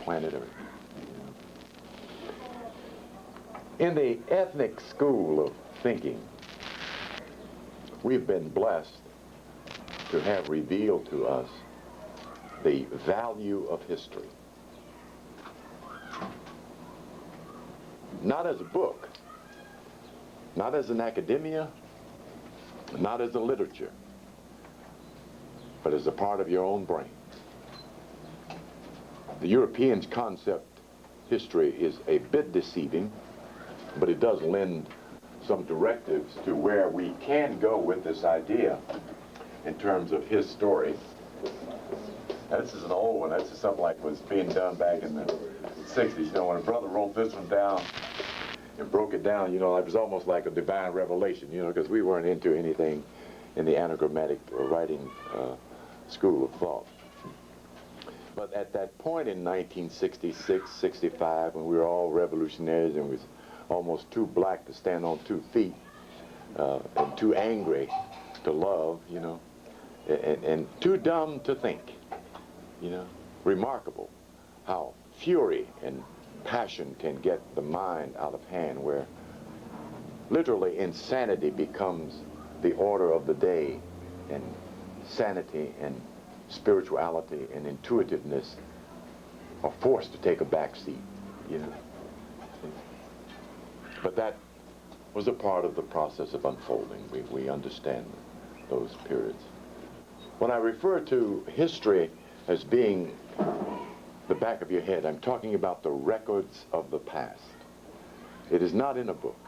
planet Earth. In the ethnic school of thinking, we've been blessed to have revealed to us the value of history. Not as a book, not as an academia, not as a literature, but as a part of your own brain. The Europeans' concept history is a bit deceiving, but it does lend some directives to where we can go with this idea in terms of his story. Now, this is an old one. This is something like was being done back in the 60s. You know, when a brother wrote this one down and broke it down, you know, it was almost like a divine revelation, you know, because we weren't into anything in the anagrammatic writing school of thought. But at that point in 1966, 65, when we were all revolutionaries and was almost too black to stand on 2 feet and too angry to love, you know, and too dumb to think, you know, remarkable how fury and passion can get the mind out of hand, where literally insanity becomes the order of the day, and sanity and spirituality and intuitiveness are forced to take a back seat, you know. But that was a part of the process of unfolding. We understand those periods. When I refer to history as being the back of your head, I'm talking about the records of the past. It is not in a book.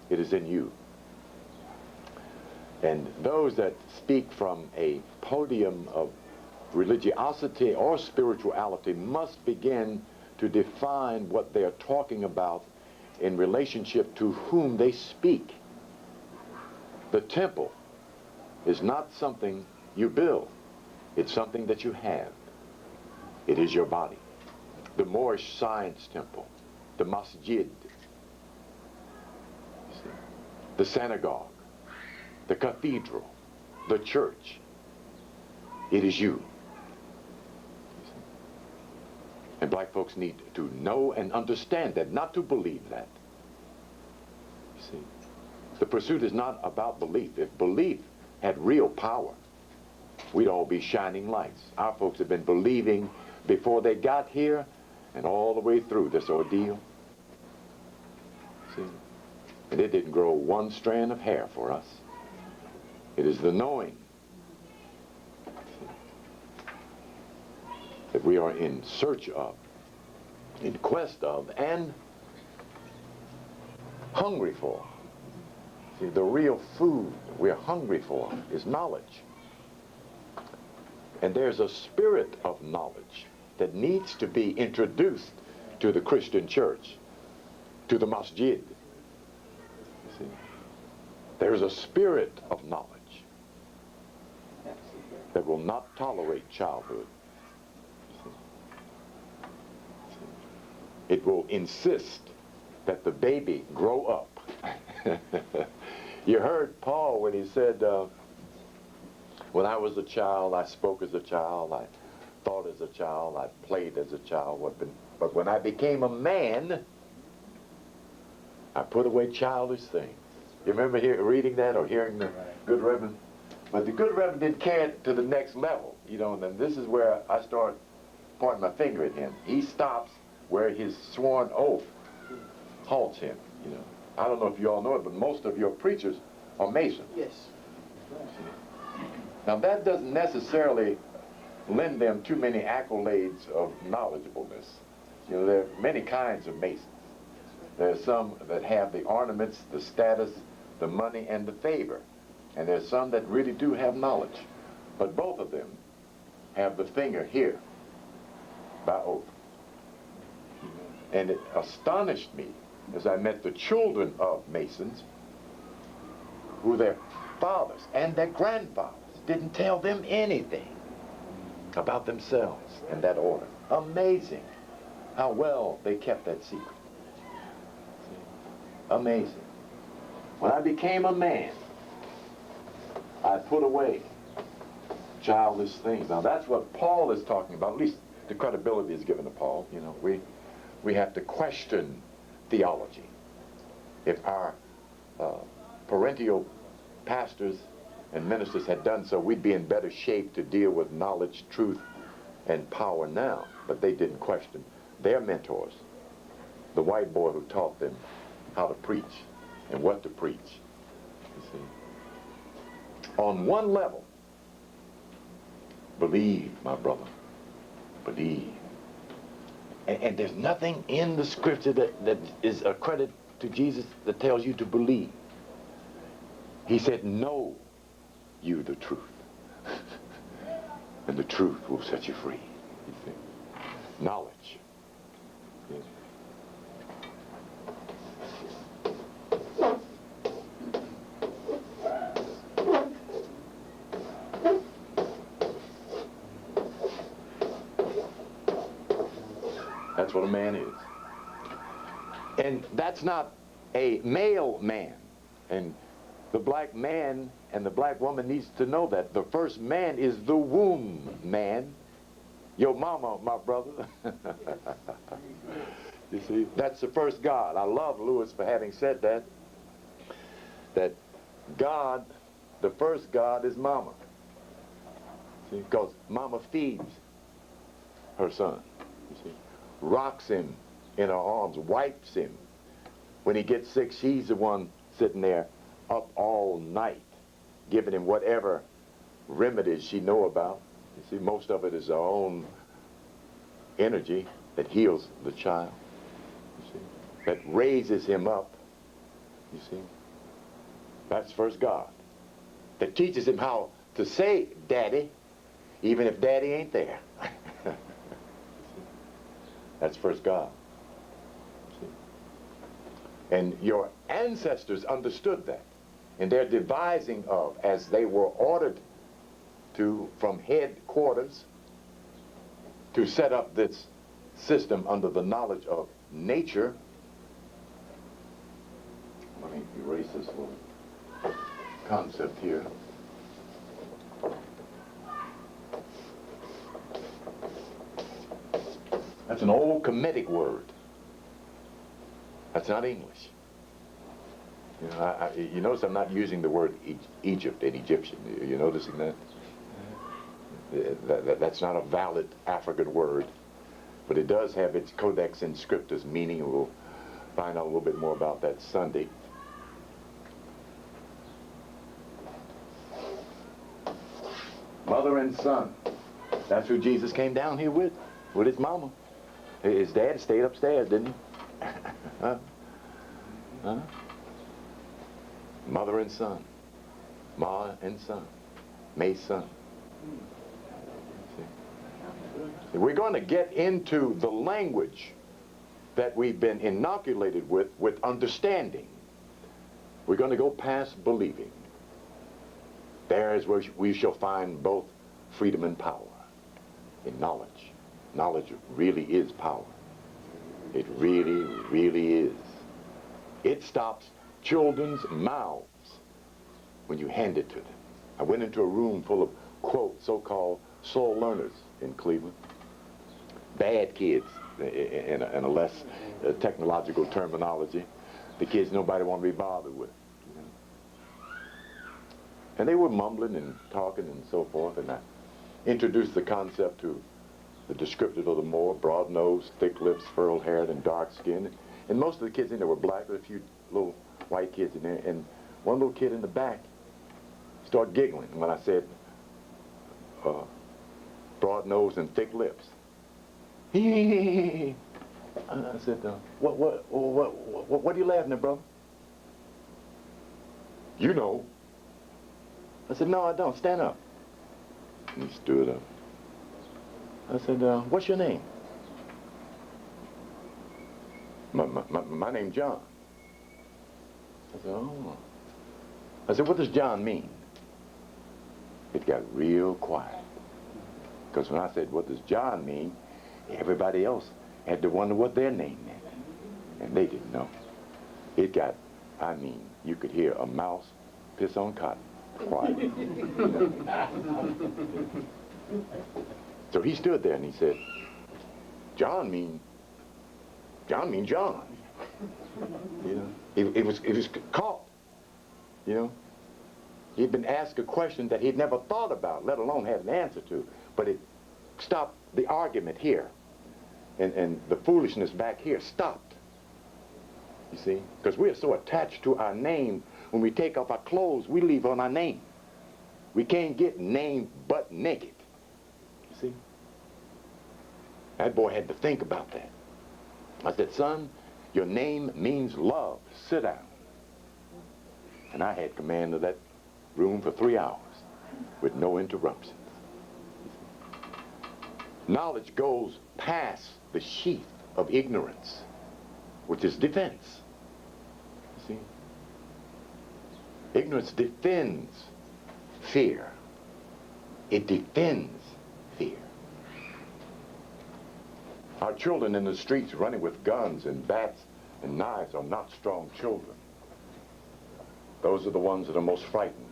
It is in you. And those that speak from a podium of religiosity or spirituality must begin to define what they are talking about in relationship to whom they speak. The temple is not something you build. It's something that you have. It is your body. The Moorish Science Temple, the masjid, the synagogue, the cathedral, the church. It is you. And black folks need to know and understand that, not to believe that. You see, the pursuit is not about belief. If belief had real power, we'd all be shining lights. Our folks have been believing before they got here and all the way through this ordeal. See? And it didn't grow one strand of hair for us. It is the knowing that we are in search of, in quest of, and hungry for. See, the real food we're hungry for is knowledge. And there's a spirit of knowledge that needs to be introduced to the Christian church, to the masjid. You see? There's a spirit of knowledge that will not tolerate childhood. It will insist that the baby grow up. You heard Paul when he said, when I was a child, I spoke as a child, I thought as a child, I played as a child, but when I became a man, I put away childish things. You remember reading that or hearing the good Reverend? But the good Reverend didn't carry it to the next level, you know, and then this is where I start pointing my finger at him. He stops where his sworn oath halts him, you know. I don't know if you all know it, but most of your preachers are Masons. Yes. Now that doesn't necessarily lend them too many accolades of knowledgeableness. You know, there are many kinds of Masons. There are some that have the ornaments, the status, the money, and the favor. And there's some that really do have knowledge. But both of them have the finger here by oath. And it astonished me as I met the children of Masons, who their fathers and their grandfathers didn't tell them anything about themselves and that order. Amazing how well they kept that secret. Amazing. When I became a man, I put away childish things. Now that's what Paul is talking about, at least the credibility is given to Paul. You know, we have to question theology. If our parental pastors and ministers had done so, we'd be in better shape to deal with knowledge, truth, and power now. But they didn't question their mentors, the white boy who taught them how to preach and what to preach. You see, on one level, believe, my brother, believe. And there's nothing in the scripture that is a credit to Jesus that tells you to believe. He said, know you the truth. And the truth will set you free. You see? Knowledge. Yeah. That's what a man is. And that's not a male man. And the black man and the black woman needs to know that. The first man is the womb man. Your mama, my brother. You see, that's the first God. I love Lewis for having said that. That God, the first God is mama. See, because mama feeds her son. You see, rocks him in her arms, wipes him. When he gets sick, she's the one sitting there up all night, giving him whatever remedies she know about. You see, most of it is her own energy that heals the child. You see, that raises him up. You see, that's first God. That teaches him how to say daddy, even if daddy ain't there. That's first God. See? And your ancestors understood that. And their devising of, as they were ordered to, from headquarters, to set up this system under the knowledge of nature. Let me erase this little concept here. That's an old Kemetic word. That's not English. You know, you notice I'm not using the word Egypt and Egyptian. You noticing that? That's not a valid African word, but it does have its codex inscriptus meaning, and we'll find out a little bit more about that Sunday. Mother and son. That's who Jesus came down here with his mama. His dad stayed upstairs, didn't he? Huh? Huh? Mother and son. Ma and son. May's son. See? We're going to get into the language that we've been inoculated with understanding. We're going to go past believing. There is where we shall find both freedom and power in knowledge. Knowledge really is power. It really, really is. It stops children's mouths when you hand it to them. I went into a room full of, quote, so-called soul learners in Cleveland. Bad kids, in a less technological terminology. The kids nobody want to be bothered with. You know? And they were mumbling and talking and so forth, and I introduced the concept to the descriptive of the Moor: broad nose, thick lips, furrowed-haired, and dark skin. And most of the kids in there were black, with a few little white kids in there. And one little kid in the back started giggling when I said broad nose and thick lips. I said, what are you laughing at, bro? You know. I said, no, I don't. Stand up. And he stood up. I said, what's your name? My name's John. I said, oh. I said, what does John mean? It got real quiet. Because when I said, what does John mean, everybody else had to wonder what their name meant. And they didn't know. It got, I mean, you could hear a mouse piss on cotton. Quiet. You know? So he stood there and he said, John mean John. You know, he was caught. You know, he'd been asked a question that he'd never thought about, let alone had an answer to. But it stopped the argument here, and the foolishness back here stopped. You see, because we are so attached to our name. When we take off our clothes, we leave on our name. We can't get named butt naked. You see? That boy had to think about that. I said, son, your name means love. Sit down. And I had command of that room for 3 hours with no interruptions. Knowledge goes past the sheath of ignorance, which is defense. You see? Ignorance defends fear. It defends fear. Our children in the streets running with guns and bats and knives are not strong children. Those are the ones that are most frightened,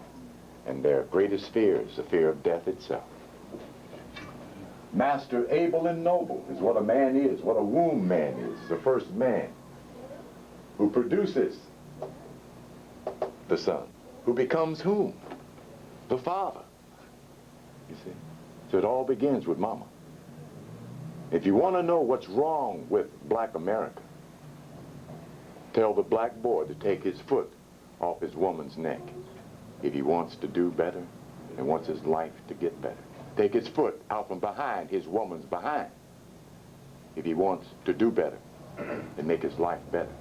and their greatest fear is the fear of death itself. Master, able and noble is what a man is, what a womb man is, the first man who produces the son, who becomes whom? The father. You see? So it all begins with mama. If you want to know what's wrong with black America, tell the black boy to take his foot off his woman's neck if he wants to do better and wants his life to get better. Take his foot out from behind his woman's behind if he wants to do better and make his life better.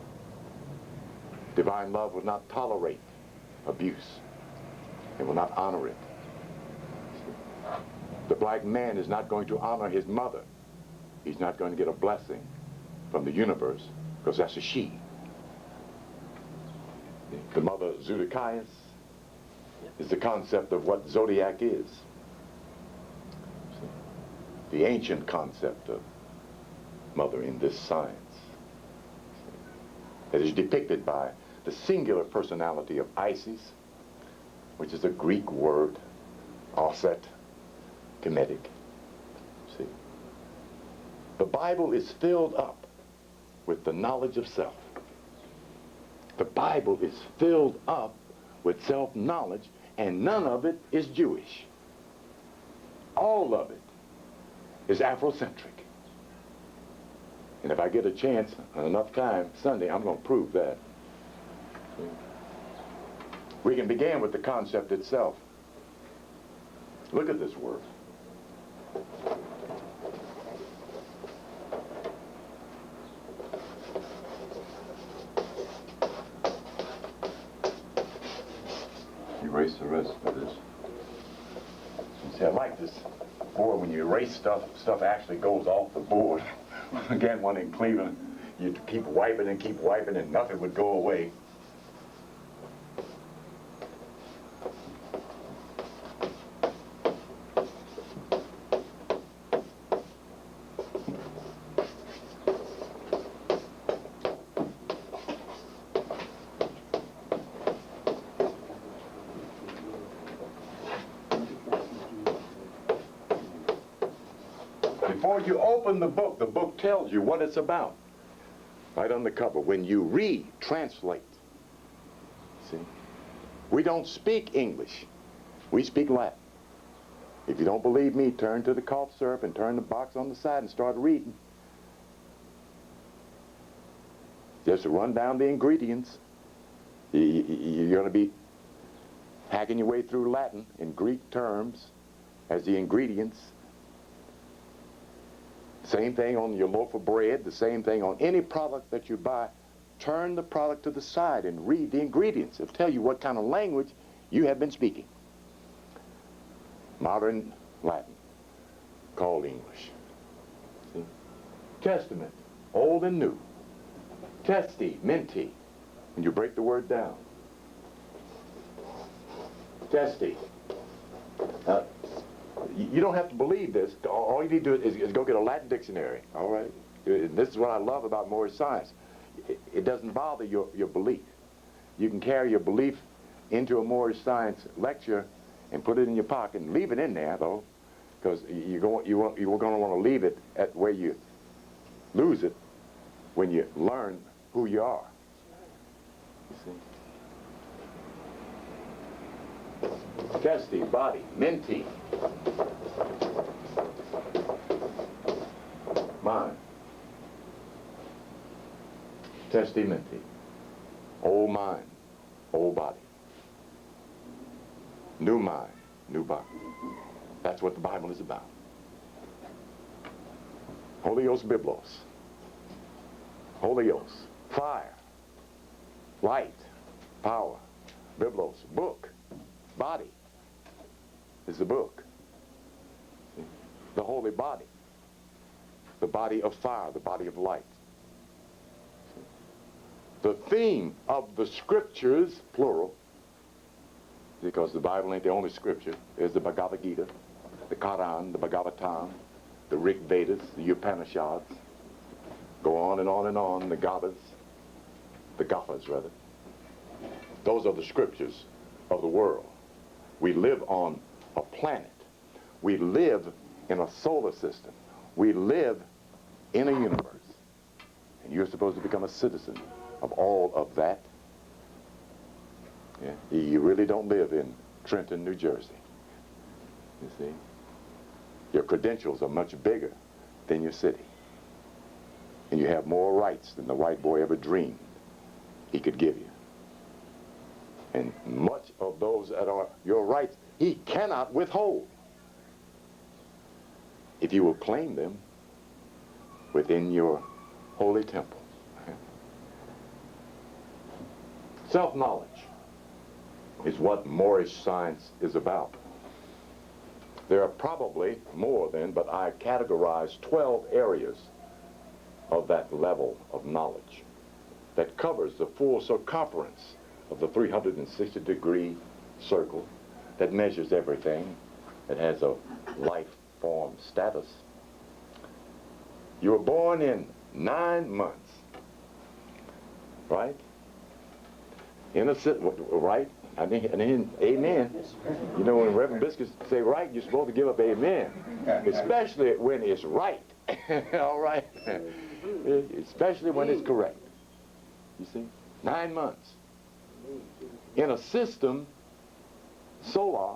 Divine love will not tolerate abuse. It will not honor it. The black man is not going to honor his mother. He's not going to get a blessing from the universe because that's a she. The mother Zodiac is the concept of what zodiac is. The ancient concept of mother in this science. It is depicted by the singular personality of Isis, which is a Greek word, Auset, Kemetic. See? The Bible is filled up with the knowledge of self. The Bible is filled up with self-knowledge, and none of it is Jewish. All of it is Afrocentric. And if I get a chance and enough time Sunday, I'm going to prove that. We can begin with the concept itself. Look at this word. Erase the rest of this. You see, I like this board. When you erase stuff actually goes off the board. Again, one in Cleveland, you keep wiping and nothing would go away. Before you open the book tells you what it's about. Right on the cover. When you read, translate. See? We don't speak English. We speak Latin. If you don't believe me, turn to the cough syrup and turn the box on the side and start reading. Just run down the ingredients. You're going to be hacking your way through Latin in Greek terms as the ingredients. Same thing on your loaf of bread, the same thing on any product that you buy. Turn the product to the side and read the ingredients. It'll tell you what kind of language you have been speaking. Modern Latin, called English. See? Testament, old and new. Testi, menti, when you break the word down. Testi. You don't have to believe this. All you need to do is go get a Latin dictionary, all right? This is what I love about Moorish science. It doesn't bother your belief. You can carry your belief into a Moorish science lecture and put it in your pocket and leave it in there, though, because you're going to want to leave it at where you lose it when you learn who you are. You see? Testy, body, menti. Mind. Testy, menti. Old mind, old body. New mind, new body. That's what the Bible is about. Holy Ghost, Biblos. Holy Ghost, fire, light, power, Biblos, book, body is the book. See? The holy body, the body of fire, the body of light. See? The theme of the scriptures, plural, because the Bible ain't the only scripture, is the Bhagavad Gita, the Quran, the Bhagavatam, the Rig Vedas, the Upanishads, go on and on and on, the Gathas rather. Those are the scriptures of the world. We live on a planet. We live in a solar system. We live in a universe. And you're supposed to become a citizen of all of that. Yeah? You really don't live in Trenton, New Jersey. You see? Your credentials are much bigger than your city. And you have more rights than the white boy ever dreamed he could give you. And much of those that are your rights, he cannot withhold if you will claim them within your holy temple. Self-knowledge is what Moorish science is about. There are probably more than, but I categorize 12 areas of that level of knowledge that covers the full circumference of the 360-degree circle, that measures everything, that has a life form status. You were born in 9 months, right? Innocent, right? I mean, amen. You know, when Reverend Biscuits say right, you're supposed to give up amen, especially when it's right. All right? Especially when it's correct. You see? 9 months. In a system, solar,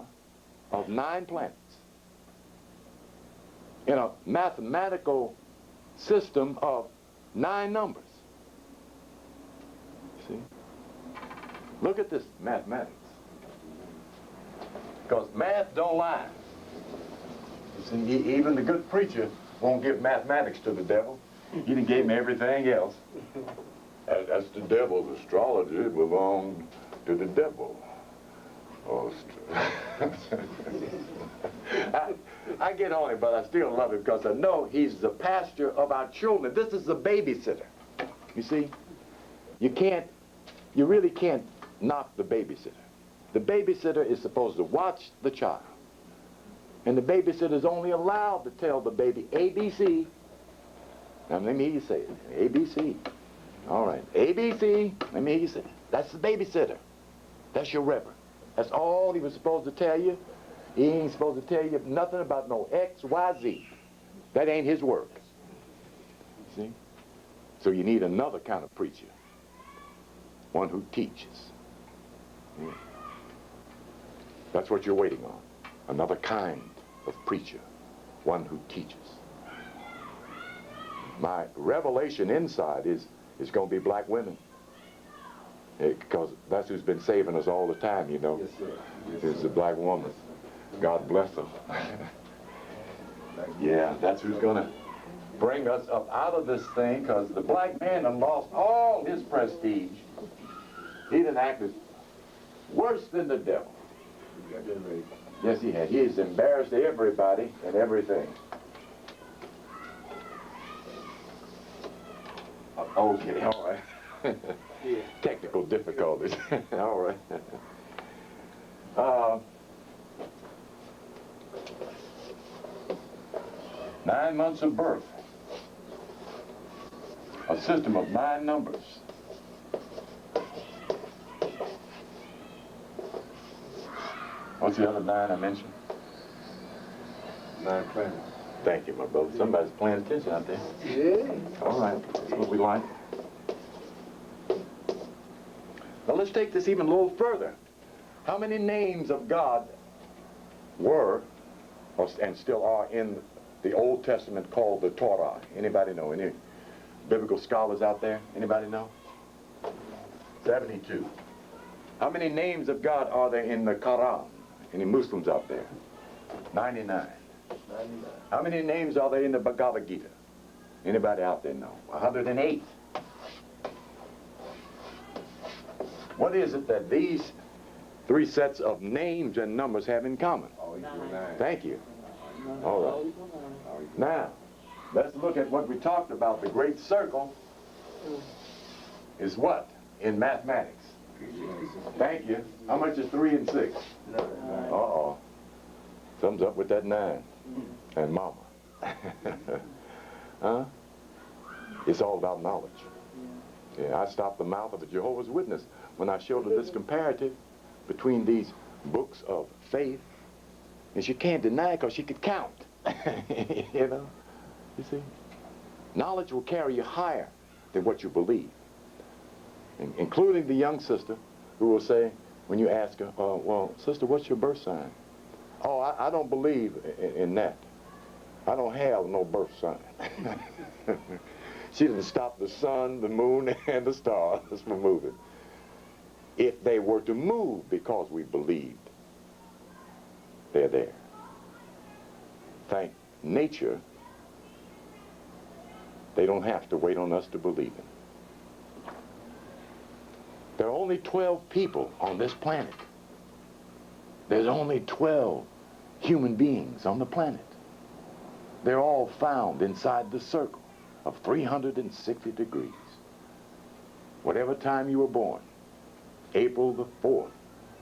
of 9 planets. In a mathematical system of 9 numbers. See? Look at this mathematics. Because math don't lie. You see, even the good preacher won't give mathematics to the devil. He done gave him everything else. That's the devil's astrology. It belongs to the devil. Oh, I get on him, but I still love him because I know he's the pastor of our children. This is the babysitter. You see, you really can't knock the babysitter. The babysitter is supposed to watch the child. And the babysitter is only allowed to tell the baby ABC. Now let me hear you say it. ABC. All right. ABC. Let me hear you say it. That's the babysitter. That's your reverend. That's all he was supposed to tell you. He ain't supposed to tell you nothing about no X, Y, Z. That ain't his work. See? So you need another kind of preacher. One who teaches. Yeah. That's what you're waiting on. Another kind of preacher. One who teaches. My revelation inside is going to be black women. Because that's who's been saving us all the time, you know. Yes, sir. Yes, is the black woman. God bless her. Yeah, that's who's going to bring us up out of this thing, because the black man done lost all his prestige. He done acted worse than the devil. Yes, he had. He has embarrassed everybody and everything. Okay, all right. Yeah. Technical difficulties. All right. 9 months of birth. A system of 9 numbers. What's the other 9 I mentioned? 9 planets. Thank you, my brother. Somebody's paying attention out there. Yeah. All right. That's what we like. Now let's take this even a little further. How many names of God were and still are in the Old Testament called the Torah? Anybody know? Any biblical scholars out there? Anybody know? 72. How many names of God are there in the Quran? Any Muslims out there? 99. How many names are there in the Bhagavad Gita? Anybody out there know? 108. What is it that these three sets of names and numbers have in common? Thank you. All right. Now, let's look at what we talked about. The great circle is what in mathematics? Thank you. How much is 3 and 6? Uh-oh. Something's up with that 9. And mama. Huh? It's all about knowledge. Yeah, I stopped the mouth of a Jehovah's Witness when I showed her this comparative between these books of faith. And she can't deny it because she could count. You know? You see? Knowledge will carry you higher than what you believe. Including the young sister who will say, when you ask her, well, sister, what's your birth sign? Oh, I don't believe in that. I don't have no birth sign. She didn't stop the sun, the moon, and the stars from moving. If they were to move because we believed, they're there. Thank nature, they don't have to wait on us to believe it. There are only 12 people on this planet. There's only 12 human beings on the planet. They're all found inside the circle of 360 degrees. Whatever time you were born, April the 4th,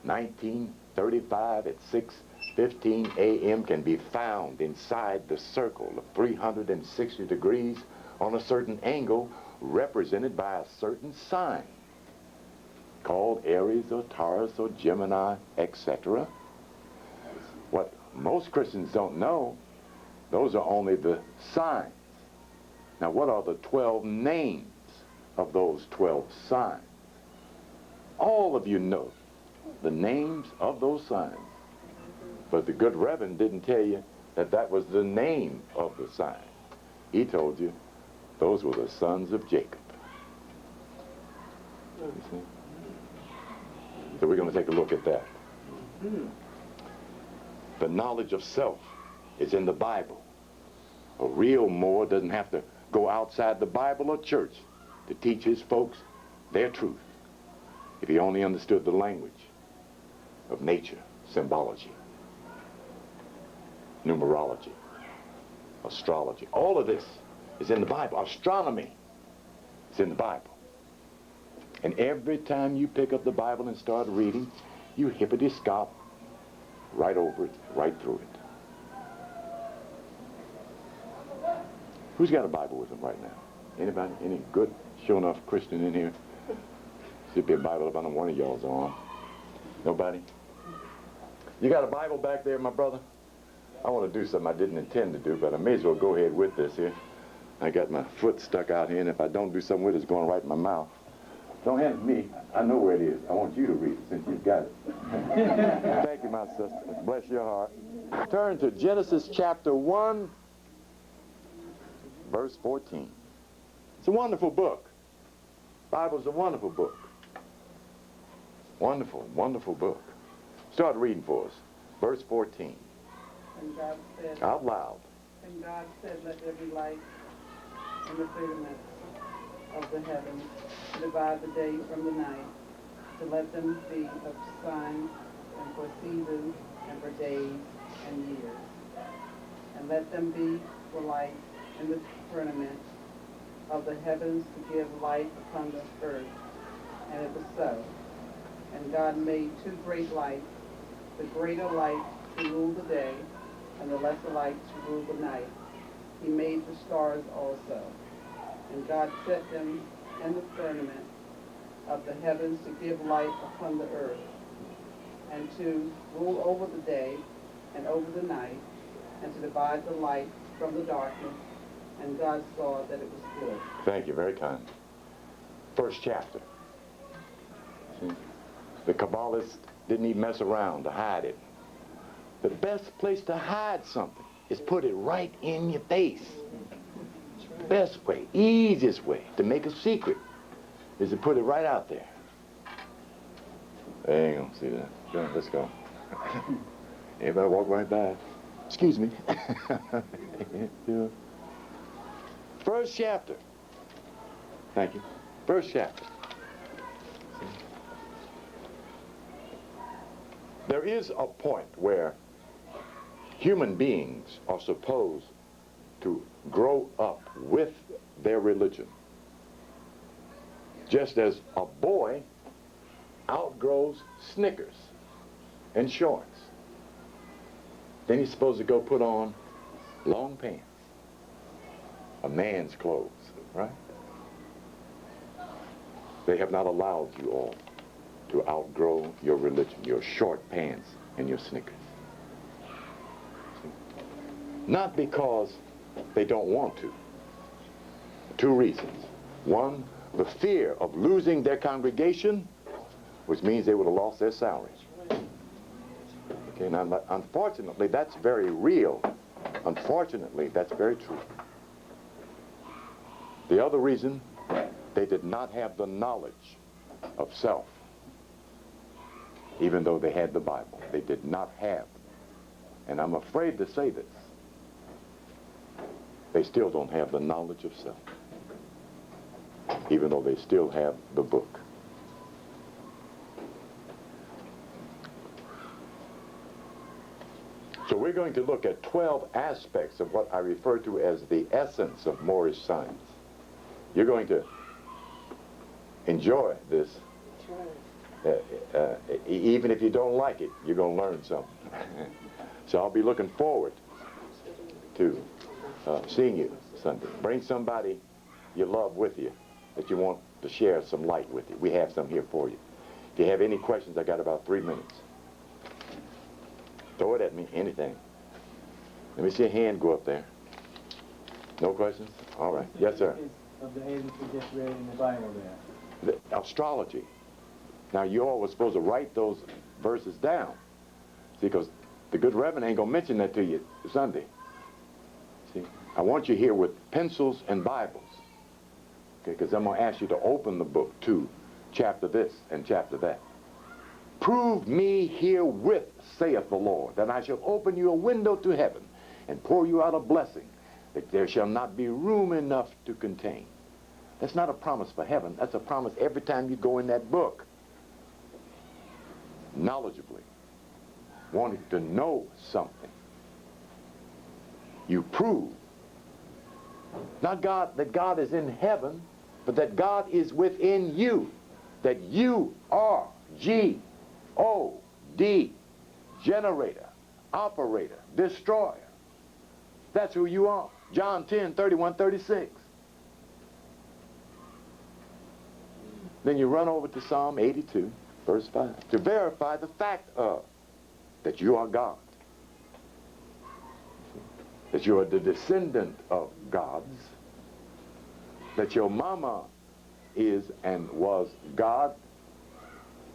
1935 at 6:15 a.m. can be found inside the circle of 360 degrees on a certain angle represented by a certain sign called Aries or Taurus or Gemini, etc. What most Christians don't know, those are only the signs. Now, what are the 12 names of those 12 signs? All of you know the names of those signs. But the good Reverend didn't tell you that that was the name of the sign. He told you those were the sons of Jacob. You see? So we're going to take a look at that. The knowledge of self is in the Bible. A real Moor doesn't have to go outside the Bible or church to teach his folks their truth. If he only understood the language of nature, symbology, numerology, astrology. All of this is in the Bible. Astronomy is in the Bible. And every time you pick up the Bible and start reading, you hippity-scop right over it, right through it. Who's got a Bible with them right now? Anybody? Any good, sure enough Christian in here? Should be a Bible up on one of y'all's arm. Nobody? You got a Bible back there, my brother? I want to do something I didn't intend to do, but I may as well go ahead with this here. I got my foot stuck out here, and if I don't do something with it, it's going right in my mouth. Don't hand it to me. I know where it is. I want you to read it since you've got it. Thank you, my sister. Bless your heart. Turn to Genesis chapter 1, verse 14. It's a wonderful book. The Bible's a wonderful book. Wonderful, wonderful book. Start reading for us. Verse 14. And God said, out loud. And God said, let there be light in the firmament of the heavens, to divide the day from the night, to let them be of signs and for seasons and for days and years. And let them be for light in the firmament of the heavens to give light upon the earth. And it was so. And God made two great lights, the greater light to rule the day, and the lesser light to rule the night. He made the stars also. And God set them in the firmament of the heavens to give light upon the earth, and to rule over the day and over the night, and to divide the light from the darkness, and God saw that it was good. Thank you, very kind. First chapter. See, the Kabbalists didn't even mess around to hide it. The best place to hide something is put it right in your face. Best way, easiest way to make a secret is to put it right out there. They ain't gonna see that. Sure, let's go. Everybody walk right by. Excuse me. Yeah. First chapter. Thank you. First chapter. There is a point where human beings are supposed to grow up with their religion. Just as a boy outgrows Snickers and shorts. Then he's supposed to go put on long pants. A man's clothes, right? They have not allowed you all to outgrow your religion, your short pants and your Snickers. See? Not because they don't want to. Two reasons. One, the fear of losing their congregation, which means they would have lost their salaries. Okay, now unfortunately, that's very real. Unfortunately, that's very true. The other reason, they did not have the knowledge of self. Even though they had the Bible, they did not have. And I'm afraid to say this. They still don't have the knowledge of self. Even though they still have the book. So we're going to look at 12 aspects of what I refer to as the essence of Moorish science. You're going to enjoy this. Even if you don't like it, you're going to learn something. So I'll be looking forward to seeing you Sunday. Bring somebody you love with you that you want to share some light with you. We have some here for you. If you have any questions, I got about 3 minutes. Throw it at me, anything. Let me see a hand go up there. No questions? All right. Yes, sir. Of the aliens we just read in the Bible there. The astrology. Now, you all were supposed to write those verses down. See, because the good Reverend ain't going to mention that to you Sunday. See, I want you here with pencils and Bibles. Okay, because I'm going to ask you to open the book to chapter this and chapter that. Prove me herewith, saith the Lord, that I shall open you a window to heaven and pour you out a blessing that there shall not be room enough to contain. That's not a promise for heaven. That's a promise every time you go in that book. Knowledgeably, wanting to know something. You prove, not God, that God is in heaven, but that God is within you. That you are G-O-D, generator, operator, destroyer. That's who you are. John 10, 31, 36. Then you run over to Psalm 82, verse 5, to verify the fact of that you are God. That you are the descendant of gods. That your mama is and was God.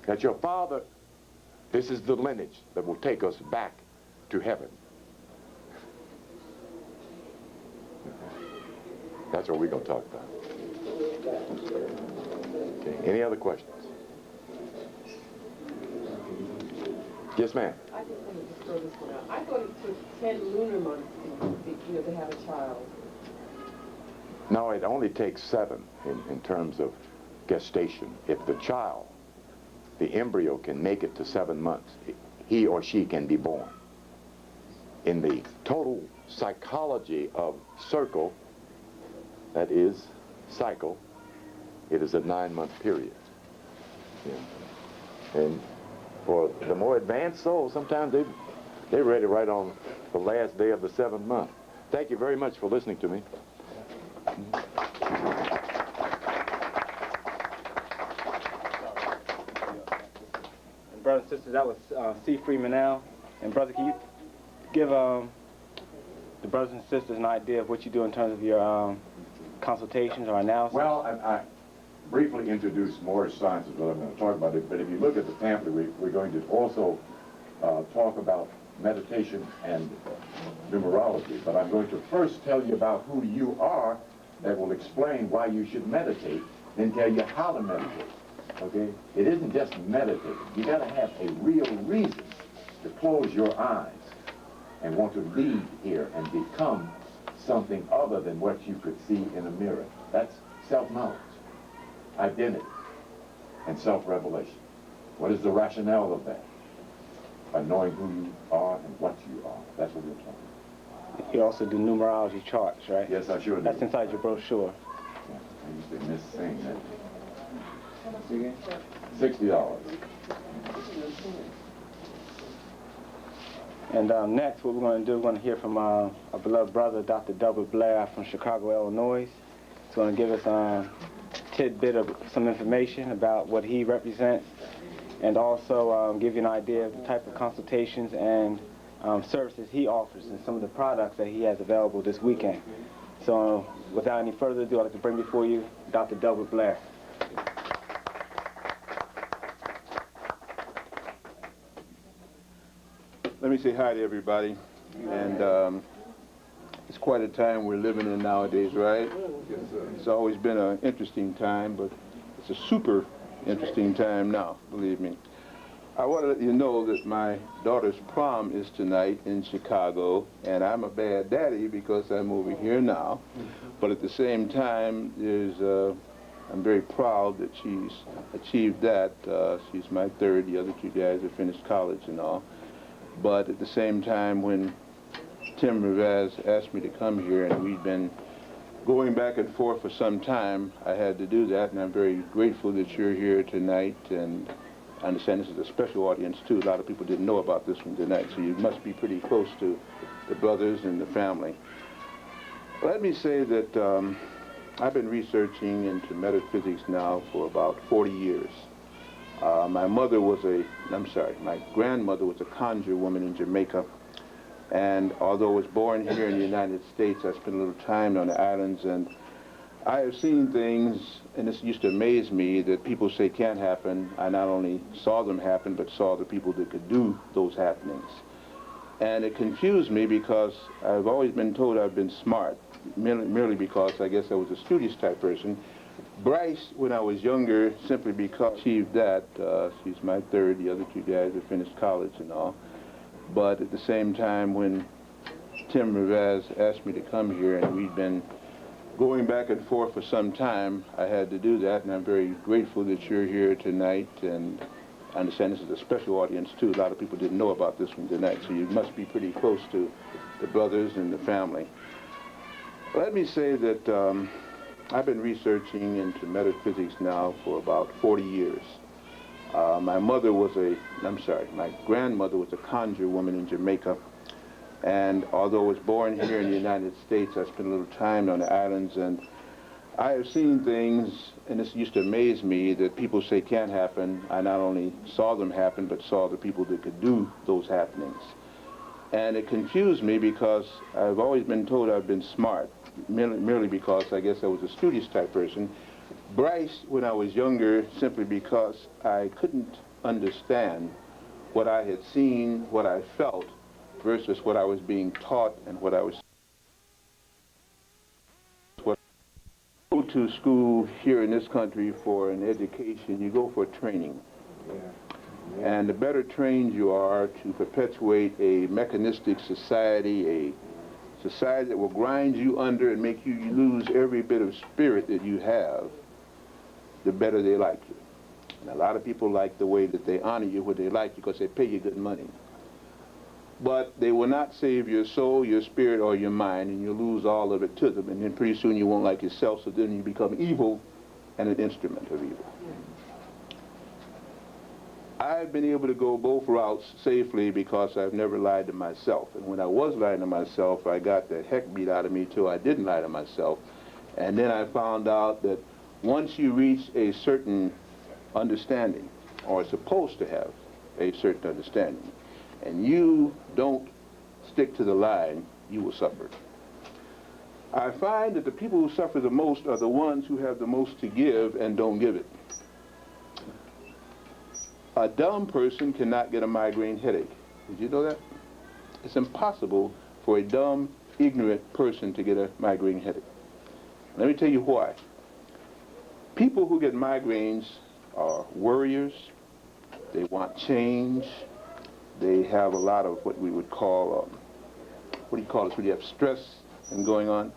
That your father, this is the lineage that will take us back to heaven. That's what we're going to talk about. Okay. Any other questions? Yes, ma'am. I just wanted to throw this one out. I thought it took 10 lunar months to have a child. No, it only takes 7 in terms of gestation. If the child, the embryo, can make it to 7 months, he or she can be born. In the total psychology of circle, that is cycle, it is a 9-month period. Yeah. And for the more advanced souls, sometimes they're ready right on the last day of the 7th month. Thank you very much for listening to me. And brothers and sisters, that was C. Freeman now. And brother, can you give the the brothers and sisters an idea of what you do in terms of your consultations or analysis? Well, I briefly introduced Moorish science is what I'm going to talk about it, but if you look at the pamphlet, we're going to also talk about meditation and numerology. But I'm going to first tell you about who you are that will explain why you should meditate, then tell you how to meditate. Okay? It isn't just meditating. You got to have a real reason to close your eyes and want to leave here and become something other than what you could see in a mirror. That's self-knowledge, identity, and self-revelation. What is the rationale of that? By knowing who you are and what you are. That's what we're talking about. You also do numerology charts, right? Yes, I sure do. That's inside your brochure. Yeah, I used to miss saying that. Again? $60. And next, what we're going to do, we're going to hear from our beloved brother, Dr. Delbert Blair from Chicago, Illinois. He's going to give us a tidbit of some information about what he represents, and also give you an idea of the type of consultations and services he offers and some of the products that he has available this weekend. So without any further ado, I'd like to bring before you Dr. Delbert Blair. Let me say hi to everybody, and it's quite a time we're living in nowadays, right? Yes, sir. It's always been an interesting time, but it's a super interesting time now, believe me. I want to let you know that my daughter's prom is tonight in Chicago, and I'm a bad daddy because I'm over here now, but at the same time, I'm very proud that she's achieved that. She's my third. The other two guys have finished college and all. But at the same time, when Tim Rivaz asked me to come here, and we'd been going back and forth for some time, I had to do that, and I'm very grateful that you're here tonight. And I understand this is a special audience, too. A lot of people didn't know about this one tonight, so you must be pretty close to the brothers and the family. Let me say that I've been researching into metaphysics now for about 40 years. My grandmother was a conjure woman in Jamaica, and although I was born here in the United States, I spent a little time on the islands, and I have seen things, and this used to amaze me, that people say can't happen. I not only saw them happen, but saw the people that could do those happenings. And it confused me because I've always been told I've been smart, merely because I guess I was a studious type person. Bryce, when I was younger, simply because she achieved that. She's my third. The other two guys have finished college and all. But at the same time, when Tim Rivaz asked me to come here, and we'd been going back and forth for some time, I had to do that, and I'm very grateful that you're here tonight. And I understand this is a special audience, too. A lot of people didn't know about this one tonight, so you must be pretty close to the brothers and the family. Let me say that I've been researching into metaphysics now for about 40 years. My grandmother was a conjure woman in Jamaica, and although I was born here in the United States, I spent a little time on the islands, and I have seen things, and this used to amaze me, that people say can't happen. I not only saw them happen, but saw the people that could do those happenings. And it confused me because I've always been told I've been smart, merely because I guess I was a studious type person. Bryce, when I was younger, simply because I couldn't understand what I had seen, what I felt, versus what I was being taught and what I was. Go to school here in this country for an education, you go for training. And the better trained you are to perpetuate a mechanistic society, a society that will grind you under and make you lose every bit of spirit that you have, the better they like you. And a lot of people like the way that they honor you when they like you because they pay you good money. But they will not save your soul, your spirit, or your mind, and you lose all of it to them. And then pretty soon you won't like yourself, so then you become evil and an instrument of evil. I've been able to go both routes safely because I've never lied to myself. And when I was lying to myself, I got the heck beat out of me till I didn't lie to myself. And then I found out that once you reach a certain understanding, or are supposed to have a certain understanding, and you don't stick to the line, you will suffer. I find that the people who suffer the most are the ones who have the most to give and don't give it. A dumb person cannot get a migraine headache. Did you know that? It's impossible for a dumb, ignorant person to get a migraine headache. Let me tell you why. People who get migraines are worriers. They want change. They have a lot of what we would call, what do you call this, when you have stress and going on.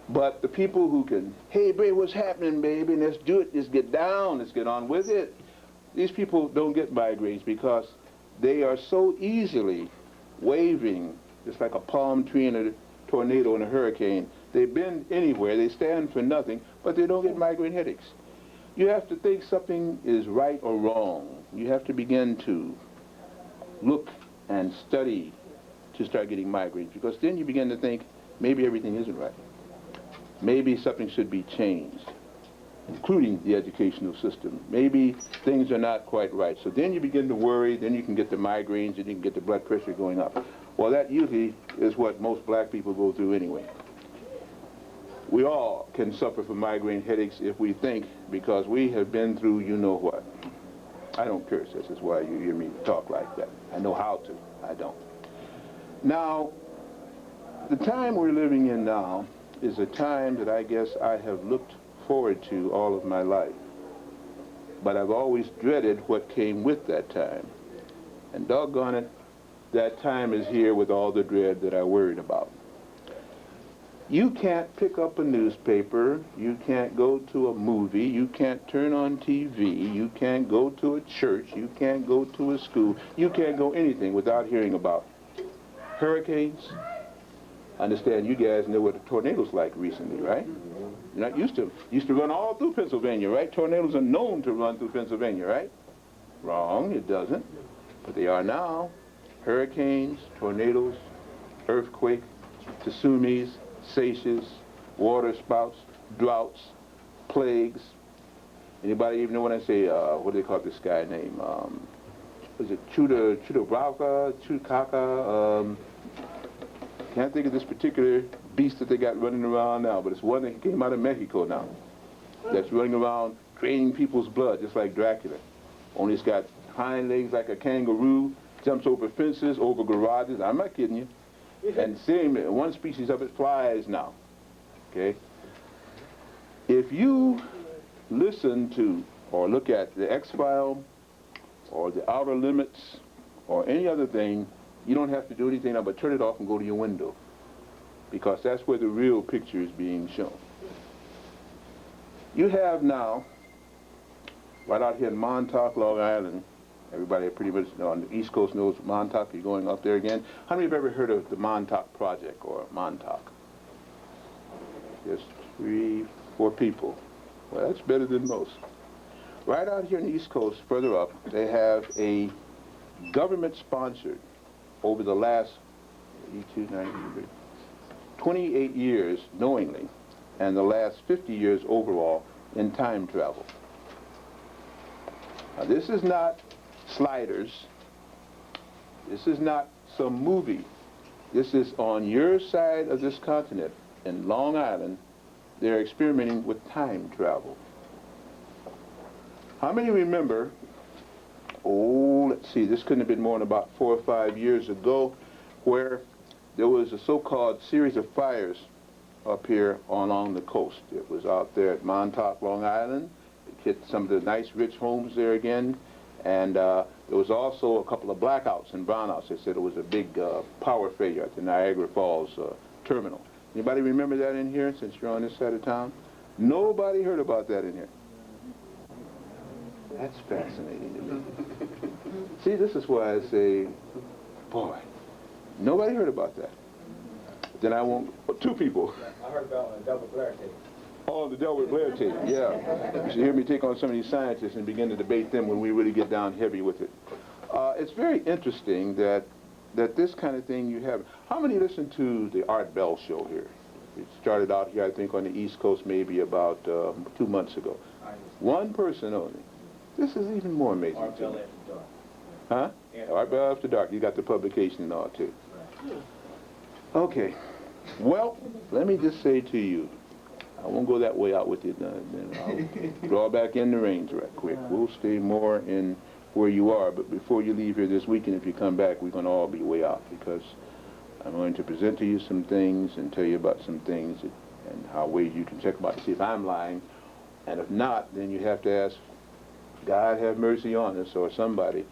But the people who can, hey, baby, what's happening, baby? Let's do it. Let's get down. Let's get on with it. These people don't get migraines because they are so easily waving, just like a palm tree in a tornado and a hurricane. They bend anywhere. They stand for nothing, but they don't get migraine headaches. You have to think something is right or wrong. You have to begin to look and study to start getting migraines, because then you begin to think maybe everything isn't right. Maybe something should be changed, including the educational system. Maybe things are not quite right. So then you begin to worry, then you can get the migraines, and you can get the blood pressure going up. Well, that usually is what most black people go through anyway. We all can suffer from migraine headaches if we think, because we have been through you know what. I don't curse, this is why you hear me talk like that. I know how to, I don't. Now, the time we're living in now is a time that I guess I have looked forward to all of my life. But I've always dreaded what came with that time. And doggone it, that time is here with all the dread that I worried about. You can't pick up a newspaper, you can't go to a movie, you can't turn on TV, you can't go to a church, you can't go to a school, you can't go anything without hearing about hurricanes. I understand you guys know what a tornado's like recently, right? You're not used to them. Used to run all through Pennsylvania, right? Tornadoes are known to run through Pennsylvania, right? Wrong, it doesn't. But they are now. Hurricanes, tornadoes, earthquake, tsunamis, seiches, water spouts, droughts, plagues. Anybody even know when I say, what do they call this guy name? Was it Chudakaka? Can't think of this particular beast that they got running around now, but it's one that came out of Mexico now. That's running around draining people's blood, just like Dracula. Only it's got hind legs like a kangaroo, jumps over fences, over garages. I'm not kidding you. And same, one species of it flies now. Okay? If you listen to or look at the X-File or the Outer Limits or any other thing, you don't have to do anything but turn it off and go to your window, because that's where the real picture is being shown. You have now, right out here in Montauk, Long Island, everybody pretty much on the East Coast knows Montauk. You're going up there again. How many have ever heard of the Montauk Project or Montauk? Just 3, 4 people. Well, that's better than most. Right out here on the East Coast, further up, they have a government-sponsored, over the last 28 years knowingly, and the last 50 years overall in time travel. Now, this is not Sliders. This is not some movie. This is on your side of this continent, in Long Island. They're experimenting with time travel. How many remember, let's see, this couldn't have been more than about 4 or 5 years ago, where there was a so-called series of fires up here along the coast. It was out there at Montauk, Long Island. It hit some of the nice, rich homes there again. And there was also a couple of blackouts and brownouts. They said it was a big power failure at the Niagara Falls terminal. Anybody remember that in here, since you're on this side of town? Nobody heard about that in here. That's fascinating to me. See, this is why I say, boy, nobody heard about that. Then I won't, 2 people. I heard about the double Blair tape. Oh, the Delbert Blair tape, yeah. You should hear me take on some of these scientists and begin to debate them when we really get down heavy with it. It's very interesting that this kind of thing you have. How many listen to the Art Bell show here? It started out here, I think, on the East Coast maybe about 2 months ago. 1 person only. This is even more amazing. Art Bell After Dark. Huh? Art Bell After Dark. You got the publication and all, too. Okay. Well, let me just say to you, I won't go that way out with you. Then I'll draw back in the reins right quick. We'll stay more in where you are, but before you leave here this weekend, if you come back, we're going to all be way out, because I'm going to present to you some things and tell you about some things and how ways you can check them out to see if I'm lying. And if not, then you have to ask, God have mercy on us, or somebody,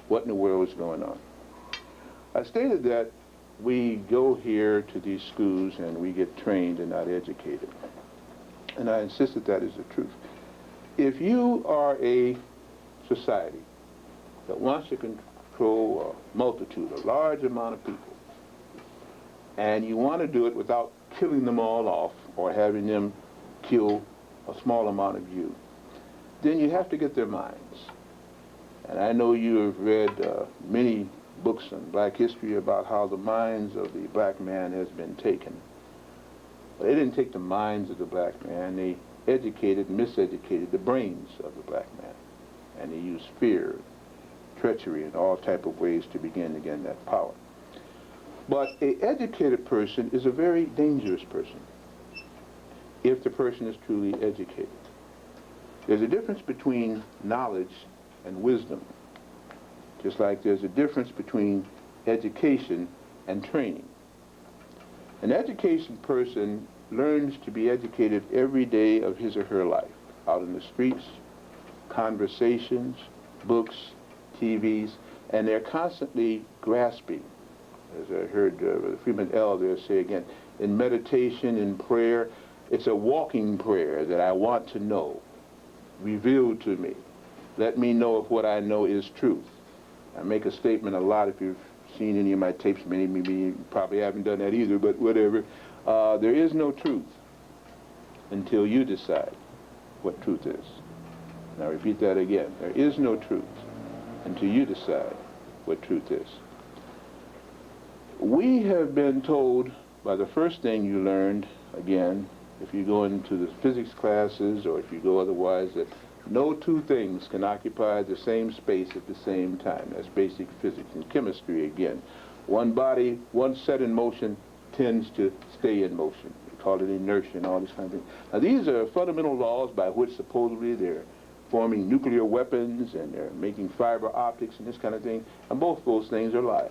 what in the world is going on? I stated that we go here to these schools and we get trained and not educated. And I insist that that is the truth. If you are a society that wants to control a multitude, a large amount of people, and you want to do it without killing them all off or having them kill a small amount of you, then you have to get their minds. And I know you have read many books on black history about how the minds of the black man has been taken. But they didn't take the minds of the black man, they educated and miseducated the brains of the black man. And they used fear, treachery, and all type of ways to begin to gain that power. But an educated person is a very dangerous person if the person is truly educated. There's a difference between knowledge and wisdom, just like there's a difference between education and training. An educated person learns to be educated every day of his or her life, out in the streets, conversations, books, TVs, and they're constantly grasping. As I heard Freeman there say again, in meditation, in prayer, it's a walking prayer that I want to know, revealed to me. Let me know if what I know is truth. I make a statement a lot. If you've seen any of my tapes, maybe you probably haven't done that either, but whatever. There is no truth until you decide what truth is. And I repeat that again. There is no truth until you decide what truth is. We have been told by the first thing you learned, again, if you go into the physics classes or if you go otherwise, that no two things can occupy the same space at the same time. That's basic physics. And chemistry, again. One body, once set in motion, tends to stay in motion. We call it inertia and all these kind of things. Now, these are fundamental laws by which supposedly they're forming nuclear weapons and they're making fiber optics and this kind of thing. And both those things are lies.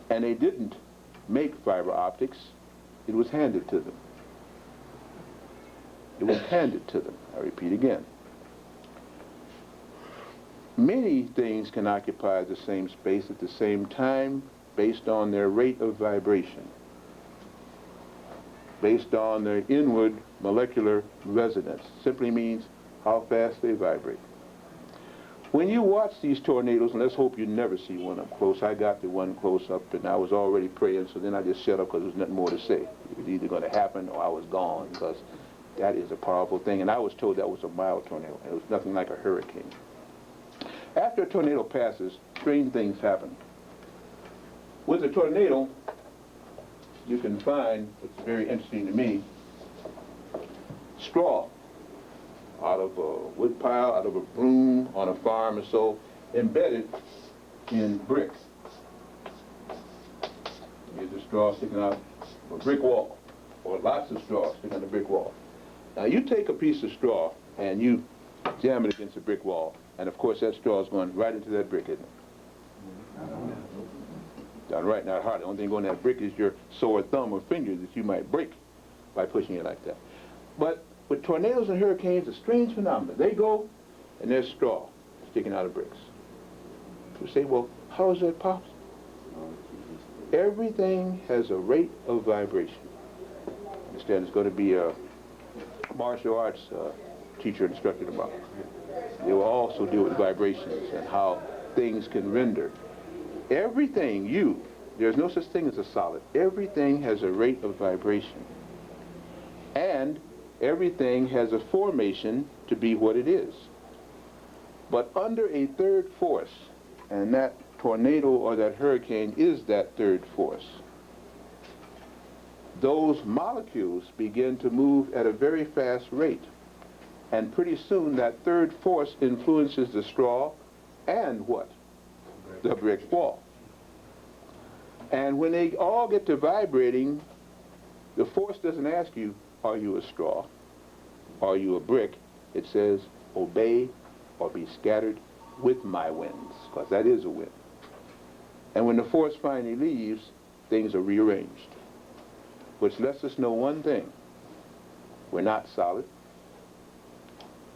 And they didn't make fiber optics. It was handed to them. It was handed to them. I repeat again. Many things can occupy the same space at the same time based on their rate of vibration, based on their inward molecular resonance. Simply means how fast they vibrate. When you watch these tornadoes, and let's hope you never see one up close. I got the one close up, and I was already praying, so then I just shut up because there was nothing more to say. It was either going to happen or I was gone, because that is a powerful thing. And I was told that was a mild tornado. It was nothing like a hurricane. After a tornado passes, strange things happen. With a tornado, you can find, what's very interesting to me, straw out of a wood pile, out of a broom on a farm or so, embedded in bricks. Here's the straw sticking out of a brick wall, or lots of straw sticking on a brick wall. Now you take a piece of straw and you jam it against a brick wall, and of course that straw is going right into that brick, isn't it? Done right, not hard. The only thing going in that brick is your sore thumb or finger that you might break by pushing it like that. But with tornadoes and hurricanes, a strange phenomenon. They go, and there's straw sticking out of bricks. You say, well, how is that possible? Everything has a rate of vibration. Understand, there's going to be a martial arts teacher instructor tomorrow. They will also deal with vibrations and how things can render. Everything, there's no such thing as a solid. Everything has a rate of vibration. And everything has a formation to be what it is. But under a third force, and that tornado or that hurricane is that third force, those molecules begin to move at a very fast rate. And pretty soon that third force influences the straw and what? The brick wall. And when they all get to vibrating, the force doesn't ask you, are you a straw? Are you a brick? It says, obey or be scattered with my winds, because that is a wind. And when the force finally leaves, things are rearranged, which lets us know one thing. We're not solid.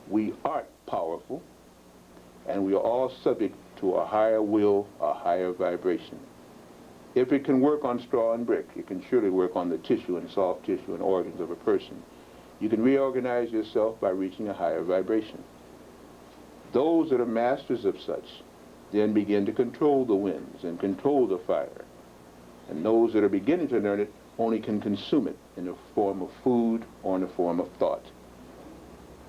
We aren't powerful. And we are all subject to a higher will, a higher vibration. If it can work on straw and brick, it can surely work on the tissue and soft tissue and organs of a person. You can reorganize yourself by reaching a higher vibration. Those that are masters of such then begin to control the winds and control the fire. And those that are beginning to learn it only can consume it in the form of food or in the form of thought.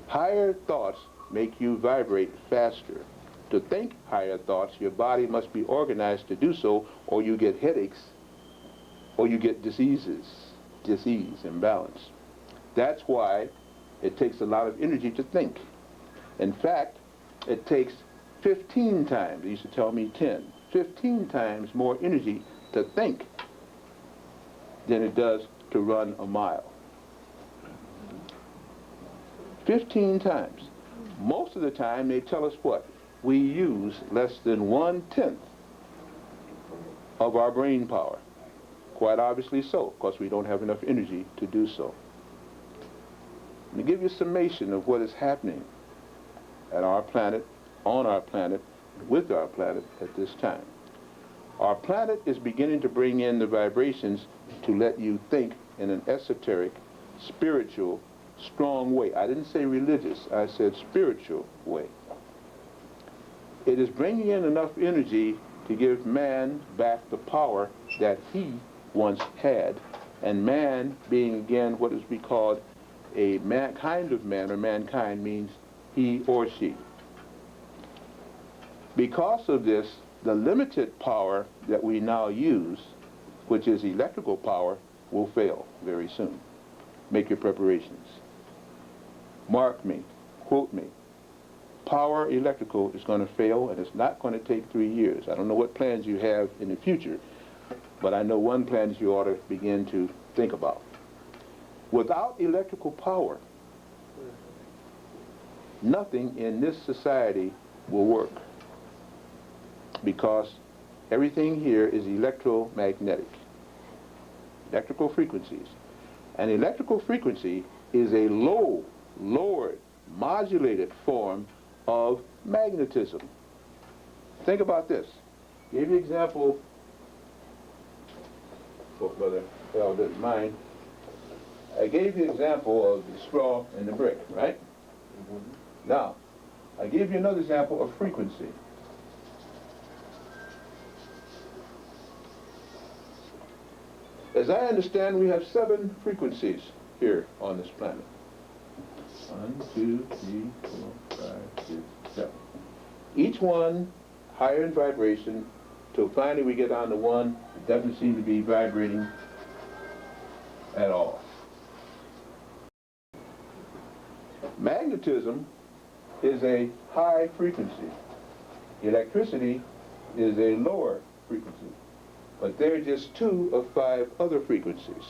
Higher thoughts make you vibrate faster. To think higher thoughts, your body must be organized to do so, or you get headaches, or you get disease, imbalance. That's why it takes a lot of energy to think. In fact, it takes 15 times, they used to tell me 10, 15 times more energy to think than it does to run a mile. 15 times. Most of the time they tell us what? We use less than 1/10 of our brain power. Quite obviously so, because we don't have enough energy to do so. Let me give you a summation of what is happening at our planet, on our planet, with our planet at this time. Our planet is beginning to bring in the vibrations to let you think in an esoteric, spiritual, strong way. I didn't say religious, I said spiritual way. It is bringing in enough energy to give man back the power that he once had, and man being again what is be called a kind of man, or mankind means he or she. Because of this, the limited power that we now use, which is electrical power, will fail very soon. Make your preparations. Mark me, quote me. Power electrical is going to fail, and it's not going to take 3 years. I don't know what plans you have in the future, but I know one plan you ought to begin to think about. Without electrical power, nothing in this society will work, because everything here is electromagnetic, electrical frequencies. And electrical frequency is a lowered, modulated form of magnetism. Think about this. Gave you an example, hope Brother Al doesn't mind. I gave you an example of the straw and the brick, right? Mm-hmm. Now, I gave you another example of frequency. As I understand, we have 7 frequencies here on this planet. 1, 2, 3, 4, 5, 6, 7. Each one higher in vibration, till finally we get down to one that doesn't seem to be vibrating at all. Magnetism is a high frequency. Electricity is a lower frequency. But they're just 2 of 5 other frequencies.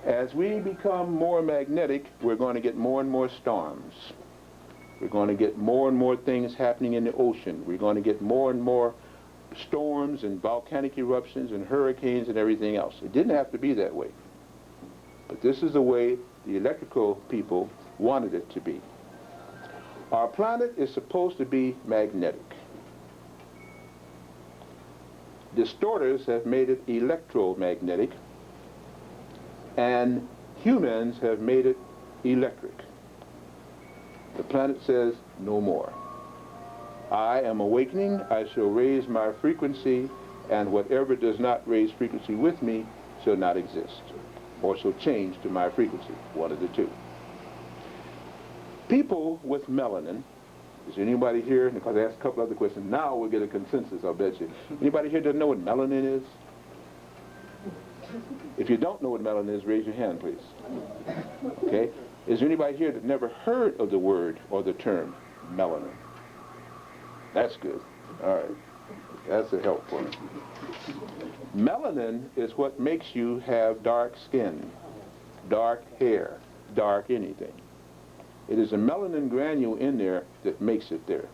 As we become more magnetic, we're going to get more and more storms. We're going to get more and more things happening in the ocean. We're going to get more and more storms and volcanic eruptions and hurricanes and everything else. It didn't have to be that way. But this is the way the electrical people wanted it to be. Our planet is supposed to be magnetic. Distorters have made it electromagnetic, and humans have made it electric. The planet says, no more. I am awakening, I shall raise my frequency, and whatever does not raise frequency with me shall not exist, or shall change to my frequency, one of the two. People with melanin, is anybody here, because I asked a couple other questions, now we'll get a consensus, I'll bet you. Anybody here doesn't know what melanin is? If you don't know what melanin is, raise your hand, please. Okay? Is there anybody here that never heard of the word or the term melanin? That's good. All right. That's a help for me. Melanin is what makes you have dark skin, dark hair, dark anything. It is a melanin granule in there that makes it there.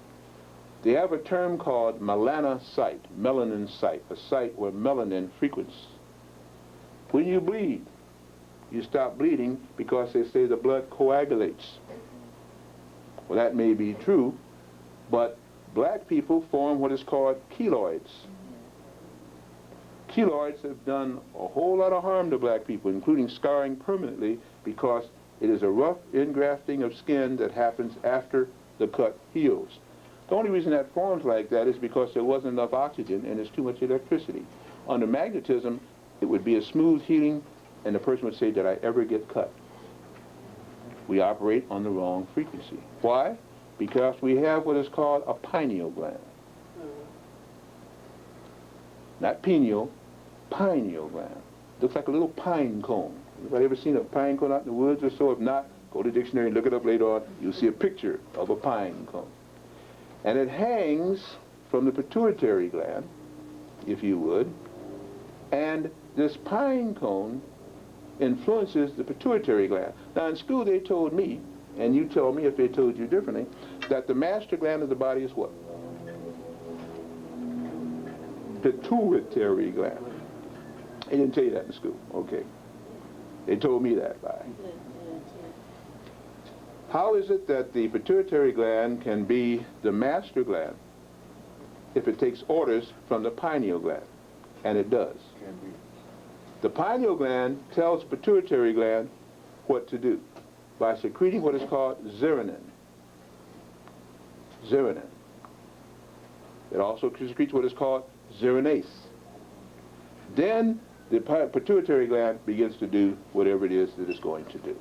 They have a term called melanocyte, melanin site, a site where melanin frequents. When you bleed, you stop bleeding because they say the blood coagulates. Well, that may be true, but black people form what is called keloids. Keloids have done a whole lot of harm to black people, including scarring permanently, because it is a rough ingrafting of skin that happens after the cut heals. The only reason that forms like that is because there wasn't enough oxygen and there's too much electricity. Under magnetism, it would be a smooth healing, and the person would say, did I ever get cut? We operate on the wrong frequency. Why? Because we have what is called a pineal gland. Not pineal, pineal gland. Looks like a little pine cone. Anybody ever seen a pine cone out in the woods or so? If not, go to the dictionary and look it up later on. You'll see a picture of a pine cone. And it hangs from the pituitary gland, if you would, and this pine cone influences the pituitary gland. Now in school they told me, and you tell me if they told you differently, that the master gland of the body is what? Pituitary gland. They didn't tell you that in school. Okay. They told me that. Bye. How is it that the pituitary gland can be the master gland if it takes orders from the pineal gland? And it does. The pineal gland tells the pituitary gland what to do by secreting what is called zerenin. Zerenin. It also secretes what is called zeranase. Then the pituitary gland begins to do whatever it is that it's going to do.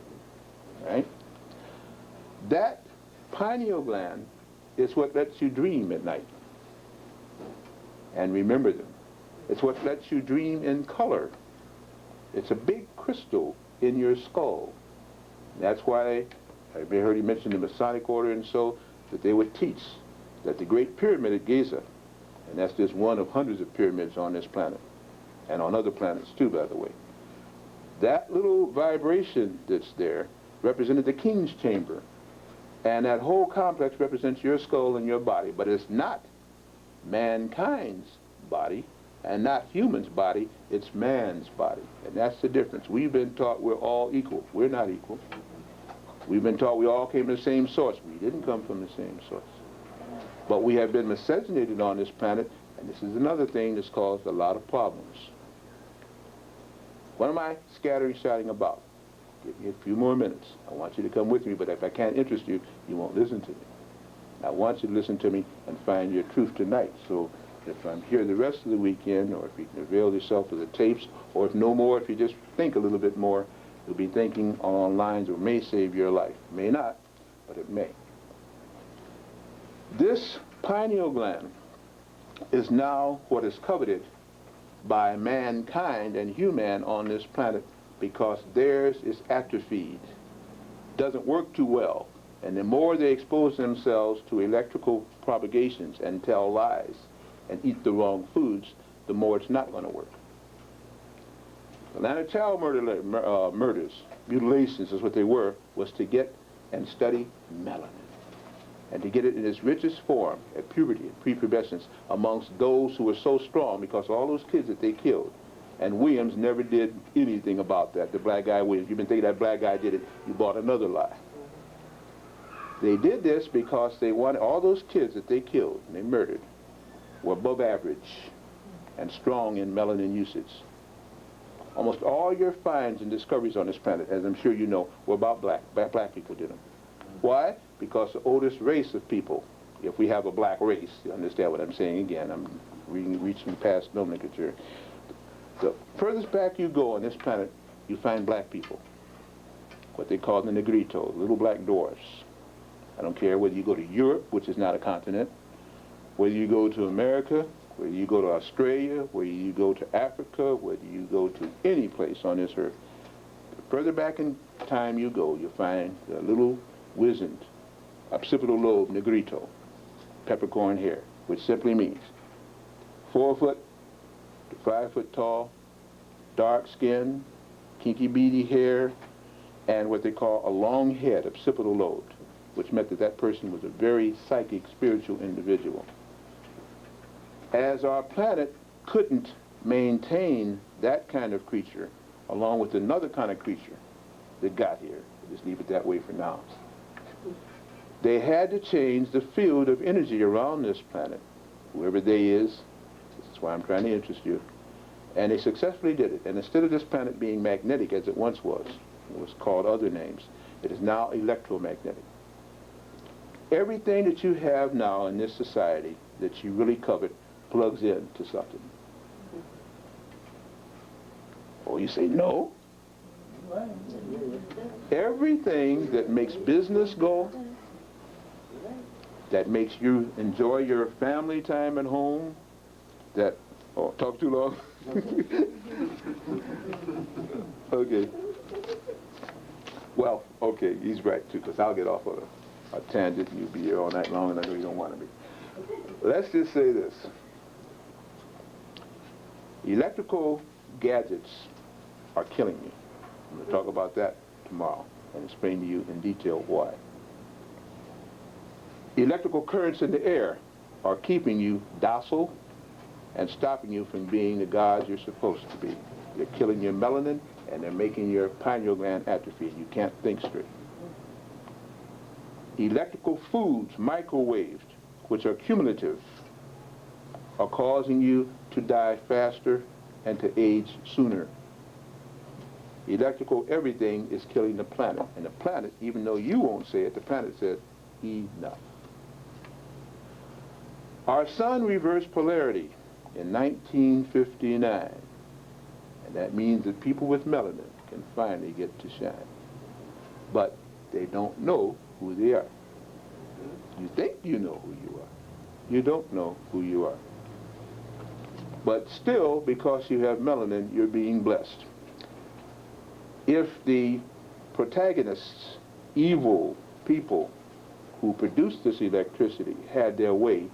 Right? That pineal gland is what lets you dream at night and remember them. It's what lets you dream in color. It's a big crystal in your skull. That's why I heard you mention the Masonic order and so, that they would teach that the Great Pyramid at Giza, and that's just one of hundreds of pyramids on this planet, and on other planets too, by the way. That little vibration that's there represented the king's chamber. And that whole complex represents your skull and your body, but it's not mankind's body and not human's body, it's man's body. And that's the difference. We've been taught we're all equal. We're not equal. We've been taught we all came from the same source. We didn't come from the same source. But we have been miscegenated on this planet, and this is another thing that's caused a lot of problems. What am I scattering, shouting about? Give me a few more minutes. I want you to come with me, but if I can't interest you, you won't listen to me. I want you to listen to me and find your truth tonight. So if I'm here the rest of the weekend, or if you can avail yourself of the tapes, or if no more, if you just think a little bit more, you'll be thinking along lines that may save your life. May not, but it may. This pineal gland is now what is coveted by mankind and human on this planet, because theirs is atrophied, doesn't work too well, and the more they expose themselves to electrical propagations and tell lies and eat the wrong foods, the more it's not going to work. Atlanta child murders, mutilations is what they were, was to get and study melanin, and to get it in its richest form at puberty and prepubescence amongst those who were so strong, because all those kids that they killed. And Williams never did anything about that. The black guy Williams, you've been thinking that black guy did it, you bought another lie. They did this because they wanted, all those kids that they killed and they murdered were above average and strong in melanin usage. Almost all your finds and discoveries on this planet, as I'm sure you know, were about black people did them. Why? Because the oldest race of people, if we have a black race, you understand what I'm saying again, I'm reaching past nomenclature. The furthest back you go on this planet, you find black people, what they call the negritos, little black dwarfs. I don't care whether you go to Europe, which is not a continent, whether you go to America, whether you go to Australia, whether you go to Africa, whether you go to any place on this earth. The further back in time you go, you'll find the little wizened occipital lobe negrito, peppercorn hair, which simply means 4 foot to 5 foot tall, dark skin, kinky beady hair, and what they call a long head, occipital lobe, which meant that that person was a very psychic, spiritual individual. As our planet couldn't maintain that kind of creature, along with another kind of creature that got here, just leave it that way for now, they had to change the field of energy around this planet, whoever they is. This is why I'm trying to interest you. And they successfully did it. And instead of this planet being magnetic as it once was, it was called other names, it is now electromagnetic. Everything that you have now in this society that you really covet plugs into something. Oh, you say no? Everything that makes business go, that makes you enjoy your family time at home, that, oh, talk too long? Okay. Well, okay, he's right too, because I'll get off on a tangent and you'll be here all night long, and I know you don't want to be. Let's just say this. Electrical gadgets are killing you. I'm going to talk about that tomorrow and explain to you in detail why. Electrical currents in the air are keeping you docile and stopping you from being the God you're supposed to be. They're killing your melanin and they're making your pineal gland atrophy. You can't think straight. Electrical foods, microwaved, which are cumulative, are causing you to die faster and to age sooner. Electrical everything is killing the planet. And the planet, even though you won't say it, the planet said, enough. Our sun reversed polarity in 1959. And that means that people with melanin can finally get to shine. But they don't know who they are. You think you know who you are. You don't know who you are. But still, because you have melanin, you're being blessed. If the protagonists, evil people who produce this electricity, had their way,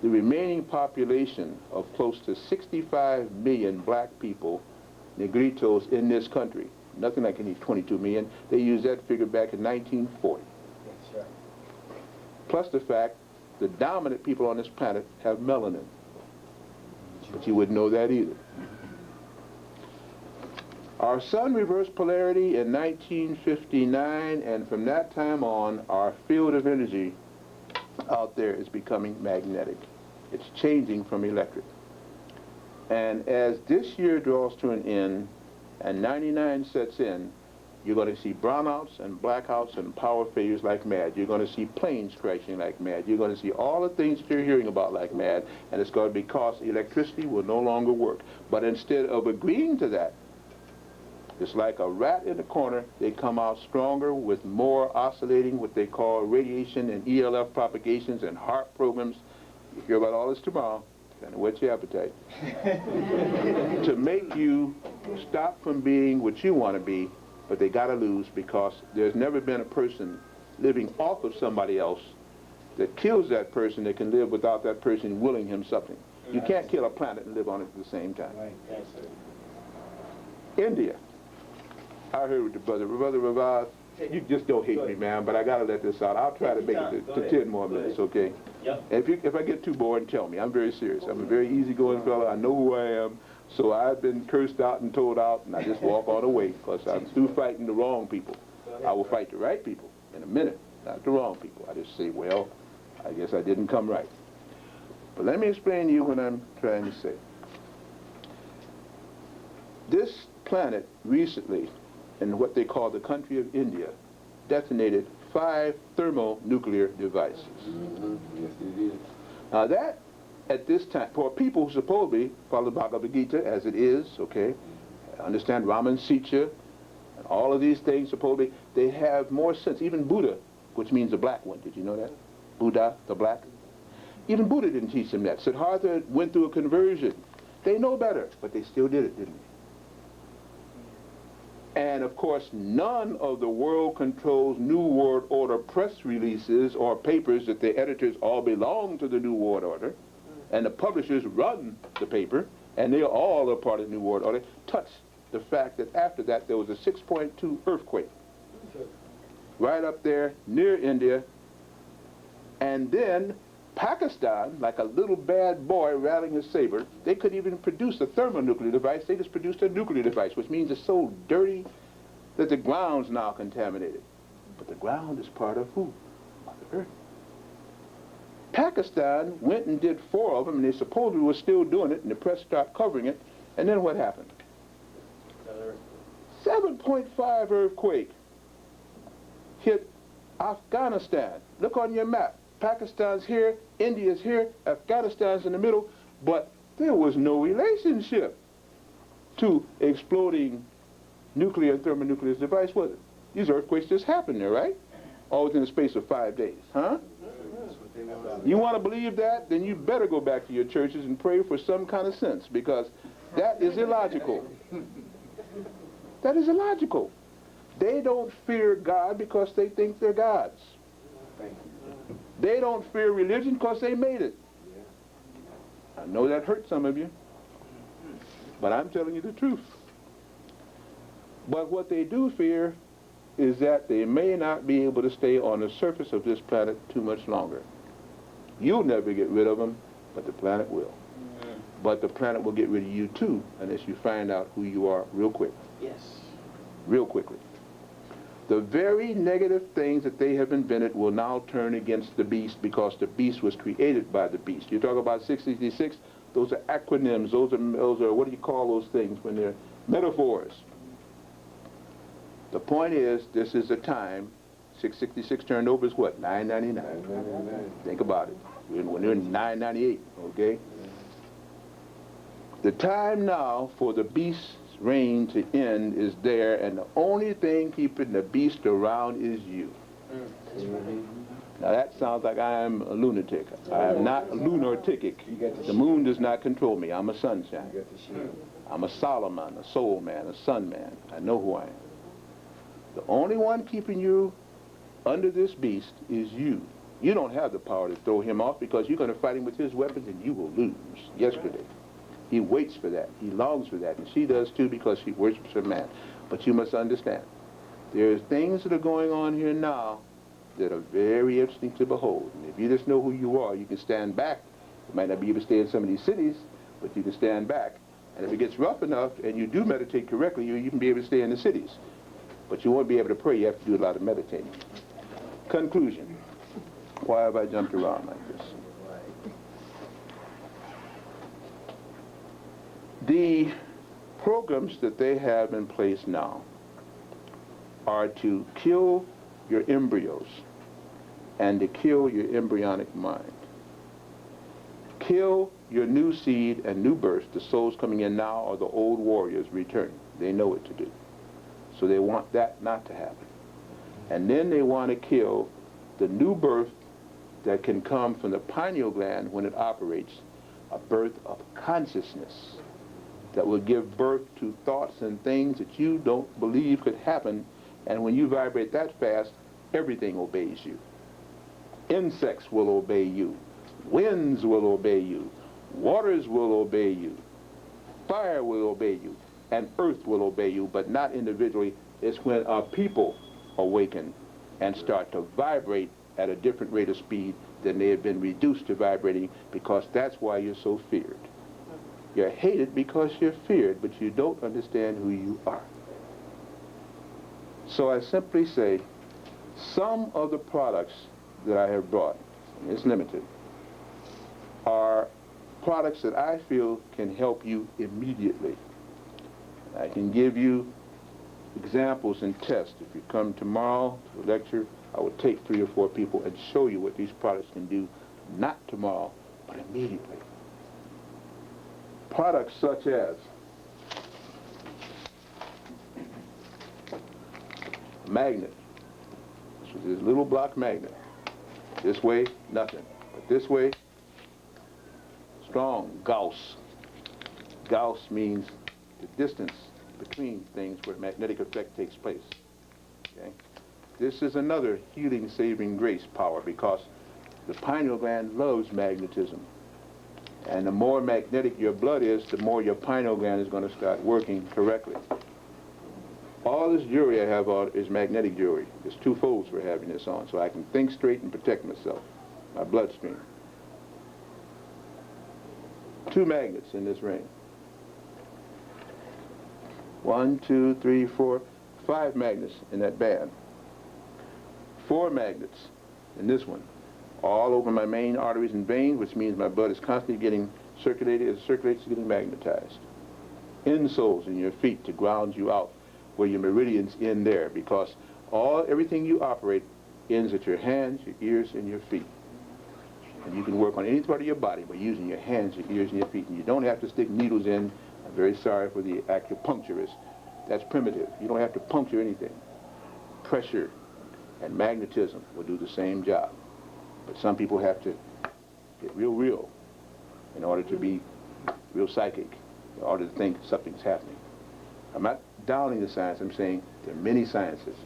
the remaining population of close to 65 million black people, negritos, in this country, nothing like any 22 million, they used that figure back in 1940. That's right. Plus the fact the dominant people on this planet have melanin. But you wouldn't know that either. Our sun reversed polarity in 1959, and from that time on, our field of energy out there is becoming magnetic. It's changing from electric. And as this year draws to an end, and 99 sets in, you're going to see brownouts and blackouts and power failures like mad. You're going to see planes crashing like mad. You're going to see all the things that you're hearing about like mad, and it's going to be because electricity will no longer work. But instead of agreeing to that, it's like a rat in the corner, they come out stronger with more oscillating, what they call radiation and ELF propagations and heart programs. You hear about all this tomorrow, kind of whet your appetite. To make you stop from being what you want to be, but they got to lose, because there's never been a person living off of somebody else that kills that person that can live without that person willing him something. You can't kill a planet and live on it at the same time. Right. That's it. India. I heard with the brother Ravaz, you just don't hate me, man, but I got to let this out. I'll try to make it to 10 more minutes, okay? Yep. If I get too bored, tell me. I'm very serious. I'm a very easygoing fellow. I know who I am. So I've been cursed out and told out, and I just walk on away, because I'm through fighting the wrong people. I will fight the right people in a minute, not the wrong people. I just say, well, I guess I didn't come right. But let me explain to you what I'm trying to say. This planet recently, in what they call the country of India, detonated 5 thermonuclear devices. Yes, it is. Now that, at this time, for people who supposedly follow the Bhagavad Gita as it is, okay, understand Raman Sitya, and all of these things, supposedly, they have more sense. Even Buddha, which means the black one, did you know that? Buddha, the black. Even Buddha didn't teach them that. Siddhartha went through a conversion. They know better, but they still did it, didn't they? And of course, none of the World Control's New World Order press releases or papers that the editors all belong to the New World Order and the publishers run the paper, and they all are part of the New World Order, touch the fact that after that there was a 6.2 earthquake right up there near India, and then Pakistan, like a little bad boy rattling his saber, they couldn't even produce a thermonuclear device, they just produced a nuclear device, which means it's so dirty that the ground's now contaminated. But the ground is part of who? Mother Earth. Pakistan went and did 4 of them, and they supposedly were still doing it, and the press stopped covering it, and then what happened? 7.5 earthquake hit Afghanistan. Look on your map. Pakistan's here, India's here, Afghanistan's in the middle, but there was no relationship to exploding nuclear and thermonuclear device, was it? These earthquakes just happened there, right? All within the space of 5 days, huh? You want to believe that? Then you better go back to your churches and pray for some kind of sense, because that is illogical. That is illogical. They don't fear God because they think they're gods. They don't fear religion because they made it. I know that hurts some of you, but I'm telling you the truth. But what they do fear is that they may not be able to stay on the surface of this planet too much longer. You'll never get rid of them, but the planet will. But the planet will get rid of you too, unless you find out who you are real quick. Yes. Real quickly. The very negative things that they have invented will now turn against the beast, because the beast was created by the beast. You talk about 666, those are acronyms, those are what do you call those things when they're metaphors? The point is, this is the time. 666 turned over is what? 999. Think about it. When they're in 998, okay? The time now for the beast's reign to end is there, and the only thing keeping the beast around is you. Now that sounds like I am a lunatic. I am not lunartic. The moon does not control me. I'm a sunshine. I'm a Solomon, a soul man, a sun man. I know who I am. The only one keeping you under this beast is you. You don't have the power to throw him off, because you're going to fight him with his weapons and you will lose. Yesterday. He waits for that. He longs for that. And she does too, because she worships her man. But you must understand, there's things that are going on here now that are very interesting to behold. And if you just know who you are, you can stand back. You might not be able to stay in some of these cities, but you can stand back. And if it gets rough enough and you do meditate correctly, you can be able to stay in the cities. But you won't be able to pray. You have to do a lot of meditating. Conclusion. Why have I jumped around like this? The programs that they have in place now are to kill your embryos and to kill your embryonic mind. Kill your new seed and new birth. The souls coming in now are the old warriors returning. They know what to do. So they want that not to happen. And then they want to kill the new birth that can come from the pineal gland when it operates, a birth of consciousness that will give birth to thoughts and things that you don't believe could happen. And when you vibrate that fast, everything obeys you. Insects will obey you. Winds will obey you. Waters will obey you. Fire will obey you. And earth will obey you, but not individually. It's when our people awaken and start to vibrate at a different rate of speed than they have been reduced to vibrating, because that's why you're so feared. You're hated because you're feared, but you don't understand who you are. So I simply say, some of the products that I have brought, and it's limited, are products that I feel can help you immediately. I can give you examples and tests. If you come tomorrow to a lecture, I will take 3 or 4 people and show you what these products can do, not tomorrow, but immediately. Products such as a magnet. So this little block magnet. This way, nothing. But this way, strong. Gauss. Gauss means the distance between things where magnetic effect takes place. Okay? This is another healing, saving grace power, because the pineal gland loves magnetism. And the more magnetic your blood is, the more your pineal gland is going to start working correctly. All this jewelry I have on is magnetic jewelry. There's two folds for having this on, so I can think straight and protect myself, my bloodstream. 2 magnets in this ring. 1, 2, 3, 4, 5 magnets in that band. 4 magnets in this one, all over my main arteries and veins, which means my blood is constantly getting circulated. As it circulates, it's getting magnetized. Insoles in your feet to ground you out, where your meridians end there, because everything you operate ends at your hands, your ears, and your feet. And you can work on any part of your body by using your hands, your ears, and your feet. And you don't have to stick needles in. I'm very sorry for the acupuncturist. That's primitive. You don't have to puncture anything. Pressure and magnetism will do the same job. But some people have to get real in order to be real psychic, in order to think something's happening. I'm not downing the science. I'm saying there are many sciences.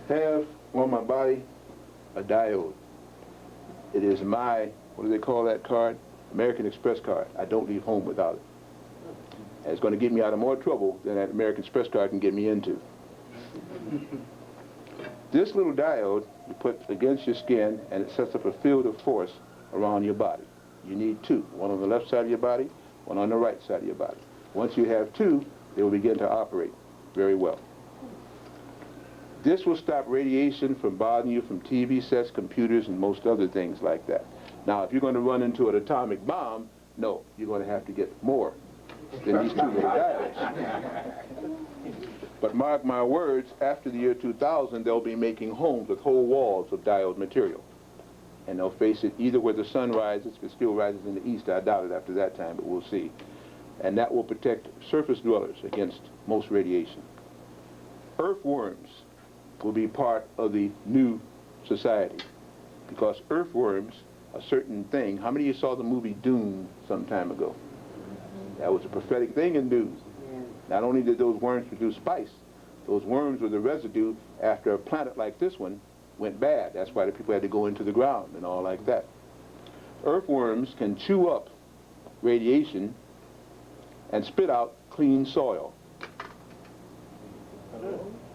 Have on my body a diode. It is my, what do they call that card? American Express card. I don't leave home without it. And it's going to get me out of more trouble than that American Express card can get me into. This little diode you put against your skin, and it sets up a field of force around your body. You need 2, one on the left side of your body, one on the right side of your body. Once you have 2, they will begin to operate very well. This will stop radiation from bothering you from TV sets, computers, and most other things like that. Now, if you're going to run into an atomic bomb, no, you're going to have to get more than these 2 little diodes. But mark my words, after the year 2000, they'll be making homes with whole walls of diode material. And they'll face it either where the sun rises, if it still rises in the east. I doubt it after that time, but we'll see. And that will protect surface dwellers against most radiation. Earthworms will be part of the new society, because earthworms, a certain thing. How many of you saw the movie Dune some time ago? That was a prophetic thing in Dune. Not only did those worms produce spice, those worms were the residue after a planet like this one went bad. That's why the people had to go into the ground and all like that. Earthworms can chew up radiation and spit out clean soil.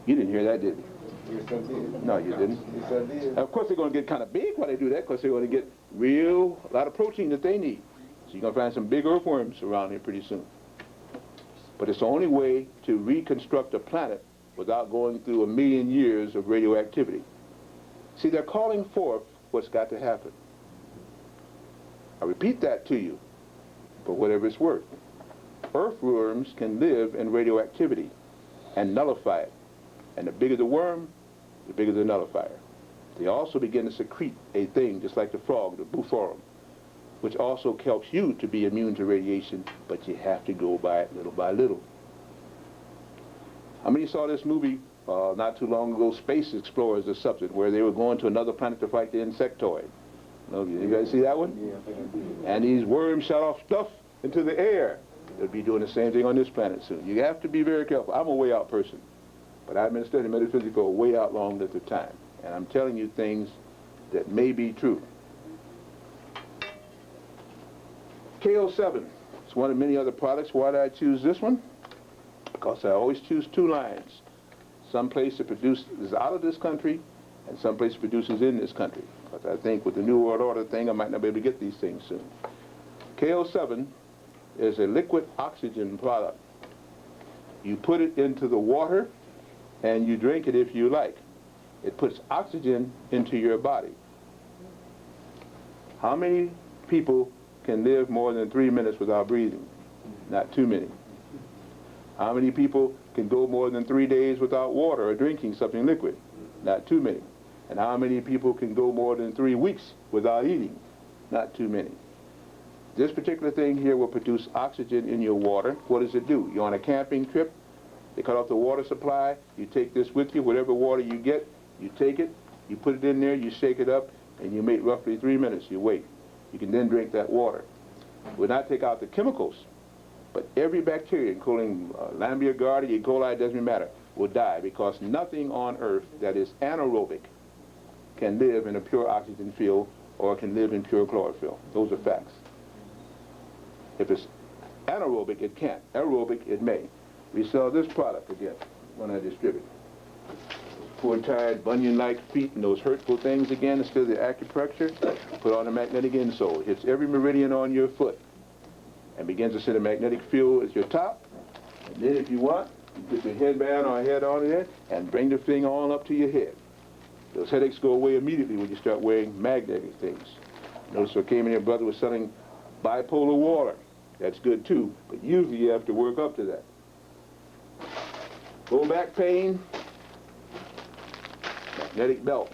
You didn't hear that, did you? Yes, I did. No, you didn't. Yes, I did. And of course, they're going to get kind of big when they do that, because they're going to get a lot of protein that they need. So you're going to find some big earthworms around here pretty soon. But it's the only way to reconstruct a planet without going through 1,000,000 years of radioactivity. See, they're calling forth what's got to happen. I repeat that to you, for whatever it's worth. Earthworms can live in radioactivity and nullify it. And the bigger the worm, the bigger the nullifier. They also begin to secrete a thing, just like the frog, the buforum, which also helps you to be immune to radiation, but you have to go by it little by little. How many saw this movie not too long ago, Space Explorers or something, where they were going to another planet to fight the insectoid? No, you guys see that one? Yeah, I think I did. And these worms shot off stuff into the air. They'll be doing the same thing on this planet soon. You have to be very careful. I'm a way out person, but I've been studying metaphysics for a way out long at the time, and I'm telling you things that may be true. KO7, it's one of many other products. Why did I choose this one? Because I always choose 2 lines. Some place it produces out of this country, and some place it produces in this country. But I think with the New World Order thing, I might not be able to get these things soon. KO7 is a liquid oxygen product. You put it into the water, and you drink it if you like. It puts oxygen into your body. How many people can live more than 3 minutes without breathing? Not too many. How many people can go more than 3 days without water or drinking something liquid? Not too many. And how many people can go more than 3 weeks without eating? Not too many. This particular thing here will produce oxygen in your water. What does it do? You're on a camping trip, they cut off the water supply, you take this with you, whatever water you get, you take it, you put it in there, you shake it up, and you wait roughly 3 minutes, you wait. You can then drink that water. It will not take out the chemicals, but every bacteria, including Lambia gardi, E. coli, it doesn't matter, will die, because nothing on earth that is anaerobic can live in a pure oxygen field or it can live in pure chlorophyll. Those are facts. If it's anaerobic, it can't. Aerobic, it may. We sell this product again when I distribute. Poor, tired, bunion-like feet and those hurtful things again, instead of the acupuncture, put on a magnetic insole. It hits every meridian on your foot and begins to send a magnetic field at your top. And then if you want, you put your headband or a head on it and bring the thing on up to your head. Those headaches go away immediately when you start wearing magnetic things. Notice I came in here, brother was selling bipolar water. That's good too, but usually you have to work up to that. Low back pain, magnetic belt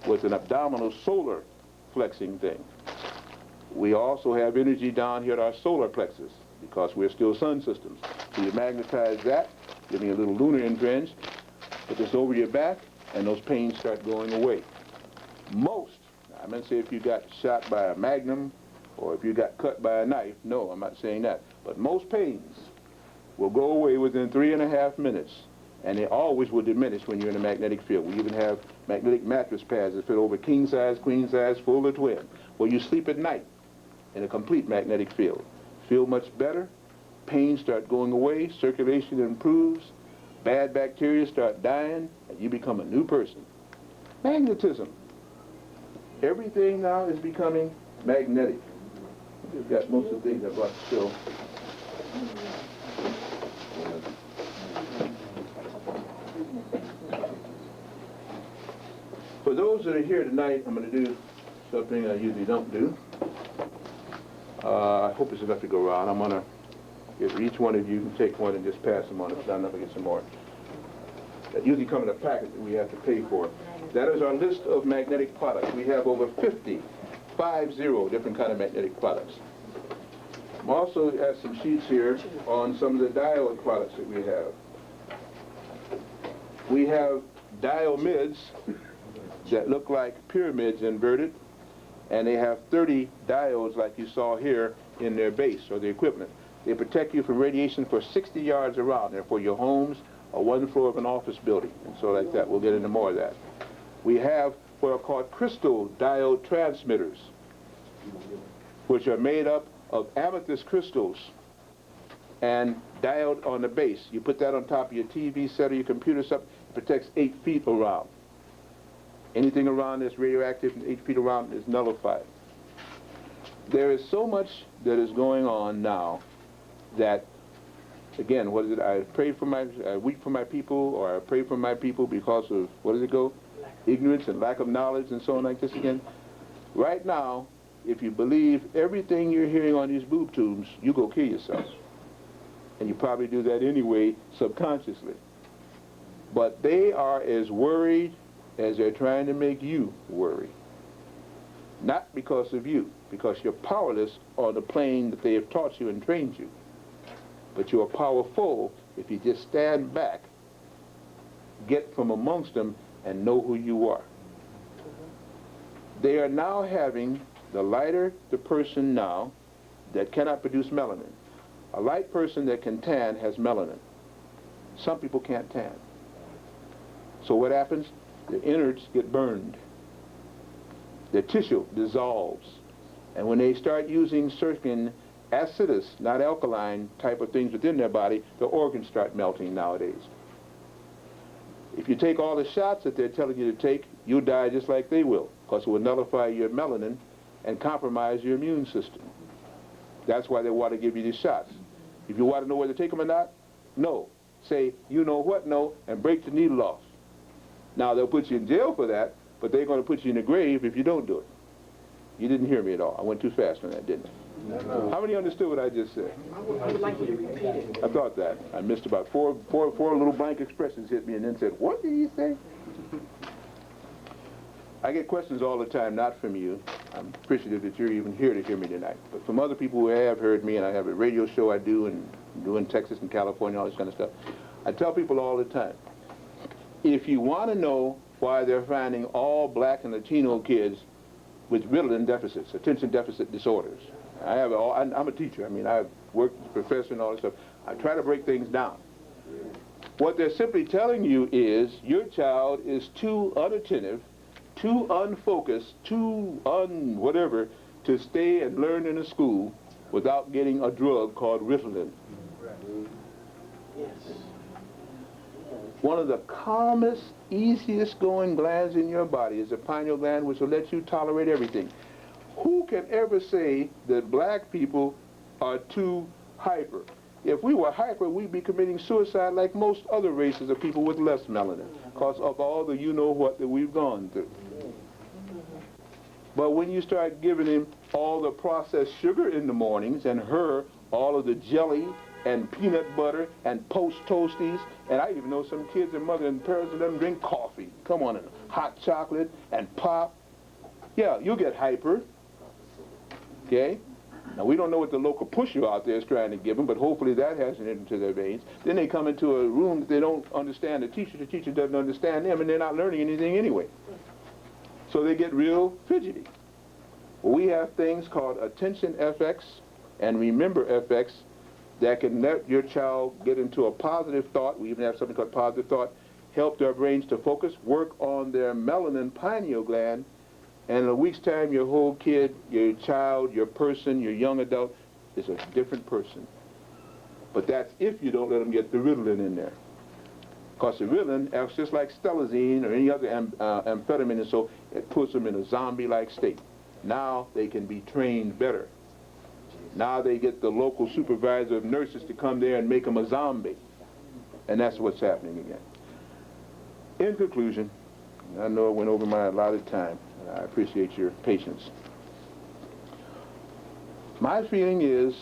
with an abdominal solar flexing thing. We also have energy down here at our solar plexus because we're still sun systems. So you magnetize that, give me a little lunar impinge, put this over your back, and those pains start going away. Most, I meant to say if you got shot by a magnum or if you got cut by a knife, no, I'm not saying that, but most pains will go away within 3.5 minutes, and they always will diminish when you're in a magnetic field. We even have magnetic mattress pads that fit over king size, queen size, full or twin, where you sleep at night in a complete magnetic field. Feel much better, pains start going away, circulation improves, bad bacteria start dying, and you become a new person. Magnetism. Everything now is becoming magnetic. We've got most of the things I brought to show. For those that are here tonight, I'm going to do something I usually don't do. I hope it's enough to go around. I'm going to give each one of you, take one and just pass them on. If not enough, I get some more. That usually come in a packet that we have to pay for. That is our list of magnetic products. We have over 50 different kind of magnetic products. I'm also have some sheets here on some of the diode products that we have. We have diomids that look like pyramids inverted, and they have 30 diodes like you saw here in their base or the equipment. They protect you from radiation for 60 yards around. They're for your homes or one floor of an office building, and so like that. We'll get into more of that. We have what are called crystal diode transmitters, which are made up of amethyst crystals and diode on the base. You put that on top of your TV set or your computer set, it protects 8 feet around. Anything around that's radioactive and 8 feet around is nullified. There is so much that is going on now that, again, what is it? I weep for my people, or I pray for my people because of, what does it go? Ignorance and lack of knowledge and so on like this again. Right now, if you believe everything you're hearing on these boob tubes, you go kill yourself. And you probably do that anyway, subconsciously. But they are as worried as they're trying to make you worry. Not because of you, because you're powerless on the plane that they have taught you and trained you. But you are powerful if you just stand back, get from amongst them, and know who you are. They are now having the lighter the person now that cannot produce melanin. A light person that can tan has melanin. Some people can't tan. So what happens? The innards get burned. The tissue dissolves. And when they start using certain acidus, not alkaline, type of things within their body, the organs start melting nowadays. If you take all the shots that they're telling you to take, you'll die just like they will, because it will nullify your melanin and compromise your immune system. That's why they want to give you these shots. If you want to know whether to take them or not, no. Say, you know what, no, and break the needle off. Now, they'll put you in jail for that, but they're going to put you in the grave if you don't do it. You didn't hear me at all. I went too fast on that, didn't I? No. How many understood what I just said? I would like you to repeat it. I thought that. I missed about four little blank expressions hit me and then said, what did he say? I get questions all the time, not from you. I'm appreciative that you're even here to hear me tonight. But from other people who have heard me, and I have a radio show I do in Texas and California, all this kind of stuff. I tell people all the time, if you want to know why they're finding all black and Latino kids with Ritalin deficits, attention deficit disorders. I'm a teacher. I mean, I've worked as a professor and all this stuff. I try to break things down. What they're simply telling you is your child is too unattentive too unfocused, too whatever, to stay and learn in a school without getting a drug called Ritalin. One of the calmest, easiest going glands in your body is the pineal gland, which will let you tolerate everything. Who can ever say that black people are too hyper? If we were hyper, we'd be committing suicide like most other races of people with less melanin, because of all the you-know-what that we've gone through. But when you start giving him all the processed sugar in the mornings, and her all of the jelly and peanut butter and post toasties, and I even know some kids and mother and parents of them drink coffee. Come on, and hot chocolate and pop. Yeah, you'll get hyper. Okay? Now, we don't know what the local pusher out there is trying to give them, but hopefully that hasn't entered into their veins. Then they come into a room that they don't understand the teacher doesn't understand them, and they're not learning anything anyway. So they get real fidgety. Well, we have things called attention FX and remember FX that can let your child get into a positive thought. We even have something called positive thought, help their brains to focus, work on their melanin pineal gland, and in a week's time, your whole kid, your child, your person, your young adult is a different person. But that's if you don't let them get the Ritalin in there. Because the Ritalin acts just like stelazine or any other amphetamine, and so it puts them in a zombie-like state. Now they can be trained better. Now they get the local supervisor of nurses to come there and make them a zombie. And that's what's happening again. In conclusion, I know I went over my allotted time. I appreciate your patience. My feeling is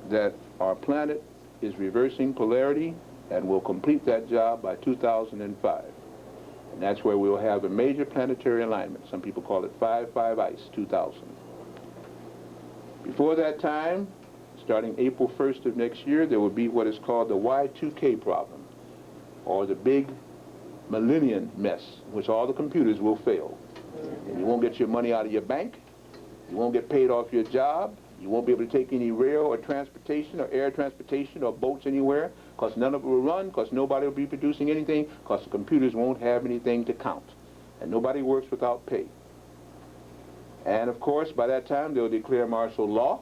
that our planet is reversing polarity and will complete that job by 2005. And that's where we'll have a major planetary alignment. Some people call it 5-5 ice, 2000. Before that time, starting April 1st of next year, there will be what is called the Y2K problem, or the big millennium mess, which all the computers will fail. And you won't get your money out of your bank, you won't get paid off your job, you won't be able to take any rail or transportation or air transportation or boats anywhere, because none of it will run, because nobody will be producing anything, because the computers won't have anything to count. And nobody works without pay. And of course, by that time, they'll declare martial law.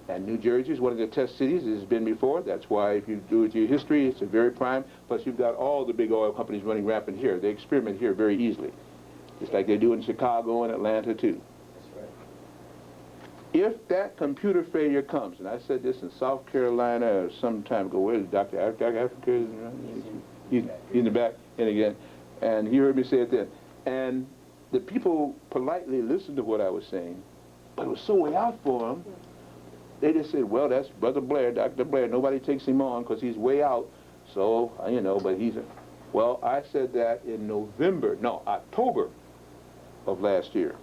And New Jersey is one of the test cities. It has been before. That's why if you do it your history, it's a very prime. Plus, you've got all the big oil companies running rampant here. They experiment here very easily, just like they do in Chicago and Atlanta, too. If that computer failure comes, and I said this in South Carolina some time ago, where's Dr. Afrikan? He's in the back, and again, and he heard me say it then. And the people politely listened to what I was saying, but it was so way out for them. They just said, well, that's Brother Blair, Dr. Blair. Nobody takes him on because he's way out. So, you know, but he's... Well, I said that in October of last year.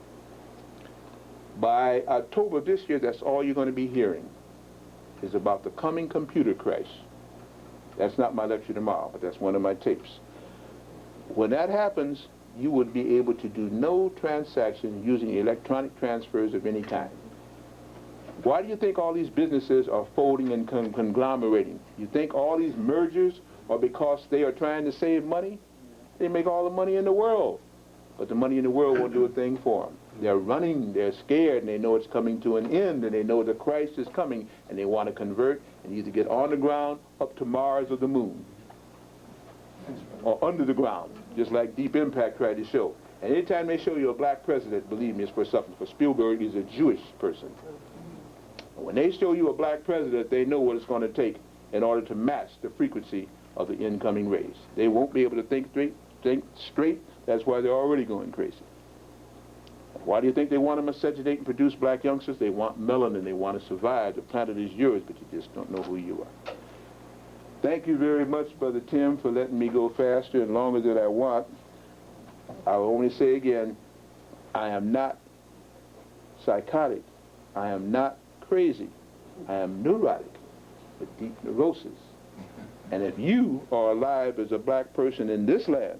By October this year, that's all you're going to be hearing is about the coming computer crash. That's not my lecture tomorrow, but that's one of my tapes. When that happens, you would be able to do no transaction using electronic transfers of any kind. Why do you think all these businesses are folding and conglomerating? You think all these mergers are because they are trying to save money? They make all the money in the world, but the money in the world won't do a thing for them. They're running, they're scared, and they know it's coming to an end, and they know the Christ is coming, and they want to convert and either get on the ground, up to Mars or the moon, or under the ground, just like Deep Impact tried to show. And anytime they show you a black president, believe me, it's for something, because Spielberg is a Jewish person. When they show you a black president, they know what it's going to take in order to match the frequency of the incoming rays. They won't be able to think straight. That's why they're already going crazy. Why do you think they want to miscegenate and produce black youngsters? They want melanin. They want to survive. The planet is yours, but you just don't know who you are. Thank you very much, Brother Tim, for letting me go faster and longer than I want. I will only say again, I am not psychotic. I am not crazy. I am neurotic with deep neurosis. And if you are alive as a black person in this land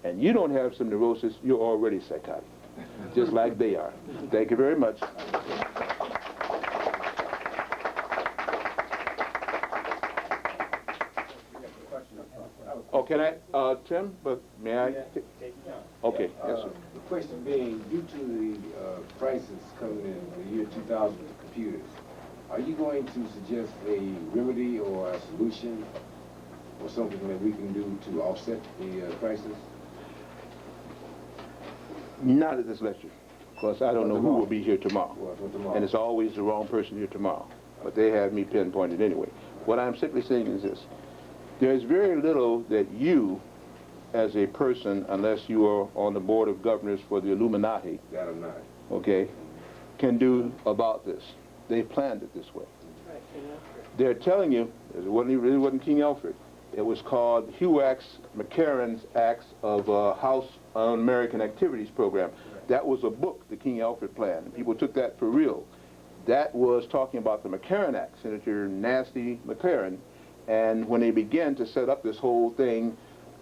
and you don't have some neurosis, you're already psychotic, just like they are. Thank you very much. Okay. can I, Tim, but may I? Yeah, take your time. Okay, yes, sir. The question being, due to the crisis coming in the year 2000 with the computers, are you going to suggest a remedy or a solution or something that we can do to offset the crisis? Not at this lecture, because I don't know who will be here tomorrow. Well, for tomorrow. And it's always the wrong person here tomorrow. But they have me pinpointed anyway. What I'm simply saying is this. There's very little that you, as a person, unless you are on the board of governors for the Illuminati, That or not. okay, can do about this. They planned it this way. They're telling you, it really wasn't King Alfred. It was called HUAC's, McCarran's Acts of House Un-American Activities Program. That was a book, the King Alfred Plan. And people took that for real. That was talking about the McCarran Act, Senator Nasty McCarran. And when they began to set up this whole thing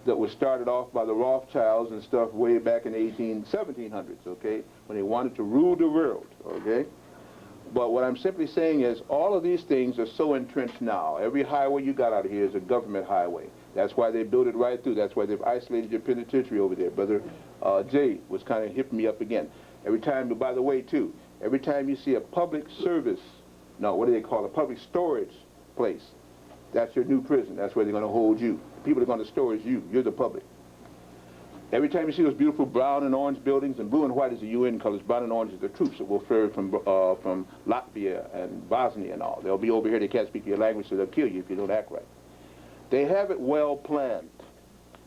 that was started off by the Rothschilds and stuff way back in the 1700s, okay, when they wanted to rule the world, okay? But what I'm simply saying is all of these things are so entrenched now. Every highway you got out of here is a government highway. That's why they built it right through. That's why they've isolated your penitentiary over there. Brother Jay was kind of hipping me up again. Every time, by the way, too, every time you see a public service, no, what do they call it, a public storage place, that's your new prison. That's where they're going to hold you. The people that are going to store is you. You're the public. Every time you see those beautiful brown and orange buildings, and blue and white is the UN colors, brown and orange is the troops that will ferry from Latvia and Bosnia and all. They'll be over here, they can't speak your language, so they'll kill you if you don't act right. They have it well planned.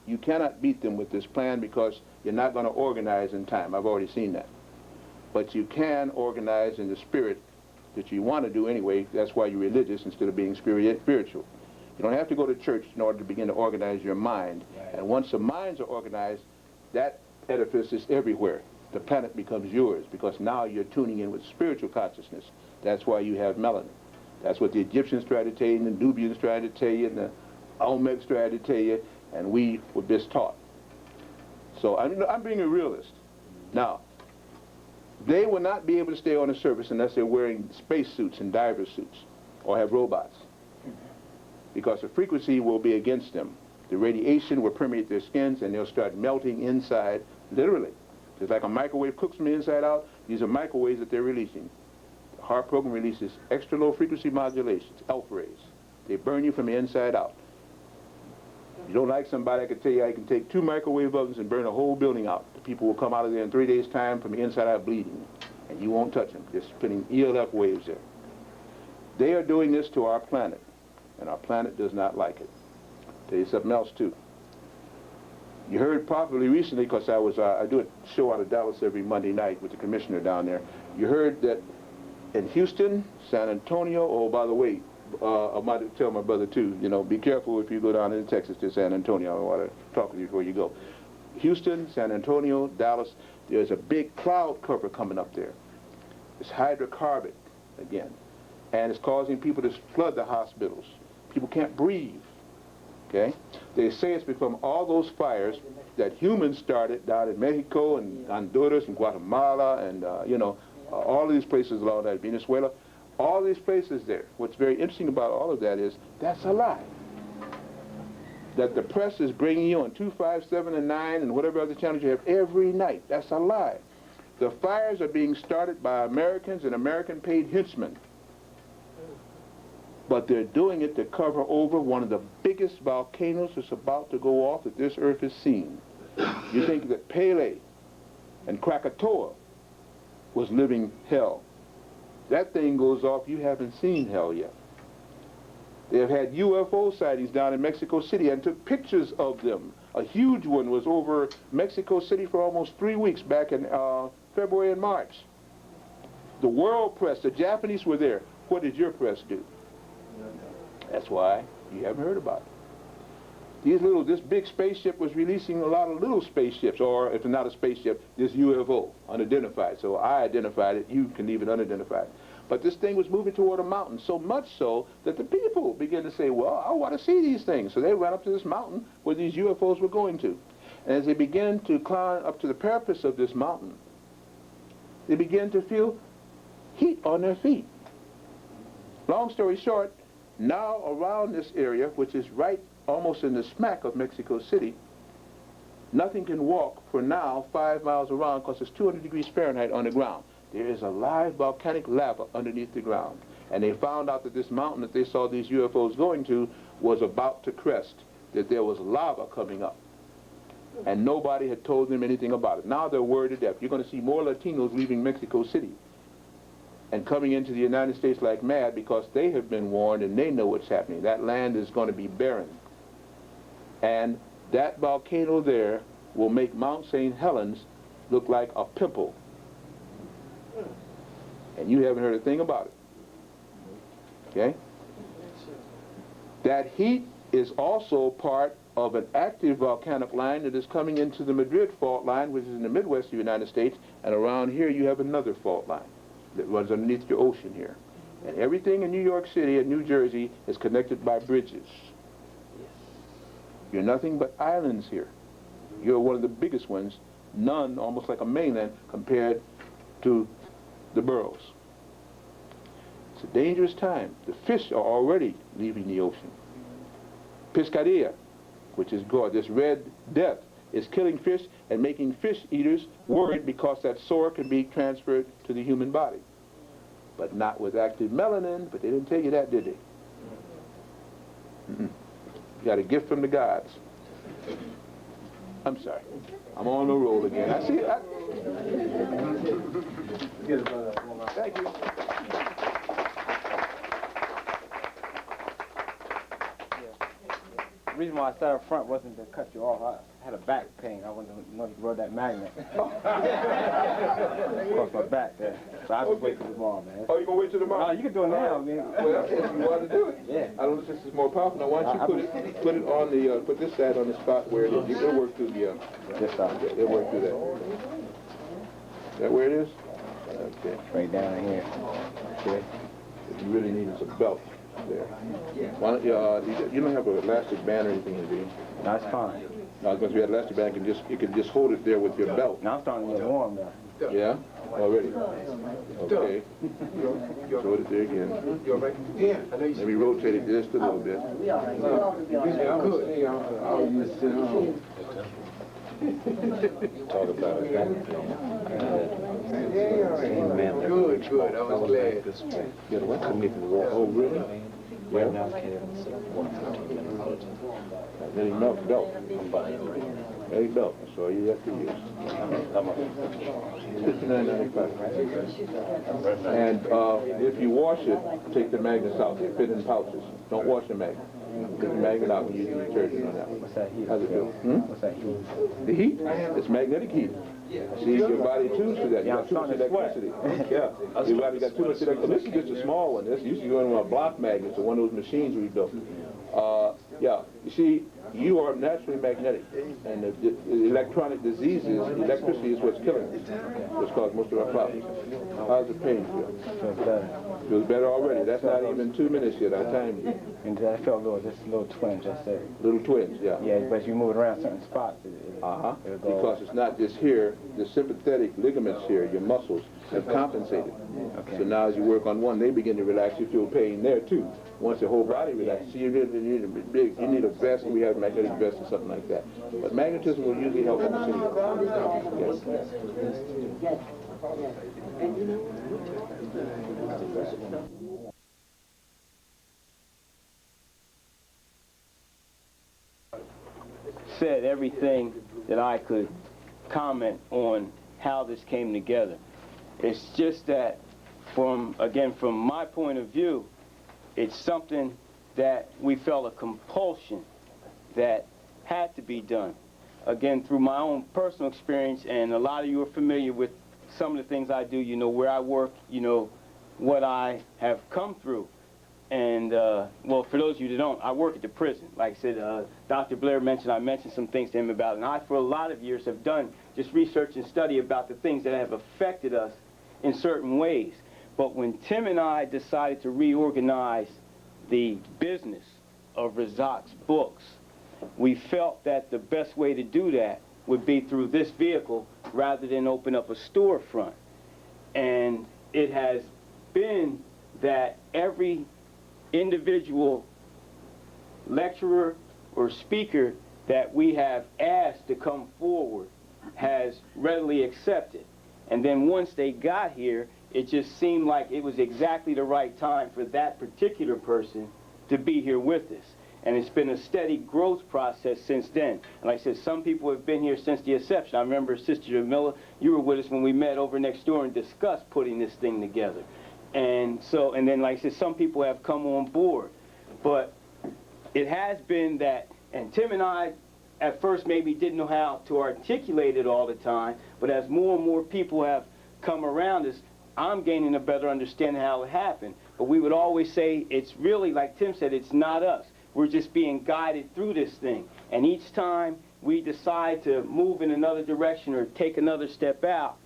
You cannot beat them with this plan because you're not going to organize in time. I've already seen that. But you can organize in the spirit that you want to do anyway. That's why you're religious instead of being spiritual. You don't have to go to church in order to begin to organize your mind. Right. And once the minds are organized, that edifice is everywhere. The planet becomes yours because now you're tuning in with spiritual consciousness. That's why you have melanin. That's what the Egyptians tried to tell you, and the Nubians tried to tell you, and the Olmecs tried to tell you, and we were mistaught. So I'm being a realist. Now, they will not be able to stay on the surface unless they're wearing spacesuits and diver suits or have robots, because the frequency will be against them. The radiation will permeate their skins and they'll start melting inside, literally. Just like a microwave cooks from the inside out, these are microwaves that they're releasing. The heart program releases extra low frequency modulations, alpha rays. They burn you from the inside out. You don't like somebody, I can tell you I can take 2 microwave ovens and burn a whole building out. The people will come out of there in 3 days' time from the inside out bleeding. And you won't touch them, just putting ELF waves there. They are doing this to our planet, and our planet does not like it. Tell you something else too. You heard probably recently, because I do a show out of Dallas every Monday night with the commissioner down there. You heard that in Houston, San Antonio, oh, by the way, I might tell my brother too, you know, be careful if you go down into Texas to San Antonio. I want to talk with you before you go. Houston, San Antonio, Dallas, there's a big cloud cover coming up there. It's hydrocarbon again, and it's causing people to flood the hospitals. People can't breathe. Okay? They say it's from all those fires that humans started down in Mexico and Honduras and Guatemala and, you know, all of these places along that, Venezuela, all these places there. What's very interesting about all of that is that's a lie. That the press is bringing you on 2, 5, 7, and 9 and whatever other channels you have every night. That's a lie. The fires are being started by Americans and American-paid henchmen. But they're doing it to cover over one of the biggest volcanoes that's about to go off that this earth has seen. You think that Pele and Krakatoa was living hell. That thing goes off, you haven't seen hell yet. They have had UFO sightings down in Mexico City and took pictures of them. A huge one was over Mexico City for almost 3 weeks back in February and March. The world press, the Japanese were there. What did your press do? That's why you haven't heard about it. This big spaceship was releasing a lot of little spaceships, or if not a spaceship, this UFO, unidentified. So I identified it, you can leave it unidentified. But this thing was moving toward a mountain, so much so that the people began to say, well, I want to see these things. So they ran up to this mountain where these UFOs were going to. And as they began to climb up to the parapets of this mountain, they began to feel heat on their feet. Long story short, now around this area, which is right almost in the smack of Mexico City. Nothing can walk for now 5 miles around because it's 200 degrees Fahrenheit on the ground. There is a live volcanic lava underneath the ground. And they found out that this mountain that they saw these UFOs going to was about to crest, that there was lava coming up. And nobody had told them anything about it. Now they're worried to death. You're going to see more Latinos leaving Mexico City and coming into the United States like mad because they have been warned and they know what's happening. That land is going to be barren. And that volcano there will make Mount St. Helens look like a pimple. And you haven't heard a thing about it. Okay? That heat is also part of an active volcanic line that is coming into the Madrid fault line, which is in the Midwest of the United States, and around here you have another fault line that runs underneath your ocean here. And everything in New York City and New Jersey is connected by bridges. You're nothing but islands here. You're one of the biggest ones, none, almost like a mainland, compared to the boroughs. It's a dangerous time. The fish are already leaving the ocean. Pescaria, which is God, this red death, is killing fish and making fish eaters worried because that sore can be transferred to the human body. But not with active melanin, but they didn't tell you that, did they? You got a gift from the gods. I'm sorry. I'm on the roll again. I see. Thank you. The reason why I started up front wasn't to cut you off. I had a back pain. I wanted to know if you rode that magnet. Across my back there. So I'll just wait till tomorrow, man. Oh, you gonna wait till tomorrow? No, you can do it now, man. Well, if you want to do it. Yeah. I don't know if this is more powerful. Now, why don't you put it on the, put this side on the spot where it is. It'll work through the, This side. it'll work through that. Is that where it is? Okay. Right down here. Okay. What you really need is a belt there. Why don't you, you don't have an elastic band or anything, do you? That's fine. No, because we had elastic band, you can just hold it there with your belt. Now I'm starting to get warm now. Yeah? Already? Okay. Hold it there again. You all right? Yeah, I know you Let me rotate it just a little bit. Yeah, I'm good. Yeah, I'll just sit home. Talk about it. Good, good. I was glad. Yeah, the one couldn't even walk. Oh, really? Yeah. Then he melts belt. Any belt. That's all you have to use. $59.95. And if you wash it, take the magnets out. They fit in pouches. Don't wash the magnet. Take the magnet out and use the detergent on that one. What's that heat? How's it feel? What's that heat? The heat? It's magnetic heat. See, your body tunes to that. You got too much electricity. Yeah. Your body got too much electricity. This is just a small one. This used to go in one of block magnets or one of those machines we built. Yeah. You see, you are naturally magnetic. And the electronic diseases, electricity is what's killing us. What's caused most of our problems. How's the pain feel? Feels better. Feels better already. That's not even 2 minutes yet. I timed you. And I felt a little twinge, I said. Little twins, yeah. Yeah, but if you move it around certain spots, Uh-huh. it'll go. Because it's not just here, the sympathetic ligaments here, your muscles, have compensated. Okay. So now as you work on one, they begin to relax, you feel pain there too. Once the whole body relaxes, so you need a vest, we have a magnetic vest or something like that. But magnetism will usually help almost anyone. Yes. Said everything that I could comment on how this came together. It's just that from my point of view, it's something that we felt a compulsion that had to be done. Again, through my own personal experience, and a lot of you are familiar with some of the things I do, you know, where I work, you know, what I have come through. And, well, for those of you that don't, I work at the prison. Like I said, Dr. Blair I mentioned some things to him about it. And I, for a lot of years, have done just research and study about the things that have affected us in certain ways. But when Tim and I decided to reorganize the business of Razak's books, we felt that the best way to do that would be through this vehicle rather than open up a storefront. And it has been that every individual lecturer, or speaker that we have asked to come forward has readily accepted. And then once they got here, it just seemed like it was exactly the right time for that particular person to be here with us. And it's been a steady growth process since then. And like I said, some people have been here since the inception. I remember Sister Jamila, you were with us when we met over next door and discussed putting this thing together. And then like I said, some people have come on board. But it has been that, and Tim and I at first maybe didn't know how to articulate it all the time, but as more and more people have come around us, I'm gaining a better understanding how it happened. But we would always say, it's really, like Tim said, it's not us. We're just being guided through this thing. And each time we decide to move in another direction or take another step out,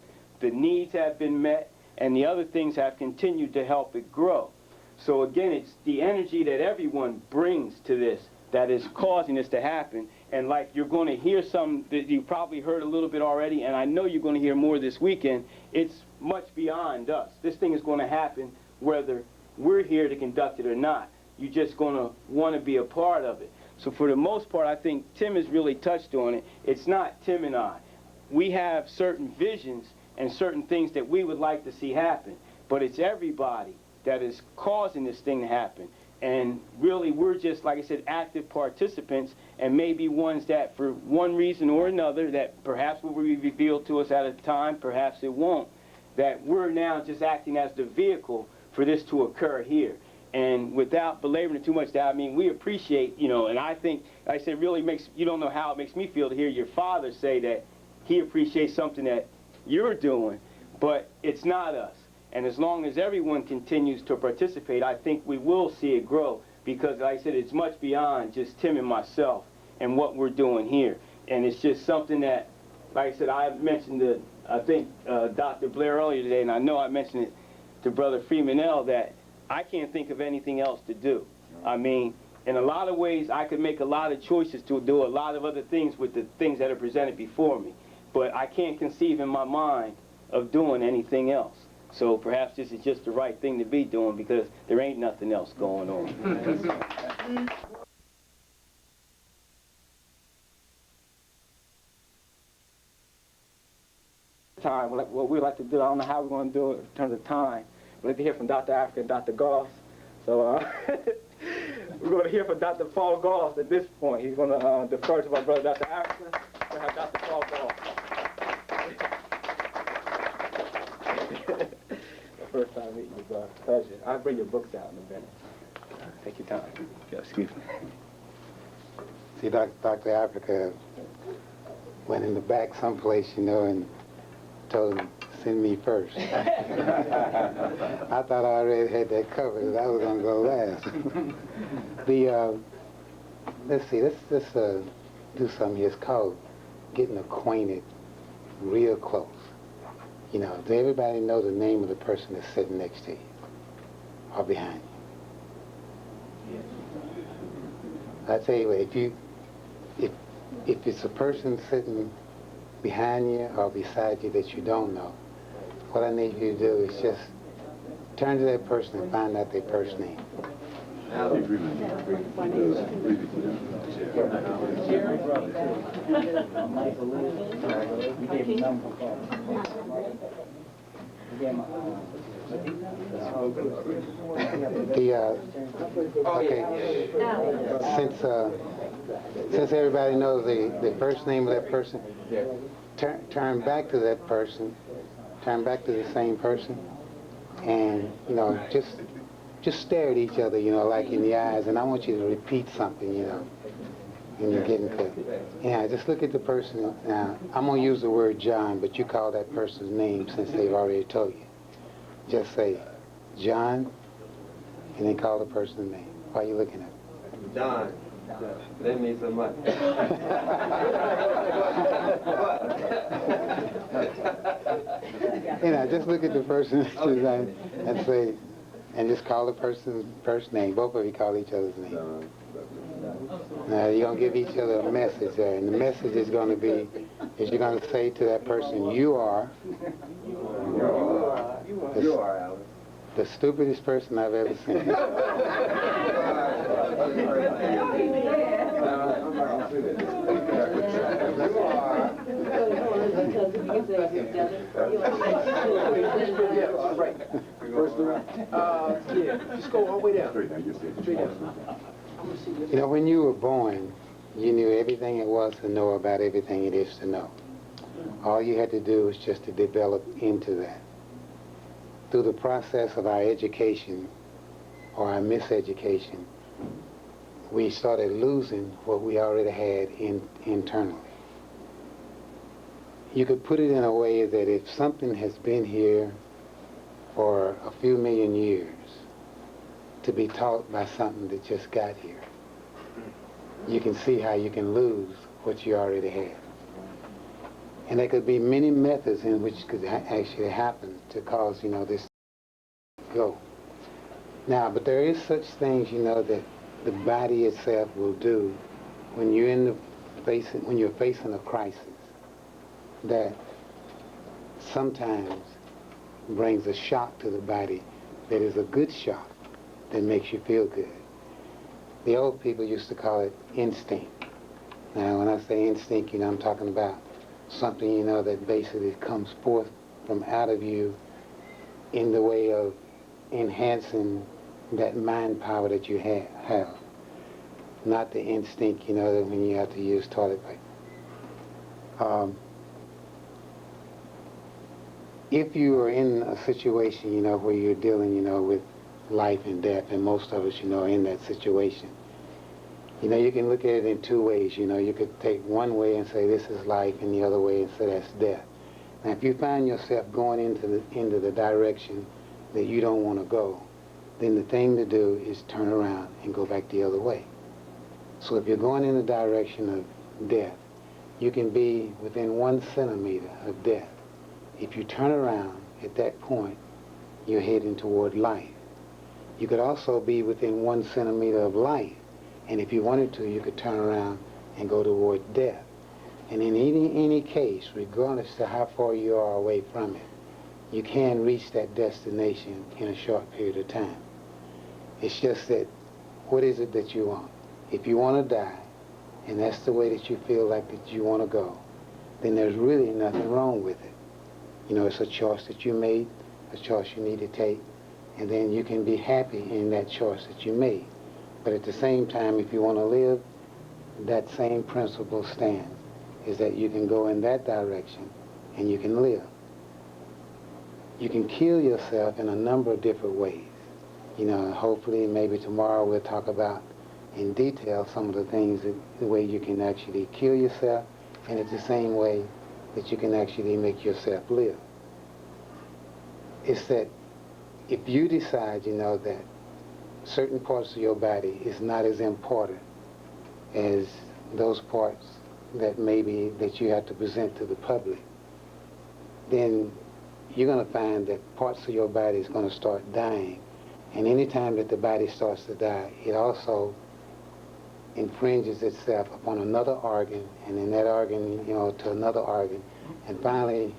the needs have been met and the other things have continued to help it grow. So again, it's the energy that everyone brings to this that is causing this to happen. And like you're going to hear some that you probably heard a little bit already, and I know you're going to hear more this weekend, it's much beyond us. This thing is going to happen whether we're here to conduct it or not. You're just going to want to be a part of it. So for the most part, I think Tim has really touched on it. It's not Tim and I. We have certain visions and certain things that we would like to see happen, but it's everybody that is causing this thing to happen. And really, we're just, like I said, active participants, and maybe ones that for one reason or another that perhaps will be revealed to us at a time, perhaps it won't, that we're now just acting as the vehicle for this to occur here. And without belaboring it too much, I mean, we appreciate, you know, and I think, like I said, really makes, you don't know how it makes me feel to hear your father say that he appreciates something that you're doing, but it's not us. And as long as everyone continues to participate, I think we will see it grow, because, like I said, it's much beyond just Tim and myself and what we're doing here. And it's just something that, like I said, I mentioned to, I think, Dr. Blair earlier today, and I know I mentioned it to Brother Freeman that I can't think of anything else to do. I mean, in a lot of ways, I could make a lot of choices to do a lot of other things with the things that are presented before me. But I can't conceive in my mind of doing anything else. So perhaps this is just the right thing to be doing, because there ain't nothing else going on. Time, what we like to do, I don't know how we're going to do it in terms of time. We'd like to hear from Dr. Afrikan and Dr. Goss. So we're going to hear from Dr. Paul Goss at this point. He's going to defer to my brother, Dr. Afrikan. We'll have Dr. Paul Goss. First time meeting you, bro. Pleasure. I'll bring your books out in a minute. Take your time. Yeah, excuse me. See, Dr. Afrika went in the back someplace, you know, and told him, send me first. I thought I already had that covered, that I was going to go last. Let's see, let's do something here. It's called getting acquainted real close. You know, does everybody know the name of the person that's sitting next to you or behind you? I tell you what, if it's a person sitting behind you or beside you that you don't know, what I need you to do is just turn to that person and find out their first name. Since everybody knows the first name of that person, turn back to that person, turn back to the same person, and, you know, just stare at each other, you know, like in the eyes, and I want you to repeat something, you know, when you're getting to, yeah, just look at the person. Now, I'm going to use the word John, but you call that person's name since they've already told you. Just say, John, and then call the person's name. Why are you looking at him? John. That means so much. You know, just look at the person and say, and just call the person's first name. Both of you call each other's name. Now, you're going to give each other a message there, and the message is going to be, is you're going to say to that person, you are the stupidest person I've ever seen. Right. First yeah, just go all the way down. Straight down. You know, when you were born, you knew everything it was to know about everything it is to know. All you had to do was just to develop into that. Through the process of our education, or our miseducation, we started losing what we already had internally. You could put it in a way that if something has been here for a few million years, to be taught by something that just got here, you can see how you can lose what you already have. And there could be many methods in which could actually happen to cause, you know, this to go. Now, but there is such things, you know, that the body itself will do when you're when you're facing a crisis, that sometimes brings a shock to the body that is a good shock that makes you feel good. The old people used to call it instinct. Now, when I say instinct, you know, I'm talking about something, you know, that basically comes forth from out of you in the way of enhancing that mind power that you have. Not the instinct, you know, that when you have to use toilet paper. If you are in a situation, you know, where you're dealing, you know, with life and death, and most of us, you know, are in that situation, you know, you can look at it in two ways. You know, you could take one way and say this is life, and the other way and say that's death. Now, if you find yourself going into the direction that you don't want to go, then the thing to do is turn around and go back the other way. So if you're going in the direction of death, you can be within 1 centimeter of death. If you turn around at that point, you're heading toward life. You could also be within 1 centimeter of life, and if you wanted to, you could turn around and go toward death. And in any case, regardless of how far you are away from it, you can reach that destination in a short period of time. It's just that, what is it that you want? If you want to die, and that's the way that you feel like that you want to go, then there's really nothing wrong with it. You know, it's a choice that you made, a choice you need to take, and then you can be happy in that choice that you made. But at the same time, if you want to live, that same principle stands, is that you can go in that direction and you can live. You can kill yourself in a number of different ways. You know, hopefully maybe tomorrow we'll talk about in detail some of the things, the way you can actually kill yourself, and it's the same way that you can actually make yourself live. It's that if you decide, you know, that certain parts of your body is not as important as those parts that maybe that you have to present to the public, then you're going to find that parts of your body is going to start dying. And any time that the body starts to die, it also infringes itself upon another organ, and in that organ, you know, to another organ, and finally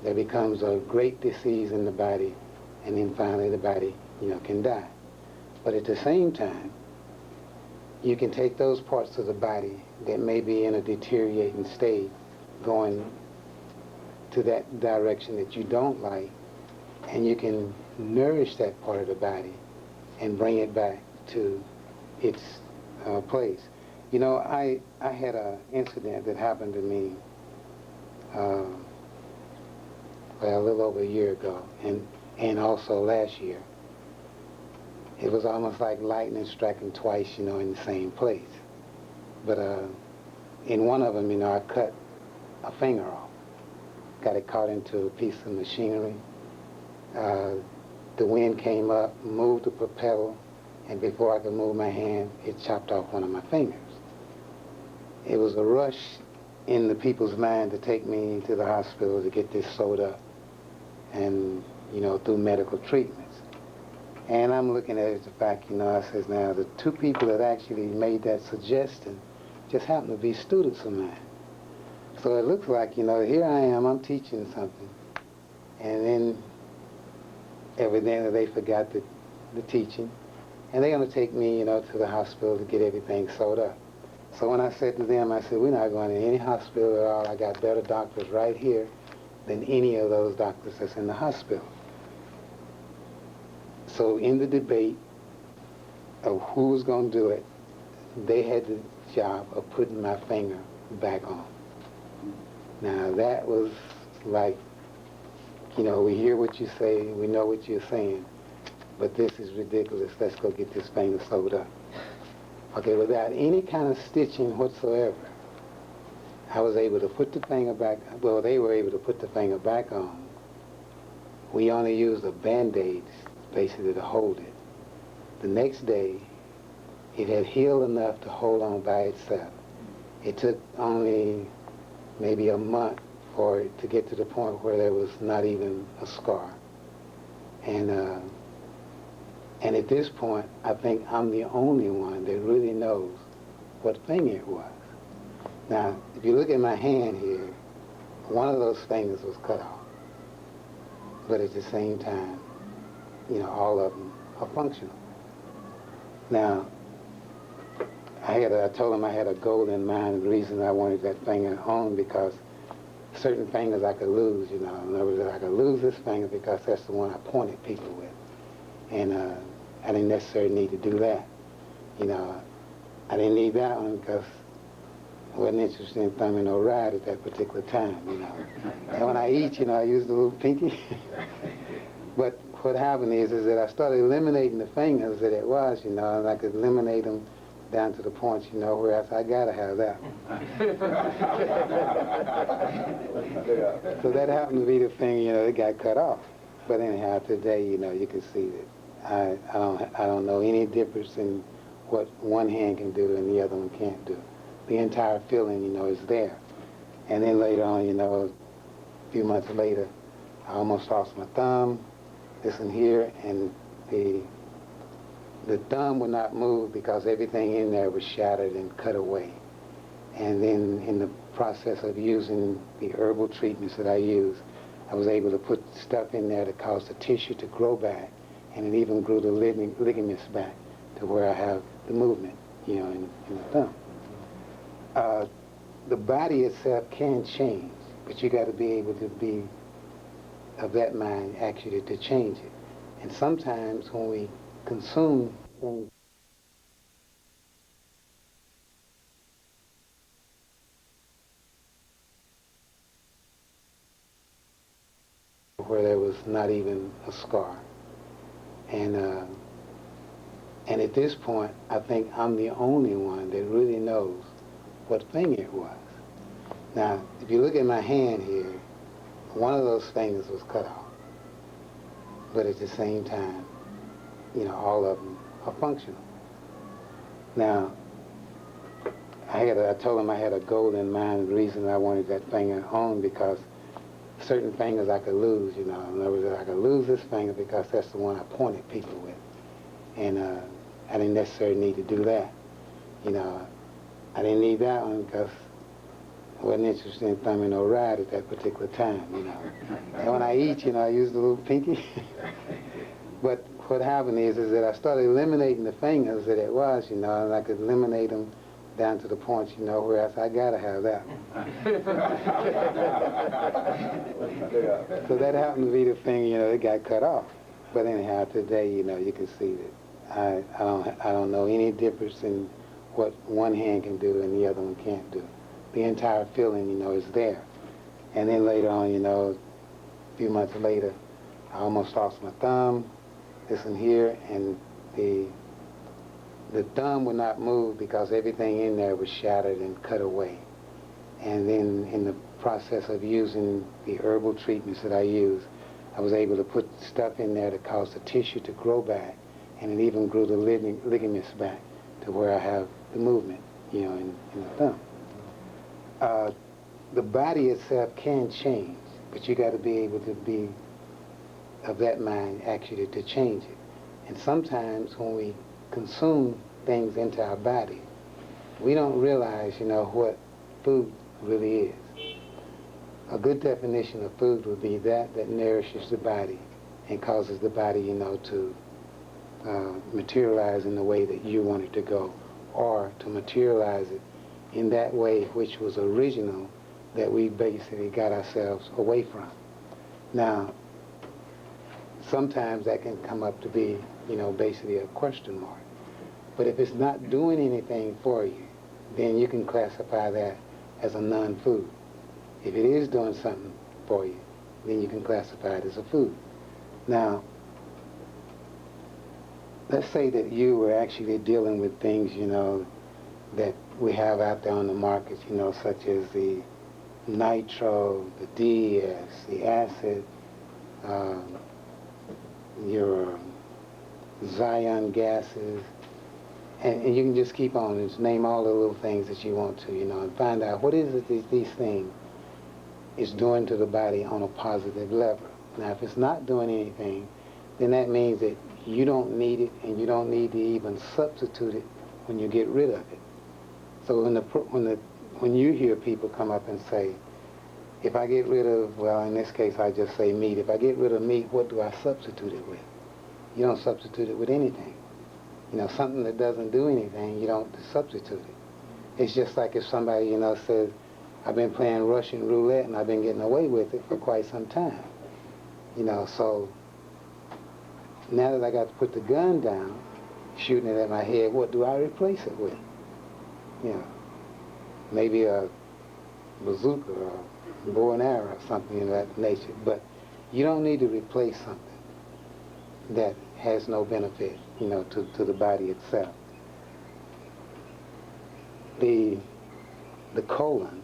there becomes a great disease in the body, and then finally the body, you know, can die. But at the same time, you can take those parts of the body that may be in a deteriorating state, going to that direction that you don't like, and you can nourish that part of the body and bring it back to its place. You know, I had an incident that happened to me well, a little over a year ago, and also last year. It was almost like lightning striking twice, you know, in the same place. But in one of them, you know, I cut a finger off. Got it caught into a piece of machinery. The wind came up, moved the propeller, and before I could move my hand, it chopped off one of my fingers. It was a rush in the people's mind to take me to the hospital to get this sewed up and, you know, through medical treatments. And I'm looking at it as the fact, you know, I says, now, the two people that actually made that suggestion just happen to be students of mine. So it looks like, you know, here I am, I'm teaching something, and then evidently they forgot the teaching, and they're going to take me, you know, to the hospital to get everything sewed up. So when I said to them, I said, we're not going to any hospital at all. I got better doctors right here than any of those doctors that's in the hospital. So in the debate of who was going to do it, they had the job of putting my finger back on. Now that was like, you know, we hear what you say, we know what you're saying, but this is ridiculous. Let's go get this finger sewed up. Okay, without any kind of stitching whatsoever, I was able to put the finger back, well, they were able to put the finger back on. We only used a Band-Aid, basically, to hold it. The next day, it had healed enough to hold on by itself. It took only maybe a month for it to get to the point where there was not even a scar. And at this point, I think I'm the only one that really knows what finger it was. Now, if you look at my hand here, one of those fingers was cut off. But at the same time, you know, all of them are functional. Now, I told him I had a goal in mind. The reason I wanted that finger on, because certain fingers I could lose, you know. In other words, I could lose this finger because that's the one I pointed people with. And I didn't necessarily need to do that. You know, I didn't need that one because I wasn't interested in thumbing no ride at that particular time, you know. And when I eat, you know, I use the little pinky. But what happened is that I started eliminating the fingers that it was, you know, and I could eliminate them down to the point, you know, where I gotta have that one. So that happened to be the finger, you know, that got cut off. But anyhow, today, you know, you can see that I don't know any difference in what one hand can do and the other one can't do. The entire feeling, you know, is there. And then later on, you know, a few months later, I almost lost my thumb, this one here, and the thumb would not move because everything in there was shattered and cut away. And then in the process of using the herbal treatments that I use, I was able to put stuff in there that caused the tissue to grow back, and it even grew the ligaments back to where I have the movement, you know, in the thumb. The body itself can change, but you got to be able to be of that mind actually to change it. And sometimes when we consume things where there was not even a scar. And at this point, I think I'm the only one that really knows what finger it was. Now, if you look at my hand here, one of those fingers was cut off. But at the same time, you know, all of them are functional. Now, I told him I had a goal in mind. The reason I wanted that finger on, because certain fingers I could lose, you know. In other words, I could lose this finger because that's the one I pointed people with. And I didn't necessarily need to do that. You know, I didn't need that one because I wasn't interested in thumbing no ride at that particular time, you know. And when I eat, you know, I use the little pinky. But what happened is that I started eliminating the fingers that it was, you know, and I could eliminate them down to the point, you know, where I gotta have that one. So that happened to be the finger, you know, that got cut off. But anyhow, today, you know, you can see that I don't know any difference in what one hand can do and the other one can't do. The entire feeling, you know, is there. And then later on, you know, a few months later, I almost lost my thumb, this one here, and the thumb would not move because everything in there was shattered and cut away. And then in the process of using the herbal treatments that I use, I was able to put stuff in there that caused the tissue to grow back, and it even grew the ligaments back to where I have the movement, you know, in the thumb. The body itself can change, but you got to be able to be of that mind actually to change it. And sometimes when we consume things into our body, we don't realize, you know, what food really is. A good definition of food would be that nourishes the body and causes the body, you know, to materialize in the way that you want it to go, or to materialize it in that way which was original that we basically got ourselves away from. Now, sometimes that can come up to be, basically a question mark. But if it's not doing anything for you, then you can classify that as a non-food. If it is doing something for you, then you can classify it as a food. Now, let's say that you were actually dealing with things, that we have out there on the market, such as the nitro, the DS, the acid, your Zion gases, and you can just keep on and just name all the little things that you want to, and find out what is it that these things is doing to the body on a positive level. Now, if it's not doing anything, then that means that you don't need it, and you don't need to even substitute it when you get rid of it. So when you hear people come up and say, if I get rid of, well, in this case, I just say meat. If I get rid of meat, what do I substitute it with? You don't substitute it with anything. Something that doesn't do anything, you don't substitute it. It's just like if somebody, says, I've been playing Russian roulette and I've been getting away with it for quite some time. So now that I got to put the gun down, shooting it at my head, what do I replace it with? Maybe a bazooka or a bow and arrow or something of that nature. But you don't need to replace something that has no benefit, to the body itself. The colon,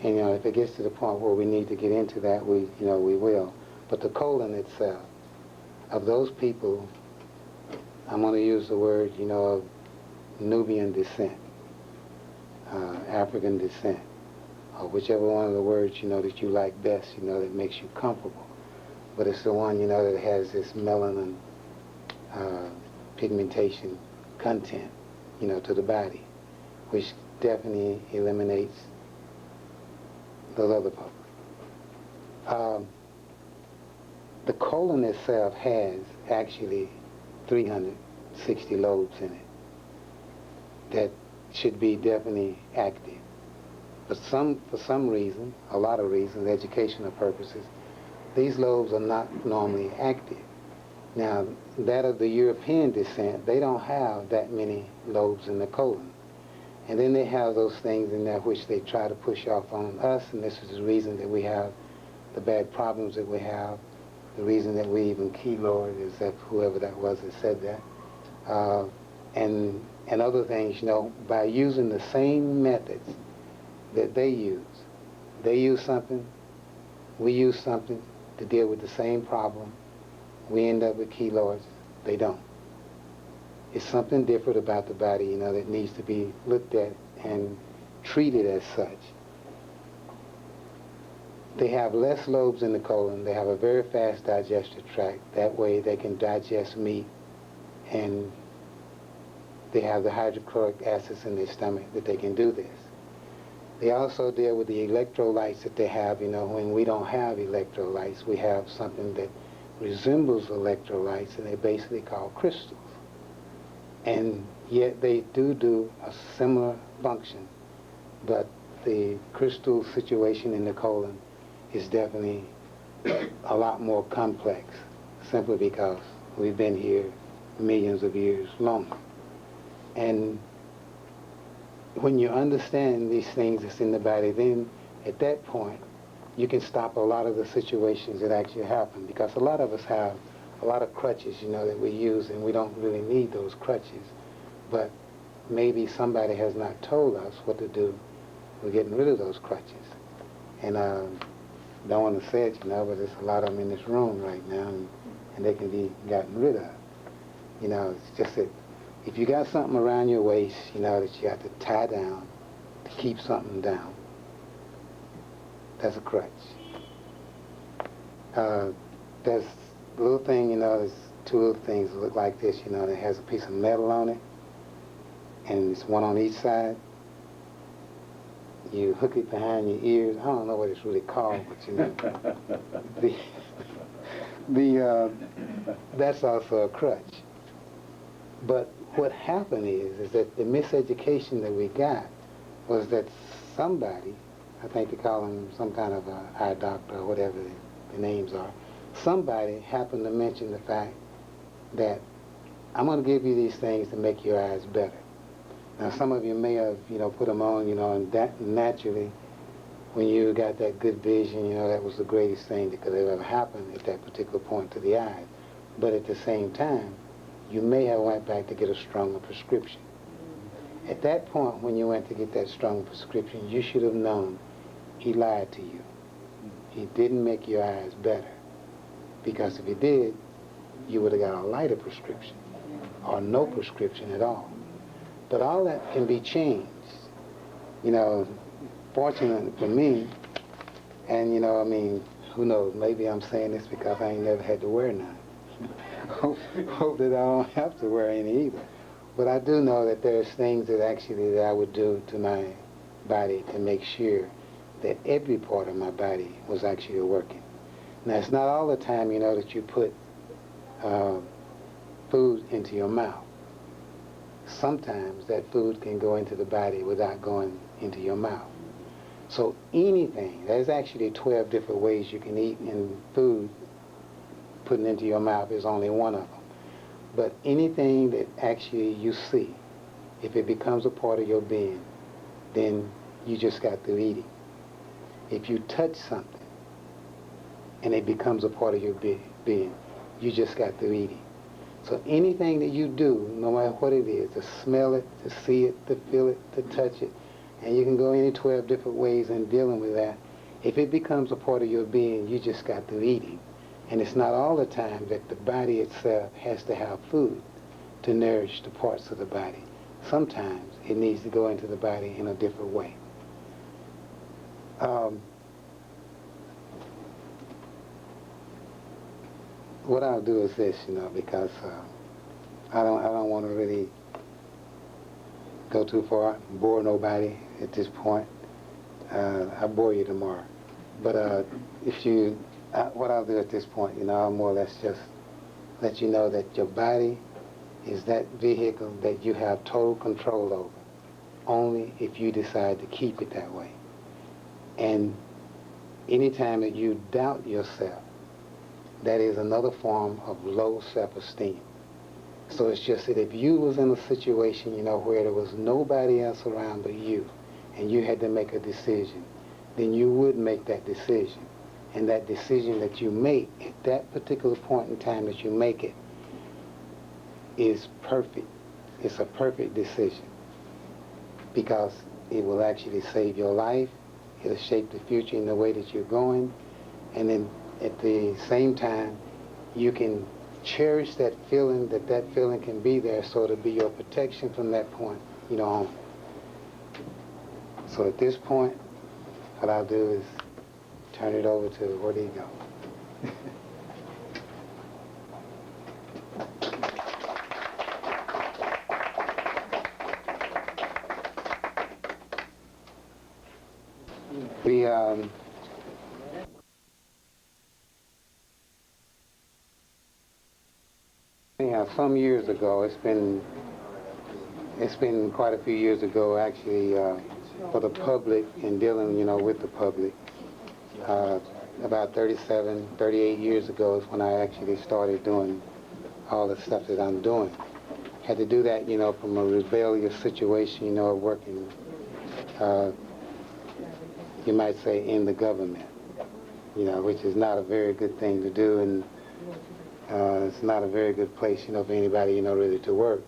and if it gets to the point where we need to get into that, we will. But the colon itself, of those people, I'm going to use the word, of Nubian descent, African descent, or whichever one of the words, that you like best, that makes you comfortable. But it's the one, that has this melanin pigmentation content, to the body, which definitely eliminates those other parts. The colon itself has actually 360 lobes in it that should be definitely active. But for some reason, a lot of reasons, educational purposes, these lobes are not normally active. Now, that of the European descent, they don't have that many lobes in the colon. And then they have those things in there which they try to push off on us, and this is the reason that we have the bad problems that we have, the reason that we even keloid, is that whoever that was that said that, and other things, by using the same methods that they use something, we use something to deal with the same problem, we end up with keloids, they don't. It's something different about the body, that needs to be looked at and treated as such. They have less lobes in the colon. They have a very fast digestive tract. That way they can digest meat, and they have the hydrochloric acids in their stomach that they can do this. They also deal with the electrolytes that they have. When we don't have electrolytes, we have something that resembles electrolytes, and they're basically called crystals. And yet they do a similar function, but the crystal situation in the colon is definitely a lot more complex, simply because we've been here millions of years longer. And when you understand these things that's in the body, then at that point you can stop a lot of the situations that actually happen, because a lot of us have a lot of crutches, that we use, and we don't really need those crutches. But maybe somebody has not told us what to do with getting rid of those crutches. And don't want to say it, but there's a lot of them in this room right now, and they can be gotten rid of. It's just that if you got something around your waist, that you have to tie down to keep something down, that's a crutch. There's a little thing, there's two little things that look like this, that has a piece of metal on it, and it's one on each side. You hook it behind your ears. I don't know what it's really called, but that's also a crutch. But what happened is that the miseducation that we got was that somebody, I think they call him some kind of a eye doctor or whatever the names are, somebody happened to mention the fact that I'm going to give you these things to make your eyes better. Now, some of you may have, put them on, and that naturally, when you got that good vision, that was the greatest thing that could have ever happened at that particular point to the eyes. But at the same time, you may have went back to get a stronger prescription. At that point, when you went to get that stronger prescription, you should have known he lied to you. He didn't make your eyes better. Because if he did, you would have got a lighter prescription or no prescription at all. But all that can be changed. Fortunately for me, and who knows, maybe I'm saying this because I ain't never had to wear none. Hope that I don't have to wear any either. But I do know that there's things that I would do to my body to make sure that every part of my body was actually working. Now, it's not all the time, that you put food into your mouth. Sometimes that food can go into the body without going into your mouth. So anything, there's actually 12 different ways you can eat, and food putting into your mouth is only one of them. But anything that actually you see, if it becomes a part of your being, then you just got through eating. If you touch something and it becomes a part of your being, you just got through eating. So anything that you do, no matter what it is, to smell it, to see it, to feel it, to touch it, and you can go any 12 different ways in dealing with that, if it becomes a part of your being, you just got through eating. And it's not all the time that the body itself has to have food to nourish the parts of the body. Sometimes it needs to go into the body in a different way. What I'll do is this, because I don't want to really go too far, bore nobody at this point. I'll bore you tomorrow. But what I'll do at this point, I'll more or less just let you know that your body is that vehicle that you have total control over, only if you decide to keep it that way. And anytime that you doubt yourself, that is another form of low self-esteem. So it's just that if you was in a situation, where there was nobody else around but you, and you had to make a decision, then you would make that decision. And that decision that you make at that particular point in time that you make it is perfect. It's a perfect decision because it will actually save your life. It'll shape the future in the way that you're going. And then at the same time, you can cherish that feeling, that feeling can be there, so it'll be your protection from that point, on. So at this point, what I'll do is turn it over to, where do you go? Some years ago, it's been quite a few years ago, actually, for the public and dealing, with the public. About 38 years ago is when I actually started doing all the stuff that I'm doing. Had to do that, from a rebellious situation, working, you might say, in the government, which is not a very good thing to do, and it's not a very good place, for anybody, really to work.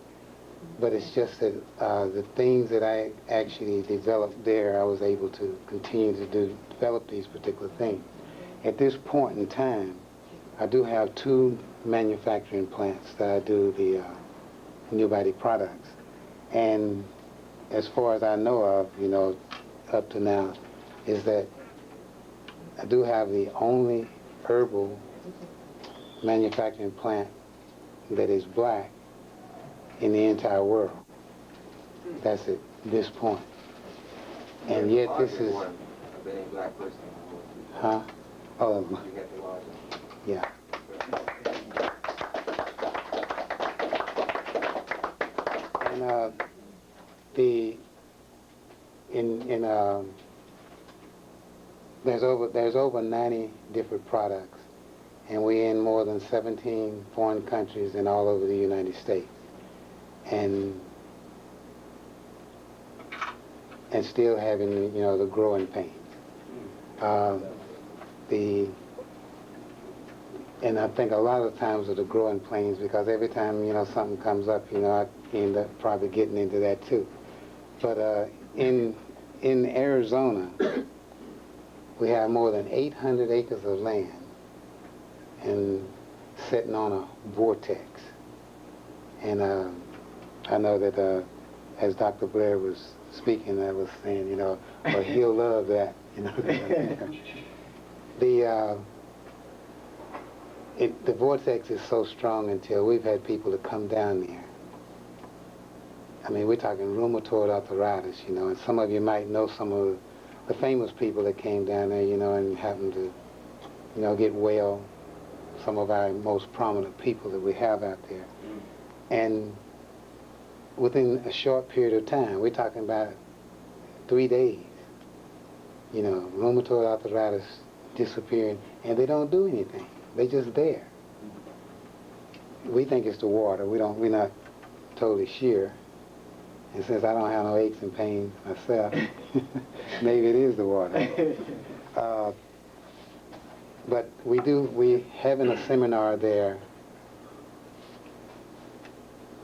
But it's just that the things that I actually developed there, I was able to continue to develop these particular things. At this point in time, I do have 2 manufacturing plants that I do the new body products. And as far as I know of, up to now, is that I do have the only herbal manufacturing plant that is black in the entire world. That's at this point. And yet this is... black person. Huh? Oh, yeah. And there's over 90 different products, and we're in more than 17 foreign countries and all over the United States, and still having, you know, the growing pains. And I think a lot of times of the growing pains, because every time, you know, something comes up, you know, I end up probably getting into that too. But in Arizona, we have more than 800 acres of land and sitting on a vortex. And I know that as Dr. Blair was speaking, I was saying, you know, well, he'll love that, you know. The vortex is so strong until we've had people to come down there. I mean, we're talking rheumatoid arthritis, you know, and some of you might know some of the famous people that came down there, you know, and happened to, you know, get well. Some of our most prominent people that we have out there. And within a short period of time, we're talking about 3 days, you know, rheumatoid arthritis disappearing, and they don't do anything. They're just there. We think it's the water. We're not totally sure. And since I don't have no aches and pains myself, maybe it is the water. But we're having a seminar there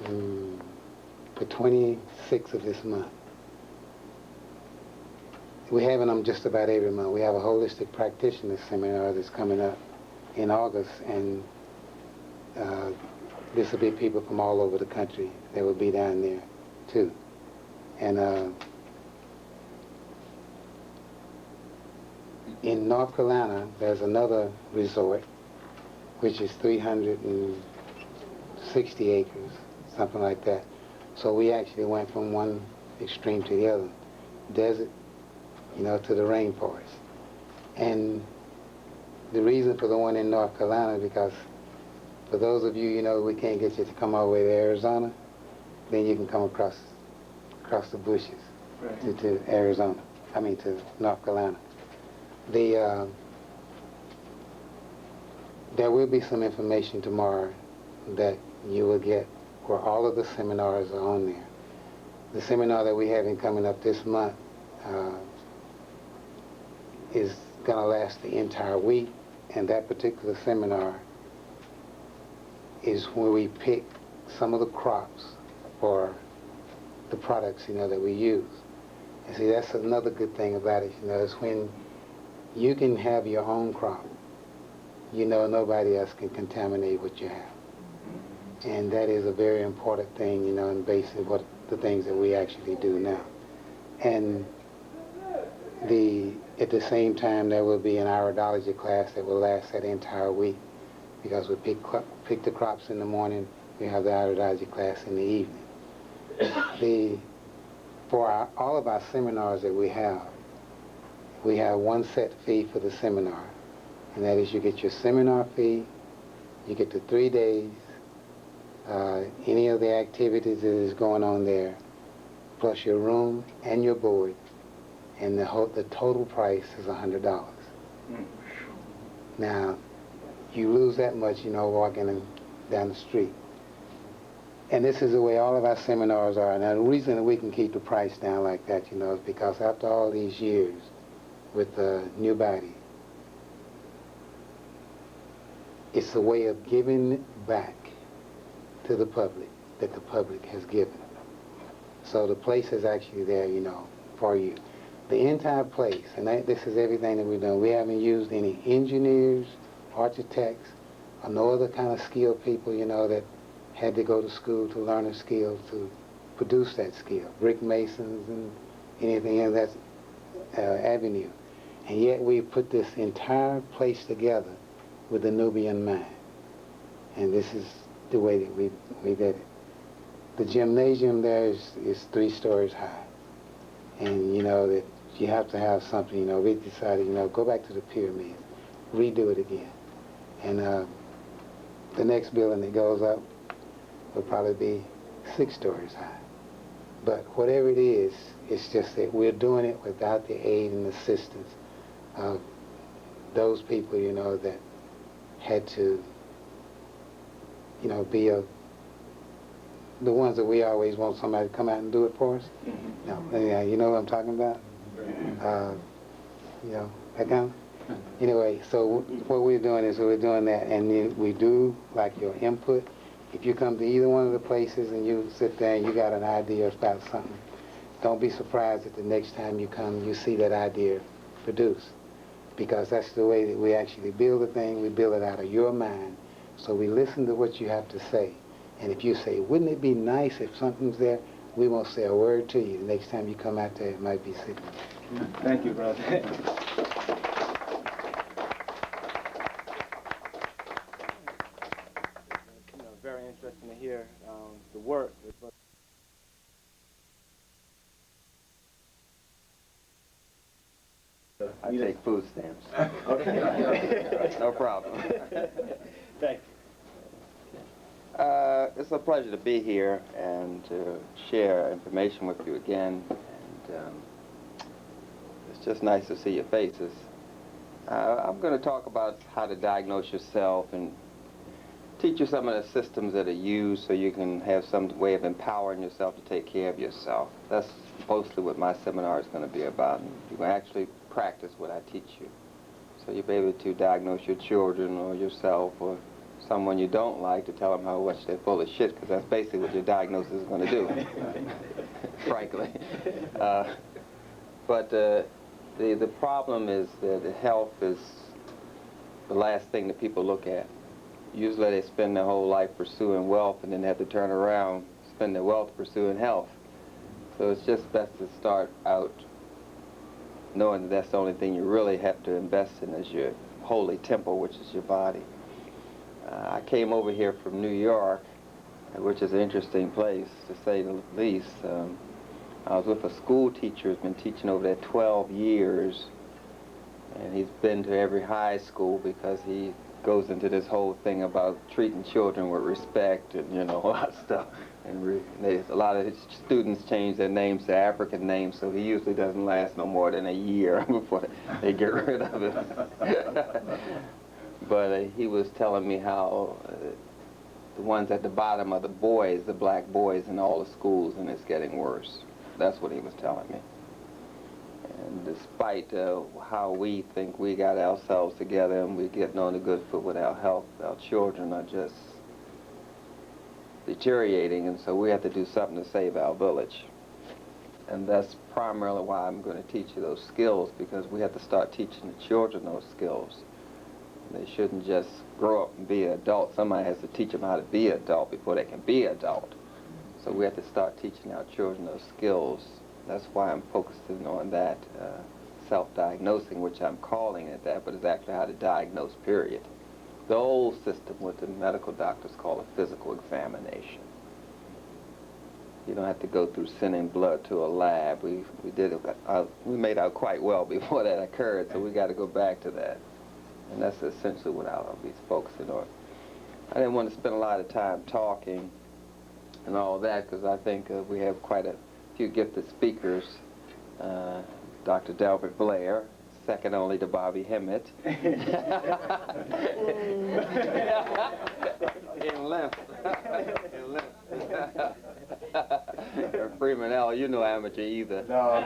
for 26th of this month. We're having them just about every month. We have a holistic practitioner seminar that's coming up in August, and this will be people from all over the country that will be down there too. And in North Carolina, there's another resort, which is 360 acres, something like that. So we actually went from one extreme to the other, desert, you know, to the rainforest. And the reason for the one in North Carolina, because for those of you, you know, we can't get you to come all the way to Arizona, then you can come across the bushes to Arizona, to North Carolina. There will be some information tomorrow that you will get where all of the seminars are on there. The seminar that we're having coming up this month is going to last the entire week, and that particular seminar is where we pick some of the crops for the products, you know, that we use. And see, that's another good thing about it, you know, is when you can have your own crop, you know, nobody else can contaminate what you have. And that is a very important thing, you know, in basically what the things that we actually do now. And at the same time, there will be an iridology class that will last that entire week, because we pick the crops in the morning, we have the iridology class in the evening. For all of our seminars that we have one set fee for the seminar, and that is you get your seminar fee, you get the 3 days, any of the activities that is going on there, plus your room and your board, and the total price is $100. Now, you lose that much, you know, walking down the street. And this is the way all of our seminars are. Now, the reason that we can keep the price down like that, you know, is because after all these years with the New Body, it's a way of giving back to the public that the public has given. So the place is actually there, you know, for you. The entire place, and this is everything that we've done. We haven't used any engineers, architects, or no other kind of skilled people, you know, that had to go to school to learn a skill to produce that skill. Brick masons and anything in that avenue. And yet we put this entire place together with the Nubian mind. And this is the way that we did it. The gymnasium there is 3 stories high. And you know that you have to have something, you know, we decided, you know, go back to the pyramids, redo it again. And the next building that goes up will probably be 6 stories high. But whatever it is, it's just that we're doing it without the aid and assistance of those people, you know, that had to, you know, be the ones that we always want somebody to come out and do it for us. No, yeah, you know what I'm talking about? You know, that kind of. Anyway, so what we're doing is we're doing that, and then we do like your input. If you come to either one of the places and you sit there and you got an idea about something, don't be surprised that the next time you come you see that idea produced. Because that's the way that we actually build a thing. We build it out of your mind. So we listen to what you have to say. And if you say, wouldn't it be nice if something's there, we won't say a word to you. The next time you come out there, it might be sitting. Thank you, brother. Very interesting to hear the work. I take food stamps. Okay. No problem. Thank you. It's a pleasure to be here and to share information with you again. And it's just nice to see your faces. I'm going to talk about how to diagnose yourself and teach you some of the systems that are used so you can have some way of empowering yourself to take care of yourself. That's mostly what my seminar is going to be about. You can actually practice what I teach you. So you'll be able to diagnose your children or yourself or someone you don't like to tell them how much they're full of shit, because that's basically what your diagnosis is going to do, frankly. But the problem is that health is the last thing that people look at. Usually they spend their whole life pursuing wealth and then have to turn around, spend their wealth pursuing health. So it's just best to start out knowing that that's the only thing you really have to invest in is your holy temple, which is your body. I came over here from New York, which is an interesting place, to say the least. I was with a school teacher who's been teaching over there 12 years, and he's been to every high school because he goes into this whole thing about treating children with respect and, you know, a lot of stuff. And a lot of his students change their names to African names, so he usually doesn't last no more than a year before they get rid of it. But he was telling me how the ones at the bottom are the boys, the black boys in all the schools, and it's getting worse. That's what he was telling me. And despite how we think we got ourselves together and we're getting on a good foot with our health, our children are just deteriorating, and so we have to do something to save our village. And that's primarily why I'm going to teach you those skills, because we have to start teaching the children those skills. They shouldn't just grow up and be an adult. Somebody has to teach them how to be an adult before they can be an adult. So we have to start teaching our children those skills. That's why I'm focusing on that self-diagnosing, which I'm calling it that, but it's actually how to diagnose, period. The old system, what the medical doctors call a physical examination. You don't have to go through sending blood to a lab. We we made out quite well before that occurred, so we got to go back to that. And that's essentially what I'll be focusing on. I didn't want to spend a lot of time talking and all that, because I think we have quite a few gifted speakers. Dr. Delbert Blair, second only to Bobby Hemmett. In length. In length. Freeman L., you're no amateur either. No.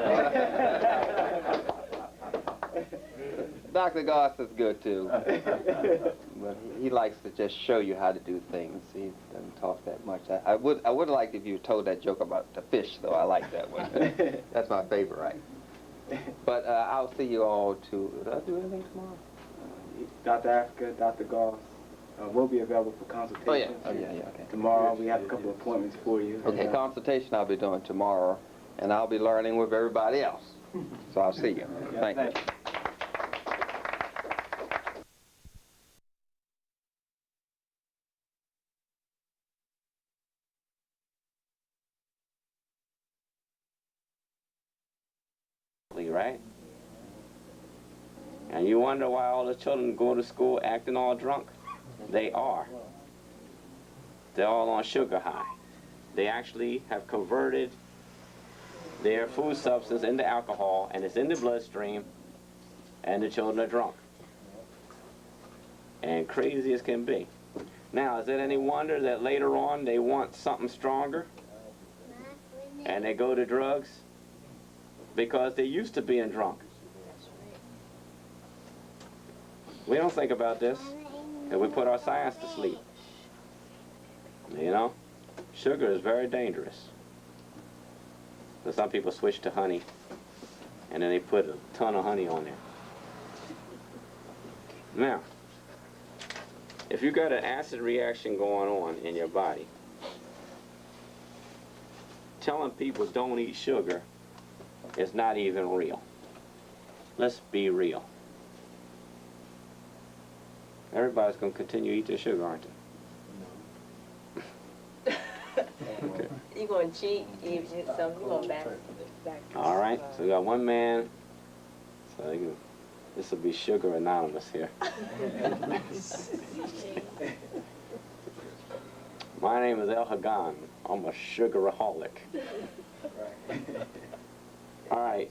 Dr. Goss is good too. But he likes to just show you how to do things. He doesn't talk that much. I would like if you told that joke about the fish, though. I like that one. That's my favorite. But I'll see you all too. Did I do anything tomorrow? Dr. Afrika, Dr. Goss will be available for consultation. Oh yeah, okay. Tomorrow we have a couple of appointments for you. Okay, consultation I'll be doing tomorrow, and I'll be learning with everybody else. So I'll see you. Thank you. Right? And you wonder why all the children go to school acting all drunk? They are. They're all on sugar high. They actually have converted their food substance into alcohol, and it's in the bloodstream, and the children are drunk. And crazy as can be. Now, is it any wonder that later on they want something stronger and they go to drugs? Because they're used to being drunk. We don't think about this, and we put our science to sleep. You know, sugar is very dangerous. So some people switch to honey, and then they put a ton of honey on there. Now, if you got an acid reaction going on in your body, telling people don't eat sugar is not even real. Let's be real. Everybody's going to continue to eat their sugar, aren't they? Okay. You're going to cheat, you some, you're going back. All right, so we got one man. So this will be Sugar Anonymous here. My name is Afrikan. I'm a sugaraholic. All right.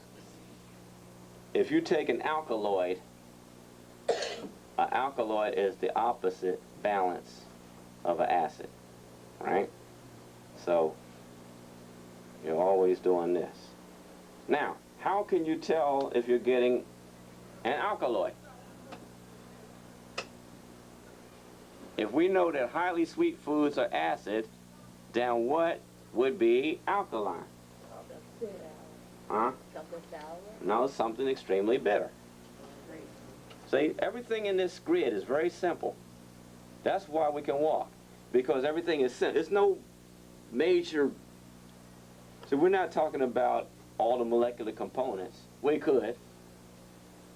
If you take an alkaloid is the opposite balance of an acid, right? So you're always doing this. Now, how can you tell if you're getting an alkaloid? If we know that highly sweet foods are acid, then what would be alkaline? Huh? No, something extremely bitter. See, everything in this grid is very simple. That's why we can walk, because everything is simple. It's no major. So we're not talking about all the molecular components. We could,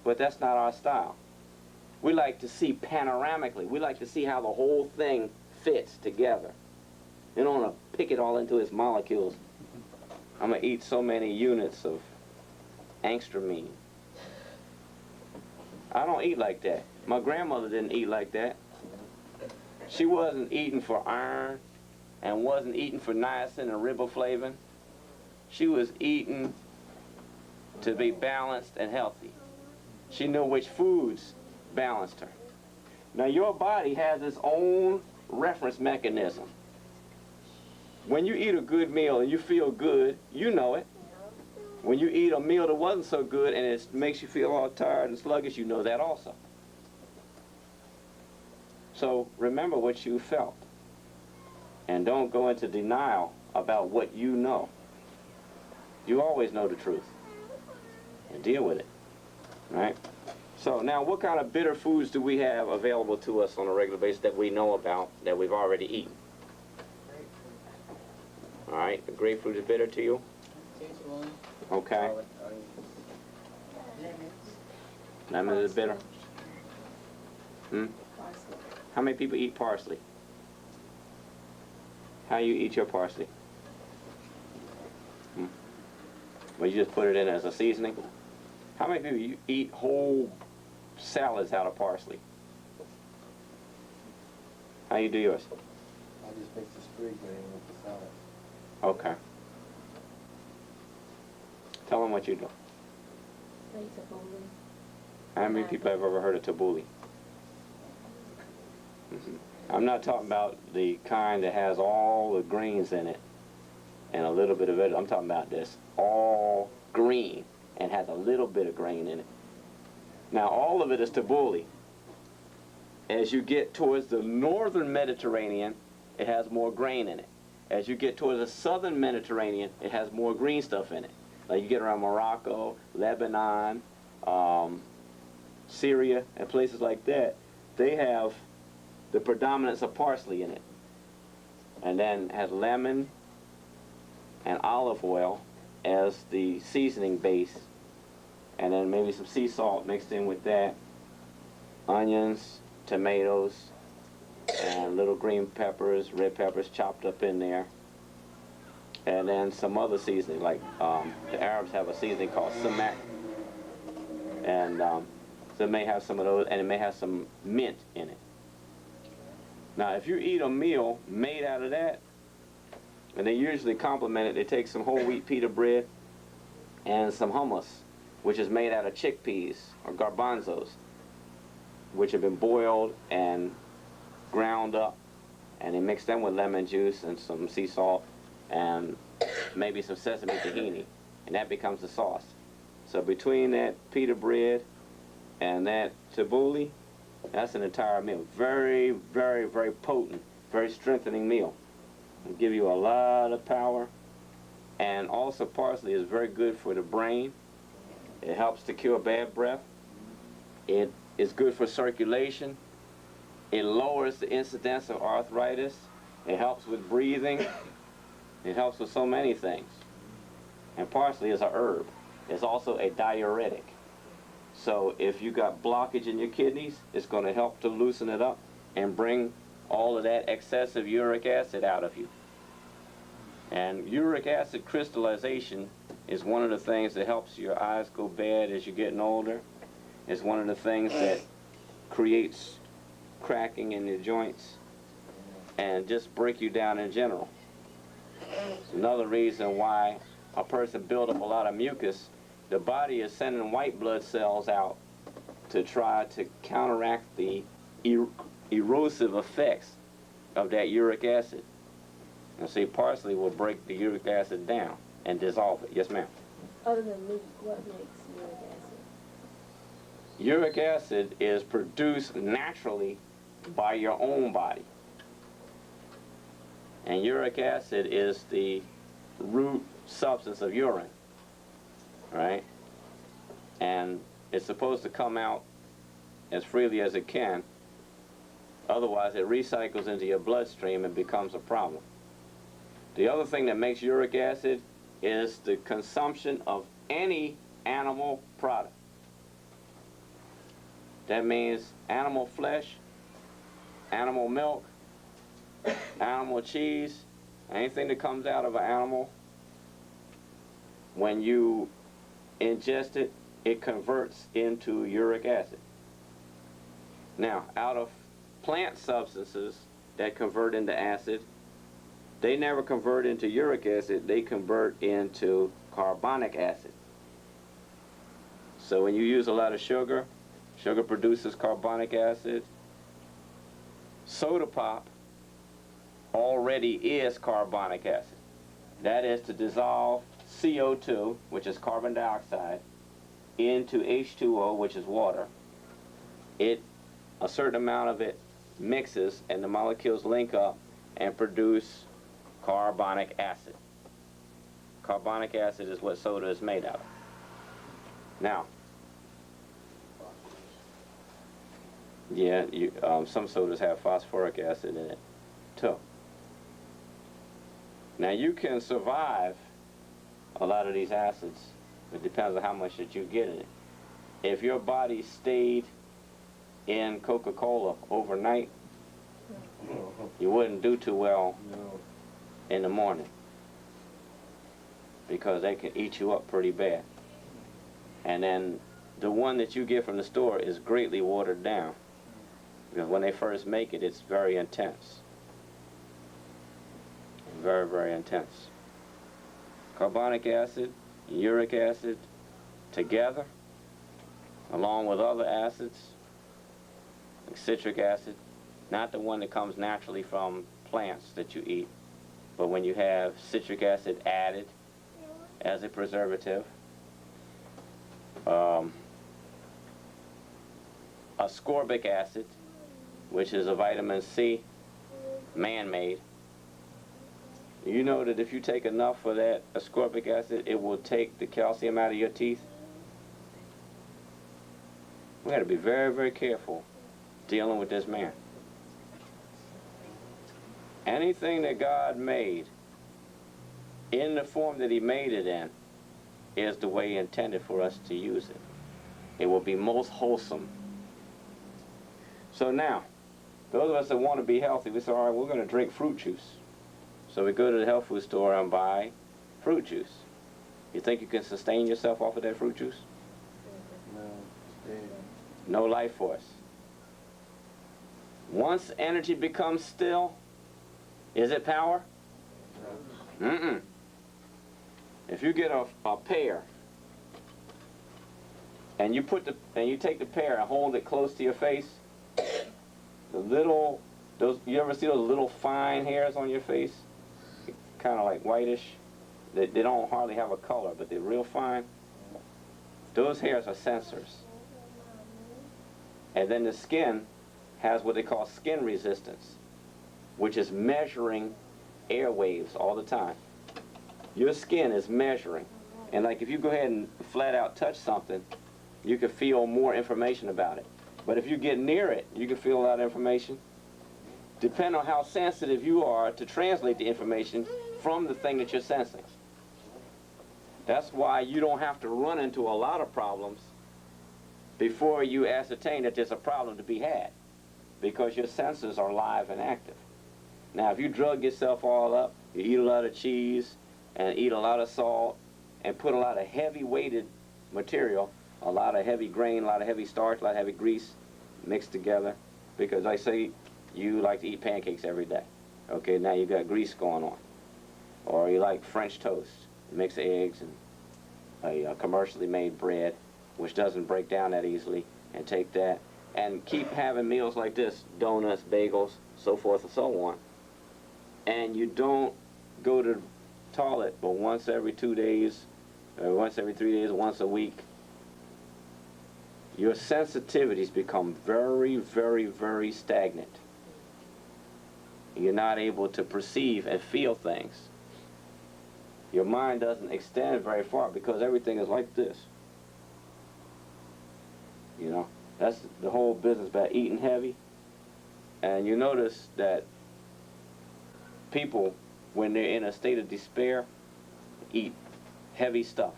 but that's not our style. We like to see panoramically. We like to see how the whole thing fits together. You don't want to pick it all into its molecules. I'm going to eat so many units of angstramine. I don't eat like that. My grandmother didn't eat like that. She wasn't eating for iron and wasn't eating for niacin and riboflavin. She was eating to be balanced and healthy. She knew which foods balanced her. Now your body has its own reference mechanism. When you eat a good meal and you feel good, you know it. When you eat a meal that wasn't so good and it makes you feel all tired and sluggish, you know that also. So remember what you felt. And don't go into denial about what you know. You always know the truth. And deal with it. Right? So now what kind of bitter foods do we have available to us on a regular basis that we know about, that we've already eaten? All right, the grapefruit is bitter to you? Okay. Lemon is bitter. How many people eat parsley? How you eat your parsley? Well, you just put it in as a seasoning? How many people you eat whole salads out of parsley? How you do yours? I just mix the sprig grain with the salad. Okay. Tell them what you do. How many people have ever heard of tabbouleh? I'm not talking about the kind that has all the grains in it and a little bit of it. I'm talking about this all green and has a little bit of grain in it. Now all of it is tabbouleh. As you get towards the northern Mediterranean, it has more grain in it. As you get towards the southern Mediterranean, it has more green stuff in it. Like you get around Morocco, Lebanon, Syria, and places like that, they have the predominance of parsley in it. And then has lemon and olive oil as the seasoning base. And then maybe some sea salt mixed in with that. Onions, tomatoes, and little green peppers, red peppers chopped up in there. And then some other seasoning, like the Arabs have a seasoning called sumac. And so it may have some of those, and it may have some mint in it. Now, if you eat a meal made out of that, and they usually complement it, they take some whole wheat pita bread, and some hummus, which is made out of chickpeas or garbanzos, which have been boiled and ground up, and they mix them with lemon juice and some sea salt and maybe some sesame tahini, and that becomes the sauce. So between that pita bread and that tabbouleh, that's an entire meal. Very, very, very potent, very strengthening meal. It'll give you a lot of power. And also parsley is very good for the brain. It helps to cure bad breath. It is good for circulation. It lowers the incidence of arthritis. It helps with breathing. It helps with so many things. And parsley is a herb. It's also a diuretic. So if you got blockage in your kidneys, it's going to help to loosen it up and bring all of that excessive uric acid out of you. And uric acid crystallization is one of the things that helps your eyes go bad as you're getting older. It's one of the things that creates cracking in your joints and just break you down in general. It's another reason why a person builds up a lot of mucus. The body is sending white blood cells out to try to counteract the erosive effects of that uric acid. And see, parsley will break the uric acid down and dissolve it. Yes, ma'am? Other than meat, what makes uric acid? Uric acid is produced naturally by your own body. And uric acid is the root substance of urine, right? And it's supposed to come out as freely as it can. Otherwise, it recycles into your bloodstream and becomes a problem. The other thing that makes uric acid is the consumption of any animal product. That means animal flesh, animal milk, animal cheese, anything that comes out of an animal. When you ingest it, it converts into uric acid. Now, out of plant substances that convert into acid, they never convert into uric acid, they convert into carbonic acid. So when you use a lot of sugar, sugar produces carbonic acid. Soda pop already is carbonic acid. That is to dissolve CO2, which is carbon dioxide, into H2O, which is water. A certain amount of it mixes and the molecules link up and produce carbonic acid. Carbonic acid is what soda is made out of. Now, yeah, some sodas have phosphoric acid in it too. Now you can survive a lot of these acids. It depends on how much that you get in it. If your body stayed in Coca-Cola overnight, you wouldn't do too well in the morning because they can eat you up pretty bad. And then the one that you get from the store is greatly watered down because when they first make it, it's very intense. Very, very intense. Carbonic acid, uric acid together, along with other acids, like citric acid, not the one that comes naturally from plants that you eat, but when you have citric acid added as a preservative, ascorbic acid, which is a vitamin C, man-made. You know that if you take enough of that ascorbic acid, it will take the calcium out of your teeth. We got to be very, very careful dealing with this man. Anything that God made in the form that he made it in is the way he intended for us to use it. It will be most wholesome. So now, those of us that want to be healthy, we say, all right, we're going to drink fruit juice. So we go to the health food store and buy fruit juice. You think you can sustain yourself off of that fruit juice? No life force. Once energy becomes still, is it power? Mm-mm. If you get a pear and you take the pear and hold it close to your face, you ever see those little fine hairs on your face? Kind of like whitish. They don't hardly have a color, but they're real fine. Those hairs are sensors. And then the skin has what they call skin resistance, which is measuring air waves all the time. Your skin is measuring. And like if you go ahead and flat out touch something, you can feel more information about it. But if you get near it, you can feel a lot of information. Depending on how sensitive you are to translate the information from the thing that you're sensing. That's why you don't have to run into a lot of problems before you ascertain that there's a problem to be had, because your senses are live and active. Now, if you drug yourself all up, you eat a lot of cheese and eat a lot of salt and put a lot of heavy weighted material, a lot of heavy grain, a lot of heavy starch, a lot of heavy grease mixed together, because I say you like to eat pancakes every day. Okay, now you got grease going on. Or you like French toast, mix eggs and a commercially made bread, which doesn't break down that easily, and take that and keep having meals like this, donuts, bagels, so forth and so on. And you don't go to the toilet but once every 2 days, or once every 3 days, once a week. Your sensitivities become very, very, very stagnant. You're not able to perceive and feel things. Your mind doesn't extend very far because everything is like this. You know, that's the whole business about eating heavy. And you notice that people, when they're in a state of despair, eat heavy stuff.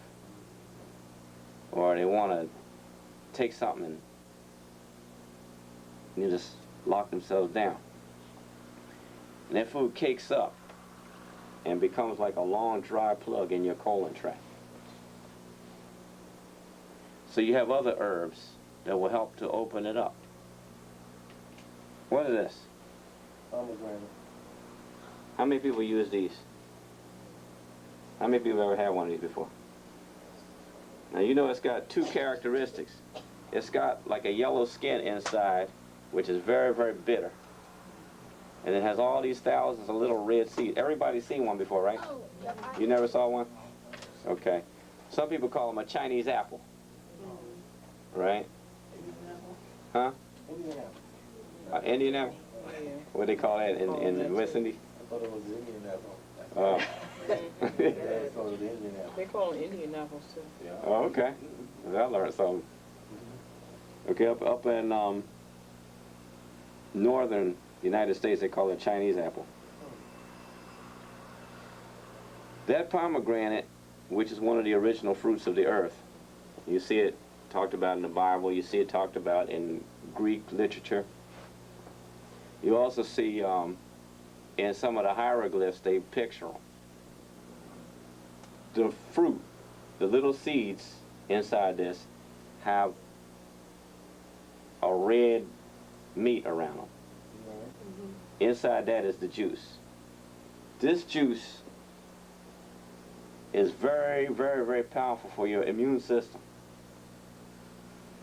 Or they want to take something and you just lock themselves down. And that food cakes up and becomes like a long dry plug in your colon tract. So you have other herbs that will help to open it up. What is this? Pomegranate. How many people use these? How many people ever had one of these before? Now you know it's got two characteristics. It's got like a yellow skin inside, which is very, very bitter. And it has all these thousands of little red seeds. Everybody's seen one before, right? You never saw one? Okay. Some people call them a Chinese apple. Right? Huh? Indian apple? What do they call that in West Indies? I thought it was the Indian apple. Oh. They call it the Indian apple. They call it Indian apples too. Yeah. Oh, okay. I learned something. Okay, up in northern United States, they call it Chinese apple. That pomegranate, which is one of the original fruits of the earth, you see it talked about in the Bible, you see it talked about in Greek literature. You also see in some of the hieroglyphs, they picture them. The fruit, the little seeds inside this, have a red meat around them. Inside that is the juice. This juice is very, very, very powerful for your immune system.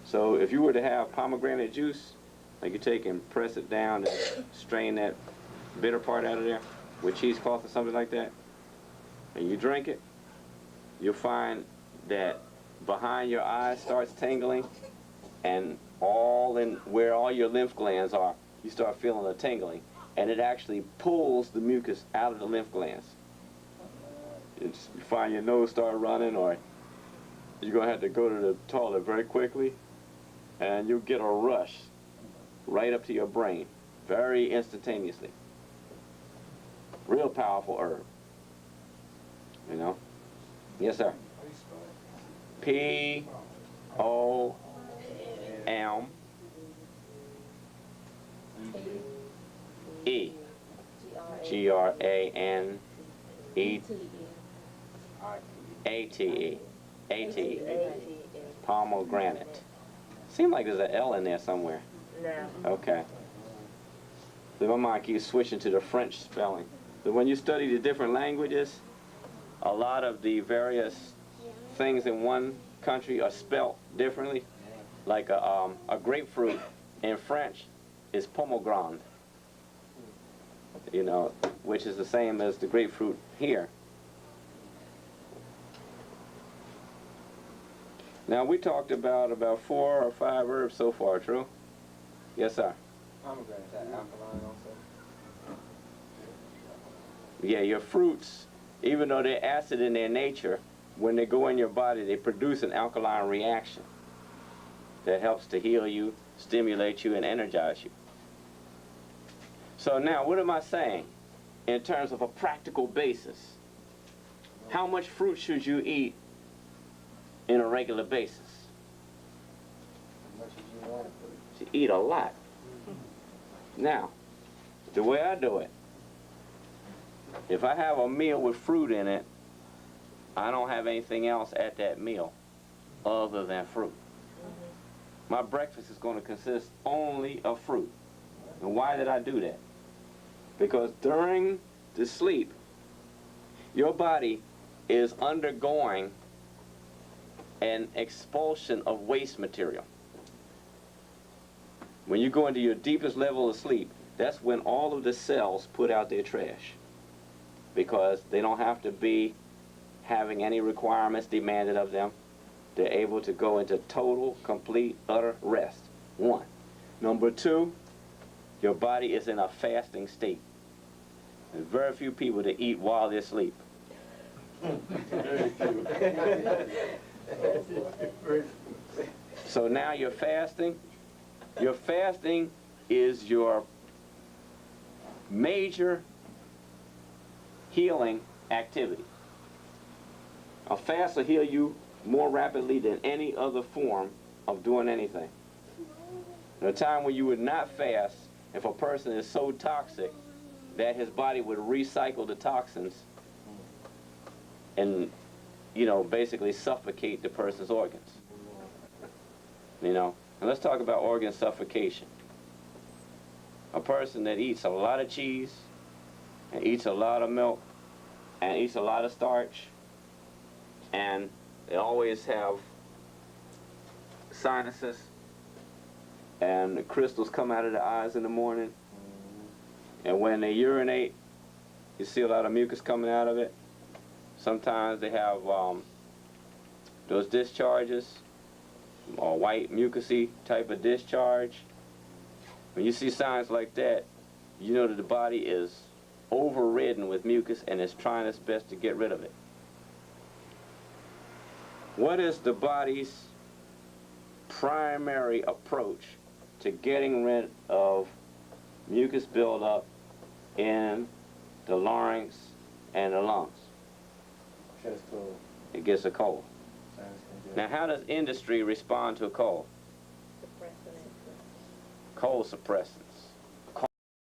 So if you were to have pomegranate juice, like you take and press it down and strain that bitter part out of there with cheesecloth or something like that, and you drink it, you'll find that behind your eyes starts tingling, and all in where all your lymph glands are, you start feeling a tingling, and it actually pulls the mucus out of the lymph glands. You find your nose start running, or you're going to have to go to the toilet very quickly, and you'll get a rush right up to your brain, very instantaneously. Real powerful herb. You know? Yes, sir. P-O-M E G-R-A-N-E-A-T-E A-T-E pomegranate. Seems like there's an L in there somewhere. No. Okay. So my mind keeps switching to the French spelling. So when you study the different languages, a lot of the various things in one country are spelt differently. Like a grapefruit in French is pomegranate, you know, which is the same as the grapefruit here. Now we talked about 4 or 5 herbs so far, true? Yes, sir. Pomegranate, is that alkaline also? Yeah, your fruits, even though they're acid in their nature, when they go in your body, they produce an alkaline reaction that helps to heal you, stimulate you, and energize you. So now, what am I saying in terms of a practical basis? How much fruit should you eat in a regular basis? As much as you want. You eat a lot. Now, the way I do it, if I have a meal with fruit in it, I don't have anything else at that meal other than fruit. My breakfast is going to consist only of fruit. And why did I do that? Because during the sleep, your body is undergoing an expulsion of waste material. When you go into your deepest level of sleep, that's when all of the cells put out their trash, because they don't have to be having any requirements demanded of them. They're able to go into total, complete, utter rest. 1. Number 2, your body is in a fasting state. There's very few people that eat while they sleep. So now you're fasting. Your fasting is your major healing activity. A fast will heal you more rapidly than any other form of doing anything. At a time when you would not fast, if a person is so toxic that his body would recycle the toxins and, you know, basically suffocate the person's organs. You know, and let's talk about organ suffocation. A person that eats a lot of cheese and eats a lot of milk and eats a lot of starch, and they always have sinuses and the crystals come out of the eyes in the morning, and when they urinate, you see a lot of mucus coming out of it. Sometimes they have those discharges, or white mucusy type of discharge. When you see signs like that, you know that the body is overridden with mucus and is trying its best to get rid of it. What is the body's primary approach to getting rid of mucus buildup in the larynx and the lungs? Chest cold. It gets a cold. Sinus congestion. Now, how does industry respond to a cold? Suppressing it. Cold suppressant.